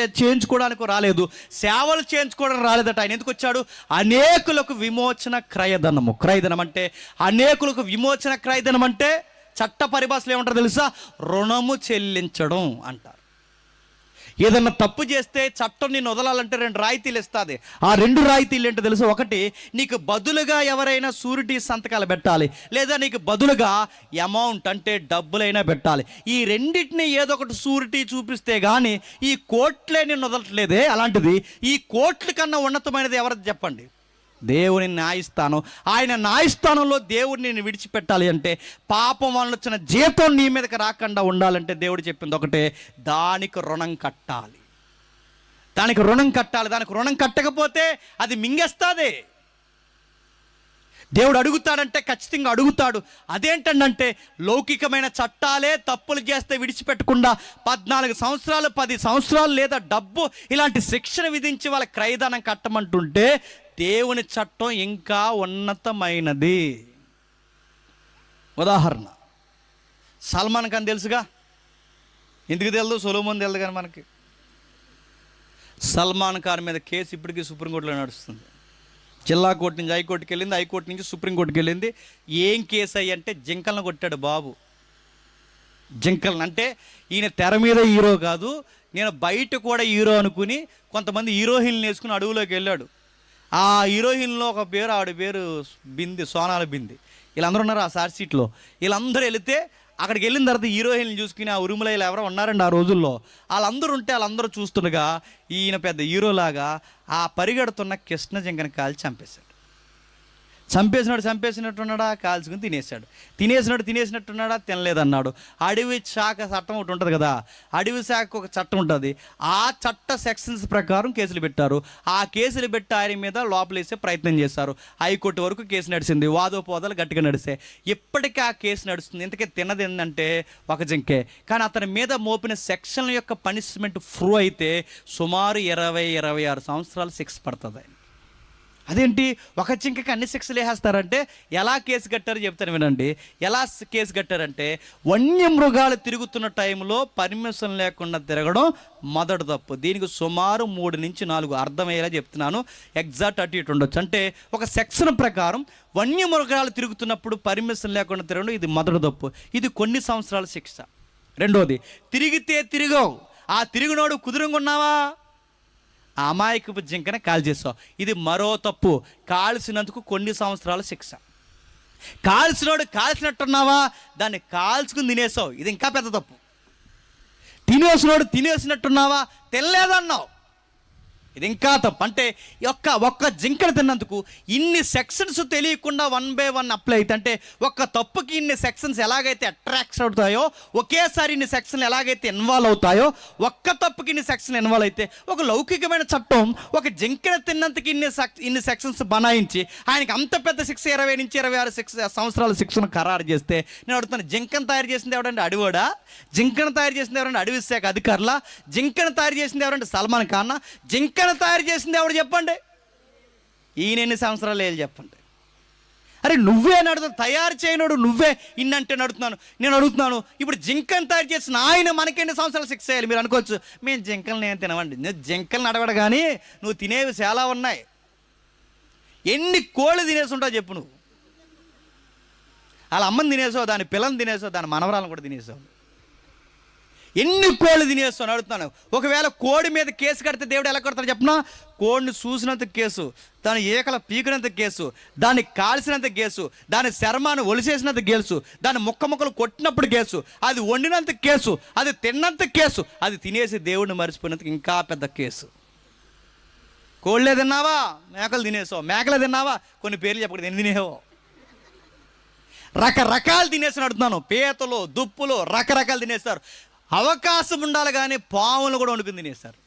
చేయించుకోవడానికి రాలేదు, సేవలు చేయించుకోవడానికి రాలేదట. ఆయన ఎందుకు వచ్చాడు? అనేకులకు విమోచన క్రయధనం అంటే అనేకులకు విమోచన క్రయధనం అంటే చట్ట పరిభాషలో ఏమంటారు తెలుసా? రుణము చెల్లించడం అంటారు. ఏదన్నా తప్పు చేస్తే చట్టం నిన్ను వదలాలంటే 2 రాయితీలు ఇస్తుంది. ఆ 2 రాయితీలు ఏంటో తెలుసు? ఒకటి, నీకు బదులుగా ఎవరైనా షూరిటీ సంతకాలు పెట్టాలి, లేదా నీకు బదులుగా అమౌంట్ అంటే డబ్బులైనా పెట్టాలి. ఈ రెండింటిని ఏదో ఒకటి షూరిటీ చూపిస్తే కానీ ఈ కోర్టులే నిన్ను వదలట్లేదే. అలాంటిది ఈ కోర్టుల కన్నా ఉన్నతమైనది ఎవరిది చెప్పండి? దేవుని న్యాయస్థానం. ఆయన న్యాయస్థానంలో దేవుడిని నేను విడిచిపెట్టాలి అంటే పాపం వలన వచ్చిన జీతం నీ మీదకి రాకుండా ఉండాలంటే దేవుడు చెప్పింది ఒకటే, దానికి రుణం కట్టాలి. దానికి రుణం కట్టకపోతే అది మింగేస్తుంది. దేవుడు అడుగుతాడంటే ఖచ్చితంగా అడుగుతాడు. అదేంటంటే లౌకికమైన చట్టాలే తప్పులు చేస్తే విడిచిపెట్టకుండా 14 సంవత్సరాలు 10 సంవత్సరాలు లేదా డబ్బు ఇలాంటి శిక్షణ విధించి వాళ్ళ క్రయధనం కట్టమంటుంటే దేవుని చట్టం ఇంకా ఉన్నతమైనది. ఉదాహరణ, సల్మాన్ ఖాన్ తెలుసుగా? ఎందుకు తెలియదు? సొలొమోన్ తెలియదు. కానీ మనకి సల్మాన్ ఖాన్ మీద కేసు ఇప్పటికీ సుప్రీంకోర్టులో నడుస్తుంది. జిల్లా కోర్టు నుంచి హైకోర్టుకి వెళ్ళింది, హైకోర్టు నుంచి సుప్రీంకోర్టుకి వెళ్ళింది. ఏం కేసు అయ్యి అంటే జింకలను కొట్టాడు బాబు. జింకలను అంటే ఈయన తెర మీద హీరో కాదు, నేను బయట కూడా హీరో అనుకుని కొంతమంది హీరోయిన్లు వేసుకుని అడవులోకి వెళ్ళాడు. ఆ హీరోయిన్లో ఒక పేరు, ఆవిడ పేరు బింది, సోనాల బింది. వీళ్ళందరూ ఉన్నారు ఆ సార్ సీట్లో. వీళ్ళందరూ వెళితే అక్కడికి వెళ్ళిన తర్వాత హీరోయిన్లు చూసుకుని ఆ ఉరుములైలు ఎవరో ఉన్నారండి ఆ రోజుల్లో. వాళ్ళందరూ చూస్తుండగా ఈయన పెద్ద హీరోలాగా ఆ పరిగెడుతున్న కృష్ణ జింకని కాల్చి చంపేశాడు. చంపేసినట్టున్నాడా, కాల్చుకుని తినేసినట్టున్నాడా, తినలేదన్నాడు. అడవి శాఖ చట్టం ఒకటి ఉంటుంది కదా, అడవి శాఖ ఒక చట్టం ఉంటుంది. ఆ చట్ట సెక్షన్స్ ప్రకారం కేసులు పెట్టారు. ఆ కేసులు పెట్టి ఆయన మీద లోపలేసే ప్రయత్నం చేశారు. హైకోర్టు వరకు కేసు నడిచింది. వాదోపోదాలు గట్టిగా నడిచాయి. ఇప్పటికీ ఆ కేసు నడుస్తుంది. ఇంతకీ తిన్నది ఏంటంటే ఒక జింకే. కానీ అతని మీద మోపిన సెక్షన్ల యొక్క పనిష్మెంట్ ప్రూవ్ అయితే సుమారు 26 సంవత్సరాలు శిక్ష పడుతుంది. అదేంటి, ఒక జింకకి అన్ని శిక్షలు వేసేస్తారంటే ఎలా కేసు కట్టారో చెప్తాను వినండి. ఎలా కేసు కట్టారంటే, వన్యమృగాలు తిరుగుతున్న టైంలో పర్మిషన్ లేకుండా తిరగడం మొదటి తప్పు. దీనికి సుమారు 3 నుంచి 4 అర్థమయ్యేలా చెప్తున్నాను, ఎగ్జాక్ట్ అటు ఇటు ఉండొచ్చు. అంటే ఒక సెక్షన్ ప్రకారం వన్యమృగాలు తిరుగుతున్నప్పుడు పర్మిషన్ లేకుండా తిరగడం ఇది మొదటి తప్పు. ఇది కొన్ని సంవత్సరాల శిక్ష. రెండోది, తిరిగితే తిరిగావు, ఆ తిరుగునోడు కుదురుకున్నావా, ఆ అమాయకపు జింకనే కాల్చేసావు, ఇది మరో తప్పు. కాల్చినందుకు కొన్ని సంవత్సరాల శిక్ష. కాల్చినోడు కాల్చినట్టున్నావా, దాన్ని కాల్చుకుని తినేసావు, ఇది ఇంకా పెద్ద తప్పు. తినేసినోడు తినేసినట్టున్నావా, తినలేదన్నావు, ఇది ఇంకా తప్పు. అంటే ఒక్క జింకను తిన్నందుకు ఇన్ని సెక్షన్స్ తెలియకుండా 1 by 1 అప్లై అయితే, అంటే ఒక్క తప్పుకి ఇన్ని సెక్షన్స్ ఎలాగైతే అట్రాక్ట్ అవుతాయో, ఒకేసారి ఇన్ని సెక్షన్లు ఎలాగైతే ఇన్వాల్వ్ అవుతాయో, ఒక్క తప్పుకి ఇన్ని సెక్షన్లు ఇన్వాల్వ్ అయితే, ఒక లౌకికమైన చట్టం ఒక జింకను తిన్నందుకు ఇన్ని సెక్షన్స్ బనాయించి ఆయనకి అంత పెద్ద శిక్ష 20 నుంచి 26 సంవత్సరాల శిక్షను ఖరారు చేస్తే, నేను అడుగుతాను, జింకను తయారు చేసింది ఎవడంటే అడివాడా? జింకను తయారు చేసింది ఎవరంటే అడవి శాఖ అధికారులా? జింకను తయారు చేసింది ఎవరంటే సల్మాన్ ఖాన్? జింకను తయారు చేసింది ఎవడు చెప్పండి? ఈయన ఎన్ని సంవత్సరాలు వేయాలి చెప్పండి? అరే నువ్వే నడుతు, తయారు చేయనోడు నువ్వే ఇన్నంటే నేను అడుగుతున్నాను, ఇప్పుడు జింకను తయారు చేసిన ఆయన మనకెన్ని సంవత్సరాలు శిక్ష చేయాలి? మీరు అనుకోవచ్చు, మేము జింకలు నేను తినవండి. నేను జింకలు నడవడు, కానీ నువ్వు తినేవి చాలా ఉన్నాయి. ఎన్ని కోళ్ళు తినేసి ఉంటావు చెప్పు నువ్వు? వాళ్ళ అమ్మని తినేసావు, దాని పిల్లని తినేసావు, దాని మనవరాలను కూడా తినేసావు. ఎన్ని కోళ్ళు తినేస్తాను అడుగుతున్నాను. ఒకవేళ కోడి మీద కేసు కడితే దేవుడు ఎలా కడతాడు చెప్పనా? కోడిని చూసినంత కేసు, దాని ఏకల పీకినంత కేసు, దాన్ని కాల్చినంత కేసు, దాని చర్మాన్ని ఒలిసేసినంత కేసు, దాని ముక్కలు కొట్టినప్పుడు కేసు, అది వండినంత కేసు, అది తిన్నంత కేసు, అది తినేసి దేవుడిని మర్చిపోయినందుకు ఇంకా పెద్ద కేసు. కోళ్ళే తిన్నావా, మేకలు తినేసావు. మేకలే తిన్నావా, కొన్ని పేర్లు చెప్పకూడదు, ఎన్ని తినేవో. రకరకాలు తినేసి అడుగుతున్నాను. పీతలు, దుప్పులు, రకరకాలు తినేస్తారు. అవకాశం ఉండాలి కానీ పాములు కూడా వండుకుని తినేస్తారు.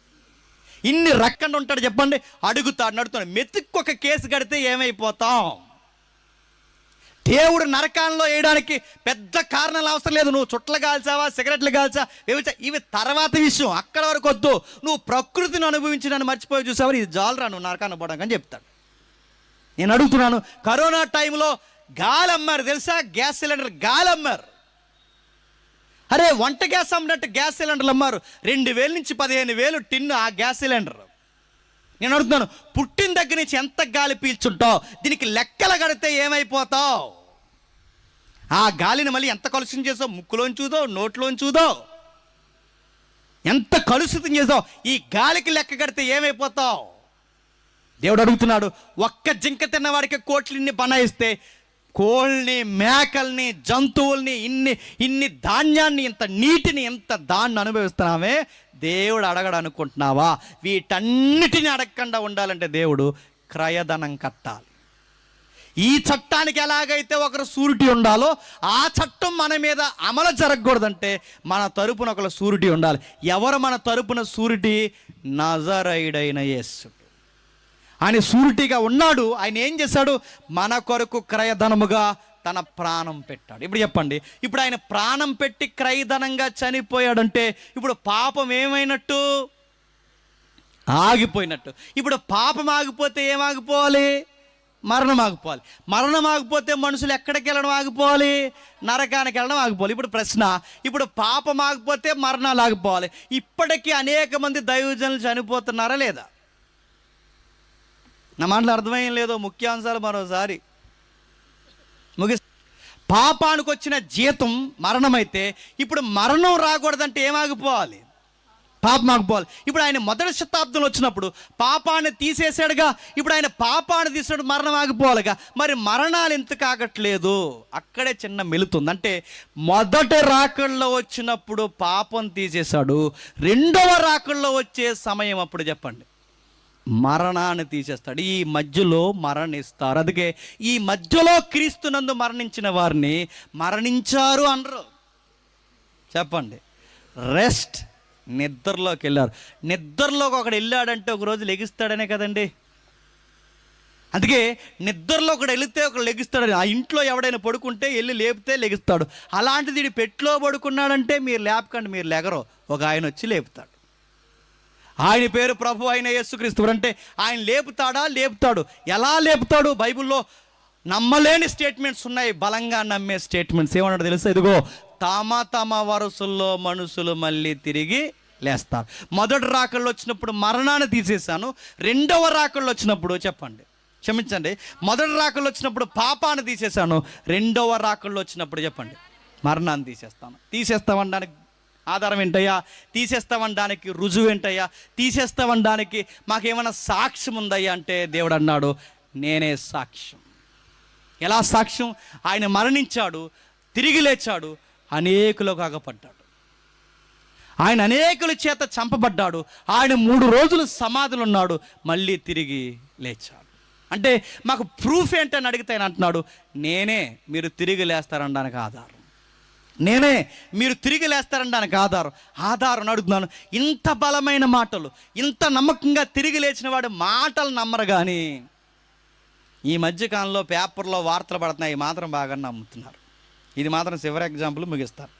ఇన్ని రకంగా ఉంటాడు చెప్పండి? నడుతున్నాడు. మెతుక్కొక కేసు కడితే ఏమైపోతాం? దేవుడు నరకాల్లో వేయడానికి పెద్ద కారణాలు అవసరం లేదు. నువ్వు చుట్టలు కాల్చావా, సిగరెట్లు కాల్చా, ఇవి తర్వాత విషయం, అక్కడ వరకు వద్దు. నువ్వు ప్రకృతిని అనుభవించి నన్ను మర్చిపోయి చూసావు, ఇది జాలరా నువ్వు నరకాన్ని పోవడానికి అని చెప్తాడు. నేను అడుగుతున్నాను, కరోనా టైంలో గాలి అమ్మారు తెలుసా? గ్యాస్ సిలిండర్ గాలి అమ్మారు. అరే వంట గ్యాస్ అమ్మినట్టు గ్యాస్ సిలిండర్లు అమ్మారు. 2000 నుంచి 15,000 టిన్ను ఆ గ్యాస్ సిలిండర్. నేను అడుగుతున్నాను, పుట్టిన దగ్గర నుంచి ఎంత గాలి పీల్చుంటావు? దీనికి లెక్కలు కడితే ఏమైపోతావు? ఆ గాలిని మళ్ళీ ఎంత కలుషితం చేసావు? ముక్కులోని చూదో, నోట్లోని చూదో, ఎంత కలుషితం చేసావు? ఈ గాలికి లెక్క కడితే ఏమైపోతావు? దేవుడు అడుగుతున్నాడు, ఒక్క జింక తిన్నవాడికి కోట్లు ఇన్ని బనాయిస్తే, కోళ్ళని, మేకల్ని, జంతువుల్ని, ఇన్ని ధాన్యాన్ని, ఇంత నీటిని, ఇంత దాన్ని అనుభవిస్తున్నామే, దేవుడు అడగడు అనుకుంటున్నావా? వీటన్నిటిని అడగకుండా ఉండాలంటే దేవుడు క్రయధనం కట్టాలి. ఈ చట్టానికి ఎలాగైతే ఒకరు సూరిటీ ఉండాలో, ఆ చట్టం మన మీద అమలు జరగకూడదంటే మన తరపున ఒకరు సూరిటీ ఉండాలి. ఎవరు మన తరపున సూరిటీ? నజరేయుడైన యేసు. ఆయన సూరిటీగా ఉన్నాడు. ఆయన ఏం చేశాడు? మన కొరకు క్రయధనముగా తన ప్రాణం పెట్టాడు. ఇప్పుడు చెప్పండి, ఇప్పుడు ఆయన ప్రాణం పెట్టి క్రయధనంగా చనిపోయాడంటే ఇప్పుడు పాపం ఏమైనట్టు? ఆగిపోయినట్టు. ఇప్పుడు పాపం ఆగిపోతే ఏమాగిపోవాలి? మరణం ఆగిపోవాలి. మరణం ఆగిపోతే మనుషులు ఎక్కడికి వెళ్ళడం ఆగిపోవాలి? నరకానికి వెళ్ళడం ఆగిపోవాలి. ఇప్పుడు ప్రశ్న, ఇప్పుడు పాపం ఆగిపోతే మరణాలు ఆగిపోవాలి. ఇప్పటికీ అనేక మంది దైవజనులు చనిపోతున్నారా లేదా? నా మాటలు అర్థమయ్యేం లేదో. ముఖ్యాంశాలు మరోసారి పాపానికి వచ్చిన జీతం మరణమైతే ఇప్పుడు మరణం రాకూడదంటే ఏమాగిపోవాలి? పాపం ఆగిపోవాలి. ఇప్పుడు ఆయన మొదటి శతాబ్దంలో వచ్చినప్పుడు పాపాన్ని తీసేసాడుగా, ఇప్పుడు ఆయన పాపాన్ని తీసినప్పుడు మరణం ఆగిపోవాలిగా. మరి మరణాలు ఎందుకు ఆగట్లేదు? అక్కడే చిన్న మెలుతుంది. అంటే మొదటి రాకల్లో వచ్చినప్పుడు పాపం తీసేశాడు, రెండవ రాకల్లో వచ్చే సమయం అప్పుడు చెప్పండి మరణాన్ని తీసేస్తాడు. ఈ మధ్యలో మరణిస్తారు. అందుకే ఈ మధ్యలో క్రీస్తునందు మరణించిన వారిని మరణించారు అనరు. చెప్పండి, రెస్ట్, నిద్రలోకి వెళ్ళారు. నిద్రలోకి ఒకడు వెళ్ళాడంటే ఒక రోజు లెగిస్తాడనే కదండి. అందుకే నిద్రలో ఒకడు వెళితే ఒకడు లెగిస్తాడని. ఆ ఇంట్లో ఎవడైనా పడుకుంటే వెళ్ళి లేపితే లెగిస్తాడు. అలాంటిది వీడు పెట్టులో పడుకున్నాడంటే మీరు లేపకండి, మీరు లెగరు, ఒక ఆయన వచ్చి లేపుతాడు. ఆయన పేరు ప్రభు అయిన యేసుక్రీస్తు. అంటే ఆయన లేపుతాడు. ఎలా లేపుతాడు? బైబిల్లో నమ్మలేని స్టేట్మెంట్స్ ఉన్నాయి, బలంగా నమ్మే స్టేట్మెంట్స్. ఏమన్నాడు తెలుసా? ఇదిగో తమ వరుసల్లో మనుషులు మళ్ళీ తిరిగి లేస్తారు. మొదటి రాకల్లో వచ్చినప్పుడు మరణాన్ని తీసేశాను, రెండవ రాకల్లో వచ్చినప్పుడు చెప్పండి, క్షమించండి, మొదటి రాకల్లో వచ్చినప్పుడు పాపాన్ని తీసేశాను, రెండవ రాకల్లో వచ్చినప్పుడు చెప్పండి మరణాన్ని తీసేస్తాను. తీసేస్తామనడానికి ఆధారం ఏంటయ్యా? తీసేస్తామనడానికి రుజువు ఏంటయ్యా? తీసేస్తామనడానికి మాకేమైనా సాక్ష్యం ఉందయ్యా అంటే దేవుడు అన్నాడు, నేనే సాక్ష్యం. ఎలా సాక్ష్యం? ఆయన మరణించాడు, తిరిగి లేచాడు, అనేకులకు అగపడ్డాడు, ఆయన అనేకుల చేత చంపబడ్డాడు, ఆయన 3 రోజులు సమాధులు ఉన్నాడు, మళ్ళీ తిరిగి లేచాడు. అంటే మాకు ప్రూఫ్ ఏంటని అడిగితే ఆయన అంటున్నాడు, నేనే మీరు తిరిగి లేస్తారనడానికి ఆధారం, నేనే మీరు తిరిగి లేస్తారనడానికి ఆధారం అడుగుతున్నాను. ఇంత బలమైన మాటలు, ఇంత నమ్మకంగా తిరిగి లేచిన వాడు మాటలు నమ్మరు. కానీ ఈ మధ్యకాలంలో పేపర్లో వార్తలు పడుతున్నాయి, మాత్రం బాగా నమ్ముతున్నారు. ఇది మాత్రం చివరి ఎగ్జాంపుల్ ముగిస్తారు.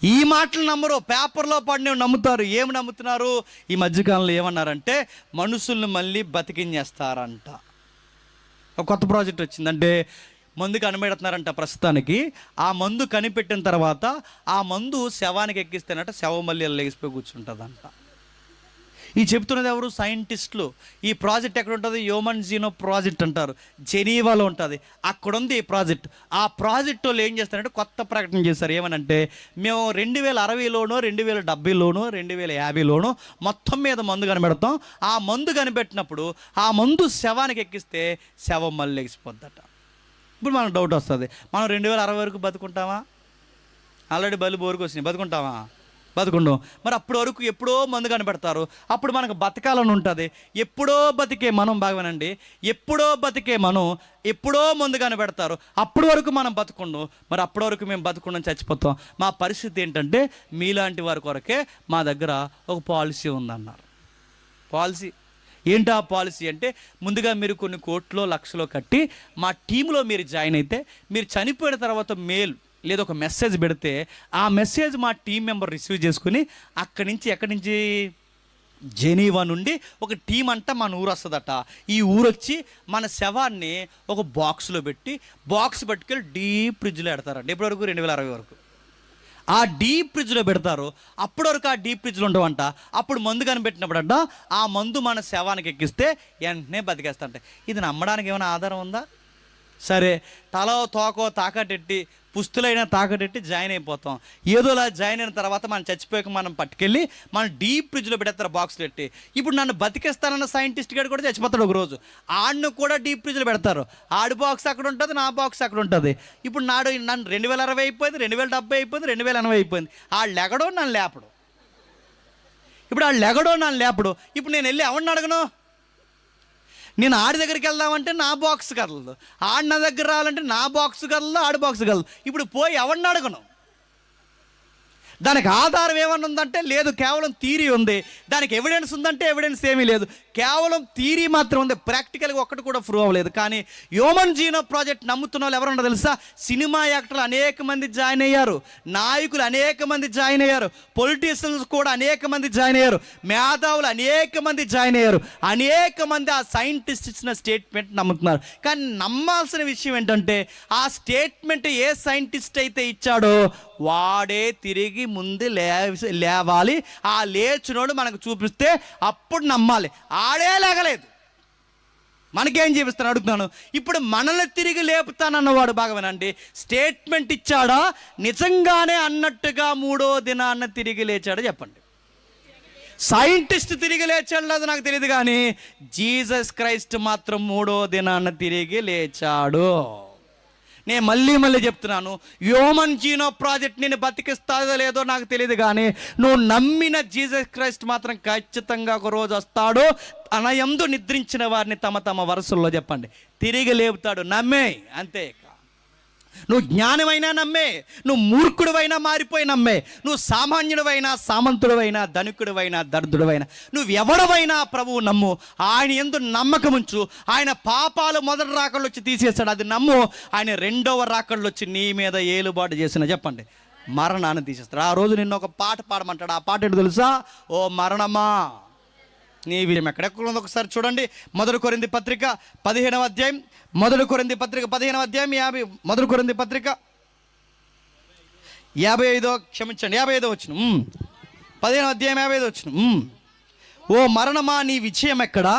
ఈ మాటలు నమ్మరు, పేపర్లో పడినవి నమ్ముతారు. ఏమి నమ్ముతున్నారు? ఈ మధ్యకాలంలో ఏమన్నారంటే మనుషుల్ని మళ్ళీ బతికించేస్తారంట. ఒక కొత్త ప్రాజెక్ట్ వచ్చిందంటే మందు కనిపెడుతున్నారంట ప్రస్తుతానికి. ఆ మందు కనిపెట్టిన తర్వాత ఆ మందు శవానికి ఎక్కిస్తేనట శవం మళ్ళీ లేచిపోయి కూర్చుంటుందంట. ఈ చెప్తున్నది ఎవరు? సైంటిస్టులు. ఈ ప్రాజెక్ట్ ఎక్కడ ఉంటుంది? హ్యూమన్ జీనో ప్రాజెక్ట్ అంటారు, జెనీవాలో ఉంటుంది. అక్కడ ఉంది ఈ ప్రాజెక్ట్. ఆ ప్రాజెక్ట్ వాళ్ళు ఏం చేస్తారంటే కొత్త ప్రకటన చేస్తారు. ఏమనంటే మేము 2060లోనో 2070లోనో 2050లోనో మొత్తం మీద మందు కనిపెడతాం. ఆ మందు కనిపెట్టినప్పుడు ఆ మందు శవానికి ఎక్కిస్తే శవం మళ్ళీ లేచిపోద్దట. ఇప్పుడు మనకు డౌట్ వస్తుంది, మనం 2060 వరకు బతుకుంటామా? ఆల్రెడీ బోరుకు వచ్చినాయి, బతుకుంటామా? బతుకుంటాం. మరి అప్పటి వరకు ఎప్పుడో మందు కనిపెడతారు, అప్పుడు మనకు బతకాలని ఉంటుంది. ఎప్పుడో బతికే మనం బాగానండి, ఎప్పుడో బతికే మనం ఎప్పుడో మందు కనిపెడతారు, అప్పటి వరకు మనం బతుకుండం. మరి అప్పటి వరకు మేము బతుకుండం, చచ్చిపోతాం. మా పరిస్థితి ఏంటంటే మీలాంటి వారి కొరకే మా దగ్గర ఒక పాలసీ ఉందన్నారు. పాలసీ ఏంటా పాలసీ అంటే, ముందుగా మీరు కొన్ని కోట్లో లక్షలో కట్టి మా టీంలో మీరు జాయిన్ అయితే మీరు చనిపోయిన తర్వాత మెయిల్ లేదా ఒక మెసేజ్ పెడితే ఆ మెసేజ్ మా టీం మెంబర్ రిసీవ్ చేసుకుని అక్కడి నుంచి ఎక్కడి నుంచి జెనీవా నుండి ఒక టీం అంతా మన ఊరు వస్తుందట. ఈ ఊరు వచ్చి మన శవాన్ని ఒక బాక్స్లో పెట్టి బాక్స్ పట్టుకెళ్ళి డీప్ ఫ్రిడ్జ్లో పెడతారంట. ఎప్పటి వరకు? 2060 వరకు. ఆ డీప్ ఫ్రిడ్జ్లో పెడతారు. అప్పటి వరకు ఆ డీప్ ఫ్రిడ్జ్లో ఉండవంట. అప్పుడు మందు కనిపెట్టినప్పుడంట ఆ మందు మన శవానికి ఎక్కిస్తే వెంటనే బతికేస్తాంట. ఇది నమ్మడానికి ఏమైనా ఆధారం ఉందా? సరే, తలో తోకో తాకటెట్టి పుస్తులైనా తాకటెట్టి జాయిన్ అయిపోతాం. ఏదోలా జాయిన్ అయిన తర్వాత మనం చచ్చిపోయాక మనం పట్టుకెళ్ళి మనం డీప్ ఫ్రిడ్జ్లో పెడతారు బాక్స్లో పెట్టి. ఇప్పుడు నన్ను బతికేస్తానన్న సైంటిస్ట్ గారు కూడా చచ్చిపోతాడు ఒకరోజు, ఆడిని కూడా డీప్ ఫ్రిడ్జ్లో పెడతారు. ఆడి బాక్స్ అక్కడ ఉంటుంది, నా బాక్స్ అక్కడ ఉంటుంది. ఇప్పుడు నన్ను 2060 అయిపోయింది, 2070 అయిపోయింది, 2080 అయిపోయింది. ఆ లెగడో నన్ను లేపడు. ఇప్పుడు ఆ లెగడో నన్ను లేపడు. ఇప్పుడు నేను వెళ్ళి ఎవరిని అడగను? నేను ఆడి దగ్గరికి వెళ్దామంటే నా బాక్స్ కదలదు, ఆడి నా దగ్గర రావాలంటే నా బాక్స్ కదలదు, ఆడి బాక్స్ కదలదు. ఇప్పుడు పోయి ఎవరిని అడగను? దానికి ఆధారం ఏమన్నా ఉందంటే లేదు, కేవలం థియరీ ఉంది. దానికి ఎవిడెన్స్ ఉందంటే ఎవిడెన్స్ ఏమీ లేదు, కేవలం థియరీ మాత్రం ఉంది. ప్రాక్టికల్గా ఒక్కటి కూడా ప్రూవ్ అవ్వలేదు. కానీ హ్యూమన్ జీనో ప్రాజెక్ట్ నమ్ముతున్న వాళ్ళు ఎవరన్నా తెలుసా? సినిమా యాక్టర్లు అనేక మంది జాయిన్ అయ్యారు, నాయకులు అనేక మంది జాయిన్ అయ్యారు, పొలిటీషియన్స్ కూడా అనేక మంది జాయిన్ అయ్యారు, మేధావులు అనేక మంది జాయిన్ అయ్యారు. అనేక మంది ఆ సైంటిస్ట్ ఇచ్చిన స్టేట్మెంట్ నమ్ముతున్నారు. కానీ నమ్మాల్సిన విషయం ఏంటంటే ఆ స్టేట్మెంట్ ఏ సైంటిస్ట్ అయితే ఇచ్చాడో వాడే తిరిగి ముందు లేవాలి. ఆ లేచినోడు మనకు చూపిస్తే అప్పుడు నమ్మాలి. ఆడే లేగలేదు, మనకేం చూపిస్తాను అడుగుతున్నాను. ఇప్పుడు మనల్ని తిరిగి లేపుతానన్నవాడు బాగవేనండి స్టేట్మెంట్ ఇచ్చాడా? నిజంగానే అన్నట్టుగా 3వ దినాన్న తిరిగి లేచాడా? చెప్పండి. సైంటిస్ట్ తిరిగి లేచాడు నాకు తెలియదు, కానీ జీసస్ క్రైస్ట్ మాత్రం 3వ దినాన తిరిగి లేచాడు. నేను మళ్ళీ చెప్తున్నాను, హ్యూమన్ జీనో ప్రాజెక్ట్ నేను బతికిస్తాదో లేదో నాకు తెలియదు, కానీ నువ్వు నమ్మిన జీసస్ క్రైస్ట్ మాత్రం ఖచ్చితంగా ఒక రోజు వస్తాడు. తన యందు నిద్రించిన వారిని తమ వరుసల్లో చెప్పండి తిరిగి లేపుతాడు. నమ్మే, అంతే. నువ్వు జ్ఞానమైనా నమ్మే, నువ్వు మూర్ఖుడివైనా మారిపోయి నమ్మే, నువ్వు సామాన్యుడివైనా సామంతుడివైనా ధనికుడివైనా దరిద్రుడివైనా నువ్వు ఎవడవైనా ప్రభువు నమ్ము. ఆయన యందు నమ్మకం ఉంచు. ఆయన పాపాలు మొదటి రాకళ్ళు వచ్చి తీసేస్తాడు, అది నమ్ము. ఆయన 2వ రాకళ్ళు వచ్చి నీ మీద ఏలుబాటు చేసిన చెప్పండి మరణాన్ని తీసేస్తాడు. ఆ రోజు నిన్న ఒక పాట పాడమంటాడు. ఆ పాట ఏంటో తెలుసా? ఓ మరణమా నీ విజయం ఎక్కడెక్కడ ఉందో ఒకసారి చూడండి. 1 కొరింథీ పత్రిక 15వ అధ్యాయం, 1 కొరింథీ పత్రిక 15వ అధ్యాయం 1 కొరింథీ పత్రిక 55వ వచనం, 15వ అధ్యాయం 55వ వచనం. ఓ మరణమా నీ విజయం ఎక్కడా?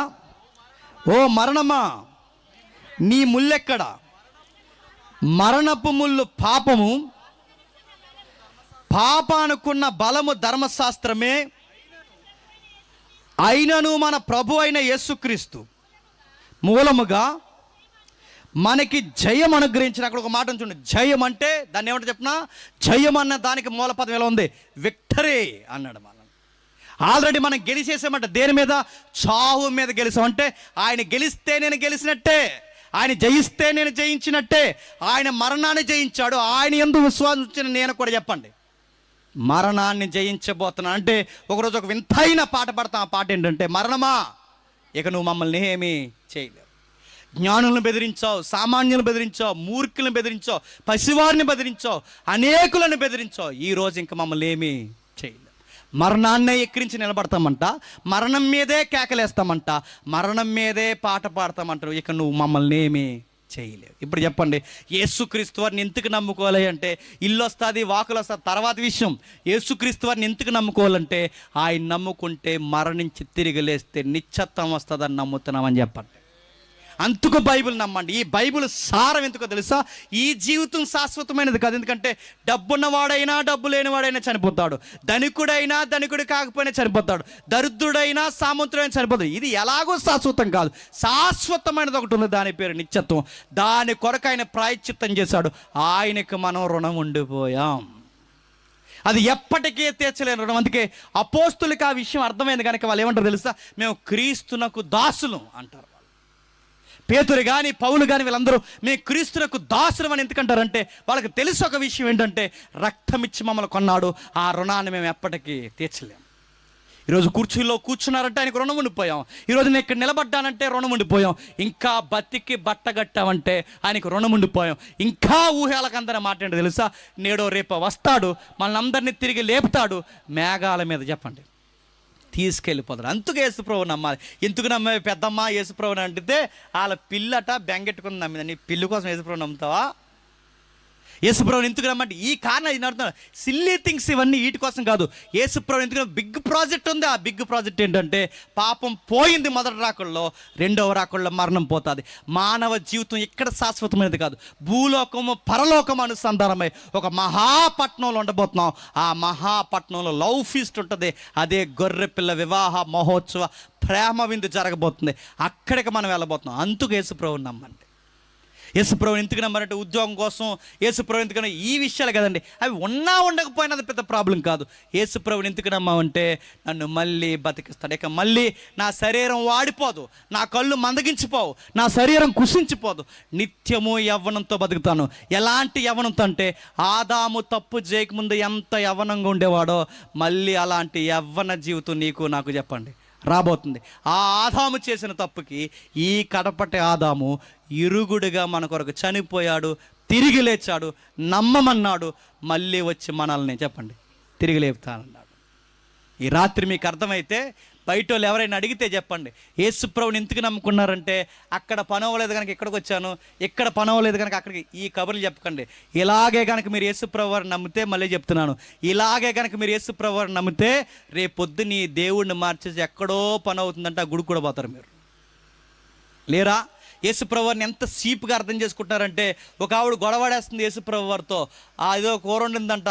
ఓ మరణమా నీ ముల్లెక్కడా? మరణపు ముళ్ళు పాపము, పాపానుకున్న బలము ధర్మశాస్త్రమే, అయినను మన ప్రభు అయిన యేసుక్రీస్తు మూలముగా మనకి జయం అనుగ్రహించిన. అక్కడ ఒక మాట చూడండి, జయం అంటే దాన్ని ఏమంటే చెప్పినా, జయం అన్న దానికి మూలపదం ఎలా ఉంది? విక్టరీ అన్నాడు. మనం ఆల్రెడీ మనం గెలిచేసామంట. దేని మీద? చావు మీద గెలిచామంటే ఆయన గెలిస్తే నేను గెలిచినట్టే, ఆయన జయిస్తే నేను జయించినట్టే. ఆయన మరణాన్ని జయించాడు, ఆయన యందు విశ్వాసించిన నేను కూడా చెప్పండి మరణాన్ని జయించబోతున్నాను అంటే. ఒకరోజు ఒక వింతైన పాట పాడతాం. ఆ పాట ఏంటంటే, మరణమా ఇక నువ్వు మమ్మల్ని ఏమీ చేయలేవు. జ్ఞానులను బెదిరించావు, సామాన్యులను బెదిరించావు, మూర్ఖులను బెదిరించావు, పసివారిని బెదిరించావు, అనేకులను బెదిరించావు. ఈరోజు ఇంకా మమ్మల్ని ఏమీ చేయలేవు. మరణాన్నే ఎక్కిరించి నిలబడతామంట, మరణం మీదే కేకలేస్తామంట, మరణం మీదే పాట పాడతామంటారు. ఇక నువ్వు మమ్మల్ని ఏమీ చేయలేవు. ఇప్పుడు చెప్పండి, యేసుక్రీస్తు వారిని ఎందుకు నమ్ముకోవాలి అంటే, ఇల్లు వస్తుంది, వాకులు వస్తుంది, తర్వాత విషయం. యేసుక్రీస్తు వారిని ఎందుకు నమ్ముకోవాలంటే, ఆయన నమ్ముకుంటే మరణించి తిరిగి లేస్తే నిత్యత్వం వస్తుందని నమ్ముతున్నామని చెప్పండి. అందుకు బైబిల్ నమ్మండి. ఈ బైబిల్ సారం ఎందుకో తెలుసా? ఈ జీవితం శాశ్వతమైనది కాదు. ఎందుకంటే డబ్బున్నవాడైనా డబ్బు లేనివాడైనా చనిపోతాడు, ధనికుడైనా ధనికుడు కాకపోయినా చనిపోతాడు, దరిద్రుడైనా సామంతుడైనా చనిపోతాడు. ఇది ఎలాగో శాశ్వతం కాదు. శాశ్వతమైనది ఒకటి ఉంది, దాని పేరు నిత్యత్వం. దాని కొరకు ఆయన ప్రాయశ్చిత్తం చేశాడు. ఆయనకు మనం రుణం ఉండిపోయాం. అది ఎప్పటికీ తీర్చలేని రుణం. అందుకే అపోస్తులకి ఆ విషయం అర్థమైంది కనుక వాళ్ళు ఏమంటారు తెలుసా? మేము క్రీస్తునకు దాసులు అంటారు. పేతురు కానీ పౌలు కానీ వీళ్ళందరూ మేము క్రీస్తునకు దాసులం అని ఎందుకంటారంటే, వాళ్ళకి తెలుసు ఒక విషయం ఏంటంటే, రక్తమిచ్చి మమ్మల్ని కొన్నాడు, ఆ రుణాన్ని మేము ఎప్పటికీ తీర్చలేము. ఈరోజు కుర్చీలో కూర్చున్నారంటే ఆయనకు రుణం ఉండిపోయాం. ఈరోజు నేను ఇక్కడ నిలబడ్డానంటే రుణం ఉండిపోయాం. ఇంకా బతికి బట్టగట్టామంటే ఆయనకు రుణం ఉండిపోయాం. ఇంకా ఊహేలకందరూ మాట ఏంటో తెలుసా? నేడో రేపో వస్తాడు, మనల్ని అందరినీ తిరిగి లేపుతాడు మేఘాల మీద చెప్పండి తీసుకెళ్ళిపోతాడు. అందుకు యేసుప్రభు నమ్మాలి. ఎందుకు నమ్మే పెద్దమ్మ యేసుప్రభుని అంటే, వాళ్ళ పిల్లట బెంగెట్టుకుని నమ్మింది. నీ పిల్లి కోసం యేసుప్రభు నమ్ముతావా? యేసుప్రభుని ఎందుకు నమ్మంటే ఈ కారణం ఇది నడుతున్నాడు. సిల్లీ థింగ్స్ ఇవన్నీ వీటి కోసం కాదు. యేసుప్రభు ఎందుకు బిగ్ ప్రాజెక్ట్ ఉంది. ఆ బిగ్ ప్రాజెక్ట్ ఏంటంటే, పాపం పోయింది మొదటి రాకల్లో, 2వ రాకల్లో మరణం పోతుంది. మానవ జీవితం ఇక్కడ శాశ్వతమైనది కాదు. భూలోకము పరలోకం అనుసంధానమై ఒక మహాపట్నంలో ఉండబోతున్నాం. ఆ మహాపట్నంలో లవ్ ఫీస్ట్ ఉంటుంది. అదే గొర్రె పిల్ల వివాహ మహోత్సవ ప్రేమ విందు జరగబోతుంది. అక్కడికి మనం వెళ్ళబోతున్నాం. అందుకు యేసుప్రభుని నమ్మండి. యేసుప్రభుని ఎందుకు నమ్మారంటే ఉద్యోగం కోసం, యేసుప్రభు ఎందుకన్నా ఈ విషయాలు కదండి. అవి ఉన్నా ఉండకపోయినా అది పెద్ద ప్రాబ్లం కాదు. యేసుప్రభుని ఎందుకు నమ్మామంటే, నన్ను మళ్ళీ బతికిస్తాడు. ఇక మళ్ళీ నా శరీరం వాడిపోదు, నా కళ్ళు మందగించిపోవు, నా శరీరం కుసించిపోదు, నిత్యము యవ్వనంతో బతుకుతాను. ఎలాంటి యవ్వనంతో అంటే, ఆదాము తప్పు చేయకముందు ఎంత యవ్వనంగా ఉండేవాడో మళ్ళీ అలాంటి యవ్వన జీవితం నీకు నాకు చెప్పండి రాబోతుంది. ఆ ఆదాము చేసిన తప్పుకి ఈ కడపటి ఆదాము ఇరుగుడుగా మన కొరకు చనిపోయాడు, తిరిగి లేచాడు, నమ్మమన్నాడు, మళ్ళీ వచ్చి మనల్ని చెప్పండి తిరిగి లేపుతానన్నాడు. ఈ రాత్రి మీకు అర్థమైతే బయట వాళ్ళు ఎవరైనా అడిగితే చెప్పండి, యేసుప్రభుని ఎందుకు నమ్ముకున్నారంటే, అక్కడ పని అవ్వలేదు కనుక ఇక్కడికి వచ్చాను, ఇక్కడ పని అవ్వలేదు కనుక అక్కడికి, ఈ కబుర్లు చెప్పకండి. ఇలాగే కనుక మీరు యేసుప్రభు వారిని నమ్మితే, మళ్ళీ చెప్తున్నాను, ఇలాగే కనుక మీరు యేసుప్రభు వారిని నమ్మితే రేపొద్దు నీ దేవుడిని మార్చేసి ఎక్కడో పని అవుతుందంటే ఆ గుడికి కూడా పోతారు మీరు. లేరా? యేసుప్రభు వారిని ఎంత సీపుగా అర్థం చేసుకుంటారంటే, ఒక ఆవిడ గొడవడేస్తుంది యేసుప్రభు వారితో. ఏదో కూర వండిందంట,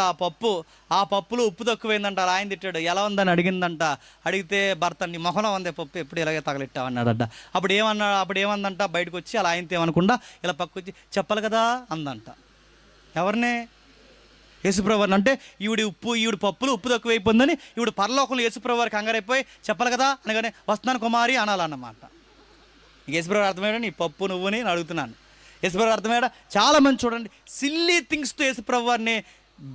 ఆ పప్పులో ఉప్పు తక్కువైందంట. ఆయన తిట్టాడు, ఎలా ఉందని అడిగిందంట. అడిగితే భర్త, నీ మొహంలో ఉంది పప్పు, ఎప్పుడు ఇలాగే తగలెట్టావు అన్నాడట. అప్పుడు ఏమందంట, బయటకు వచ్చి అలా ఆయనతో ఏమనకుండా ఇలా పక్కకు వచ్చి, చెప్పాలి కదా అందంట. ఎవరినే? యేసుప్రభు వారిని. అంటే ఈవిడ పప్పులు ఉప్పు తక్కువైపోయిందని ఈవిడ పరలోకంలో యేసుప్రభు వారికి కంగారైపోయి చెప్పాలి కదా అనగానే, వస్తున్నాను కుమారి అనాలన్నమాట. యేసుప్రభు అర్థమయ్యాడు, నీ పప్పు నువ్వుని నేను అడుగుతున్నాను. యేసుప్రభు అర్థమయ్యాడా? చాలామంది చూడండి సిల్లీ థింగ్స్తో యేసుప్రభు వారిని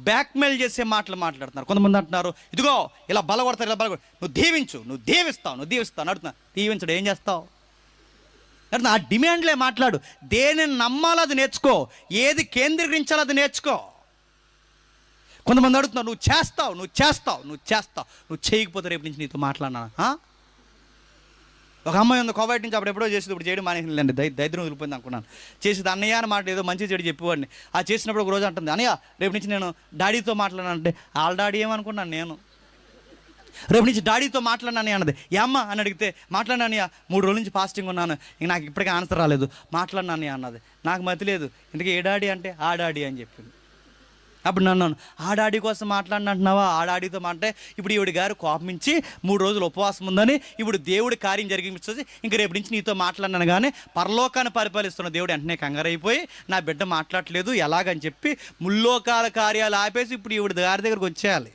బ్యాక్మెయిల్ చేసే మాటలు మాట్లాడుతున్నారు. కొంతమంది అంటున్నారు, ఇదిగో ఇలా బలగొడతారు, ఇలా బలగొడతారు, నువ్వు దీవించు, నువ్వు దీవిస్తావు అడుగుతున్నా. దీవించడు, ఏం చేస్తావు? ఆ డిమాండ్లే మాట్లాడు. దేనిని నమ్మాలో అది నేర్చుకో, ఏది కేంద్రీకరించాలో అది నేర్చుకో. కొంతమంది అడుగుతున్నారు, నువ్వు చేయకపోతే రేపు నుంచి నీతో మాట్లాడినా. ఒక అమ్మాయి ఉంది కోవైట్ నుంచి, అప్పుడు ఎప్పుడో చేసేది, ఇప్పుడు చేయడం మానేసిందండి. దరిద్రం వదిలిపోయింది అనుకున్నాను. చేసేది అన్నయ్య అని మాట, ఏదో మంచి చెడు చెప్పేవాడిని. ఆ చేసినప్పుడు ఒక రోజు అంటుంది, అన్నయ్య రేపు నుంచి నేను డాడీతో మాట్లాడానంటే, వాళ్ళ డాడీ ఏమనుకున్నాను నేను. రేపు నుంచి డాడీతో మాట్లాడినాని అన్నది. ఏమ్మా అని అడిగితే, మాట్లాడినాని 3 రోజుల నుంచి ఫాస్టింగ్ ఉన్నాను, ఇంక నాకు ఇప్పటికీ ఆన్సర్ రాలేదు, మాట్లాడినాని అన్నది. నాకు మతి లేదు, ఇందుకే ఏ డాడీ అంటే ఆ డాడీ అని చెప్పింది. అప్పుడు నన్ను, ఆ డాడీ కోసం మాట్లాడినంటున్నావా? ఆ డాడీతో మాట్లాడే ఇప్పుడు ఈవిడ గారు కోపమించి 3 రోజులు ఉపవాసం ఉందని ఇప్పుడు దేవుడి కార్యం జరిగించి ఇంక రేపు నుంచి నీతో మాట్లాడినాను. కానీ పరలోకాన్ని పరిపాలిస్తున్న దేవుడు వెంటనే కంగారైపోయి, నా బిడ్డ మాట్లాడట్లేదు ఎలాగని చెప్పి ముల్లోకాల కార్యాలు ఆపేసి ఇప్పుడు ఈవిడ గారి దగ్గరకు వచ్చేయాలి.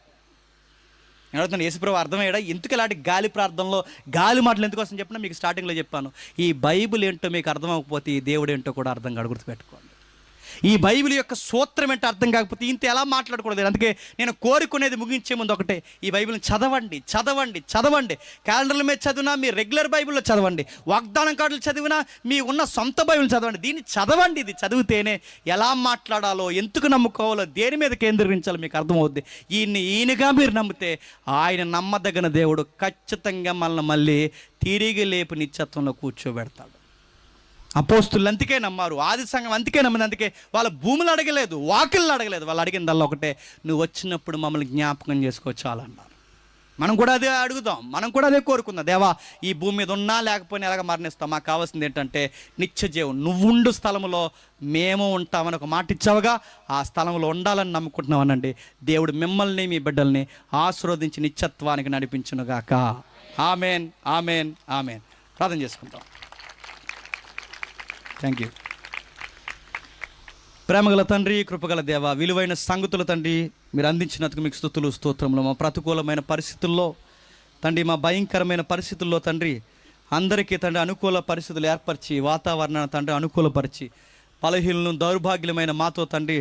నేను అడుగుతున్నాను, యేసుప్రభు అర్థమయ్యాడా? ఎందుకు ఇలాంటి గాలి ప్రార్థనలో గాలి మాటలు ఎందుకోసం చెప్పినా మీకు స్టార్టింగ్లో చెప్పాను. ఈ బైబిల్ ఏంటో మీకు అర్థం అవ్వకపోతే ఈ దేవుడు ఏంటో కూడా అర్థం కాదు, గుర్తుపెట్టుకోండి. ఈ బైబిల్ యొక్క సూత్రం ఏంటో అర్థం కాకపోతే ఇంత ఎలా మాట్లాడకూడదు. అందుకే నేను కోరుకునేది ముగించే ముందు ఒకటే, ఈ బైబిల్ని చదవండి. క్యాలెండర్ల మీద చదివినా, మీ రెగ్యులర్ బైబిల్లో చదవండి, వాగ్దానం కార్డులు చదివినా, మీ ఉన్న సొంత బైబిల్ చదవండి. దీన్ని చదవండి. ఇది చదివితేనే ఎలా మాట్లాడాలో, ఎందుకు నమ్ముకోవాలో, దేని మీద కేంద్రీకరించాలో మీకు అర్థమవుద్ది. ఈయనగా మీరు నమ్మితే ఆయన నమ్మదగిన దేవుడు ఖచ్చితంగా మనల్ని మళ్ళీ తిరిగి లేపు నిత్యత్వంలో కూర్చోబెడతాడు. అపోస్తులు అందుకే నమ్మారు, ఆది సంఘం అందుకే నమ్మింది. అందుకే వాళ్ళ భూములు అడగలేదు, వాకిళ్ళు అడగలేదు. వాళ్ళు అడిగిందల్లా ఒకటే, నువ్వు వచ్చినప్పుడు మమ్మల్ని జ్ఞాపకం చేసుకోవచ్చాలన్నారు. మనం కూడా అదే అడుగుదాం, మనం కూడా అదే కోరుకుందాం. దేవా, ఈ భూమి మీద ఉన్నా లేకపోయినా ఎలాగ మరణిస్తాం, మాకు కావాల్సింది ఏంటంటే నిత్య జీవం, నువ్వుండు స్థలంలో మేము ఉంటామని ఒక మాట ఇచ్చావుగా, ఆ స్థలంలో ఉండాలని నమ్ముకుంటున్నాం అనండి. దేవుడు మిమ్మల్ని మీ బిడ్డల్ని ఆశీర్వదించి నిత్యత్వానికి నడిపించునుగాక. Amen, amen, amen. ప్రార్థన చేసుకుంటాం. Thank you. ప్రేమగల తండ్రి, కృపగల దేవ, విలువైన సంగతుల తండ్రి మీరు అందించినందుకు మీకు స్తుతులు స్తోత్రములు. మా ప్రతికూలమైన పరిస్థితుల్లో తండ్రి, మా భయంకరమైన పరిస్థితుల్లో తండ్రి, అందరికీ తండ్రి అనుకూల పరిస్థితులు ఏర్పరిచి, వాతావరణాన్ని తండ్రి అనుకూలపరిచి, బలహీనలను దౌర్భాగ్యమైన మాతో తండ్రి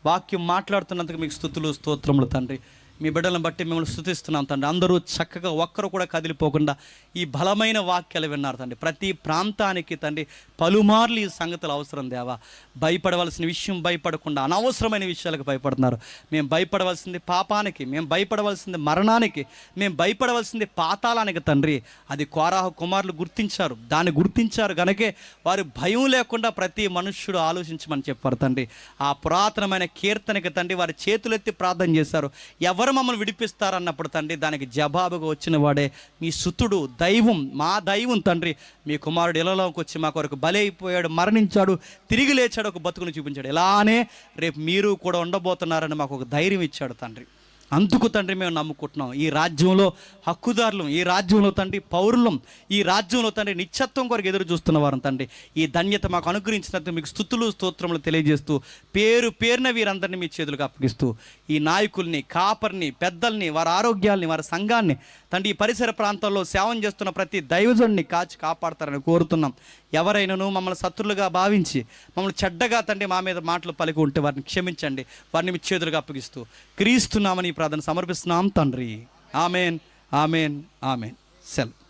వాక్యం మాట్లాడుతున్నందుకు మీకు స్తుతులు స్తోత్రములు తండ్రి. మీ బిడ్డలను బట్టి మిమ్మల్ని స్తుతిస్తున్నాం తండ్రి. అందరూ చక్కగా ఒక్కరు కూడా కదిలిపోకుండా ఈ బలమైన వాక్యాలు విన్నారు తండ్రి. ప్రతి ప్రాంతానికి తండ్రి పలుమార్లు ఈ సంగతులు అవసరం దేవా. భయపడవలసిన విషయం భయపడకుండా అనవసరమైన విషయాలకు భయపడుతున్నారు. మేము భయపడవలసింది పాపానికి, మేము భయపడవలసింది మరణానికి, మేము భయపడవలసింది పాతాళానికి తండ్రి. అది కోరాహు కుమారులు గుర్తించారు, దాన్ని గుర్తించారు కనుకే వారు భయం లేకుండా ప్రతి మనుష్యుడు ఆలోచించమని చెప్పారు తండ్రి. ఆ పురాతనమైన కీర్తనకి తండ్రి వారి చేతులెత్తి ప్రార్థన చేశారు. ఎవరు మమ్మల్ని విడిపిస్తారన్నప్పుడు తండ్రి దానికి జవాబుగా వచ్చిన వాడే మీ సుతుడు, దైవం, మా దైవం తండ్రి. మీ కుమారుడు ఇళ్ళలోకి వచ్చి మా కొరకు బలైపోయాడు, మరణించాడు, తిరిగి లేచాడు, ఒక బతుకుని చూపించాడు. ఇలానే రేపు మీరు కూడా ఉండబోతున్నారని మాకు ఒక ధైర్యం ఇచ్చాడు తండ్రి. అందుకు తండ్రి మేము నమ్ముకుంటున్నాం. ఈ రాజ్యంలో హక్కుదారులం, ఈ రాజ్యంలో తండ్రి పౌరులం, ఈ రాజ్యంలో తండ్రి నిత్యత్వం కొరకు ఎదురు చూస్తున్న వారం తండ్రి. ఈ ధన్యత మాకు అనుగ్రహించినందుకు మీకు స్తుతులు స్తోత్రములు తెలియజేస్తూ పేరున వీరందరినీ మీ చేతులకు అప్పగిస్తూ ఈ నాయకుల్ని, కాపర్ని, పెద్దల్ని, వారి ఆరోగ్యాల్ని, వారి సంఘాన్ని తండ్రి, ఈ పరిసర ప్రాంతాల్లో సేవం చేస్తున్న ప్రతి దైవజుడిని కాచి కాపాడతారని కోరుతున్నాం. ఎవరైనాను మమ్మల్ని శత్రులుగా భావించి మమ్మల్ని చెడ్డగా తండ్రి మా మీద మాటలు పలికి ఉంటే వారిని క్షమించండి, వారిని మీ చేతులుగా అప్పగిస్తూ క్రీస్తున్నామని ప్రార్థన సమర్పిస్తున్నాం తండ్రి. Amen, amen, amen. సెలవు.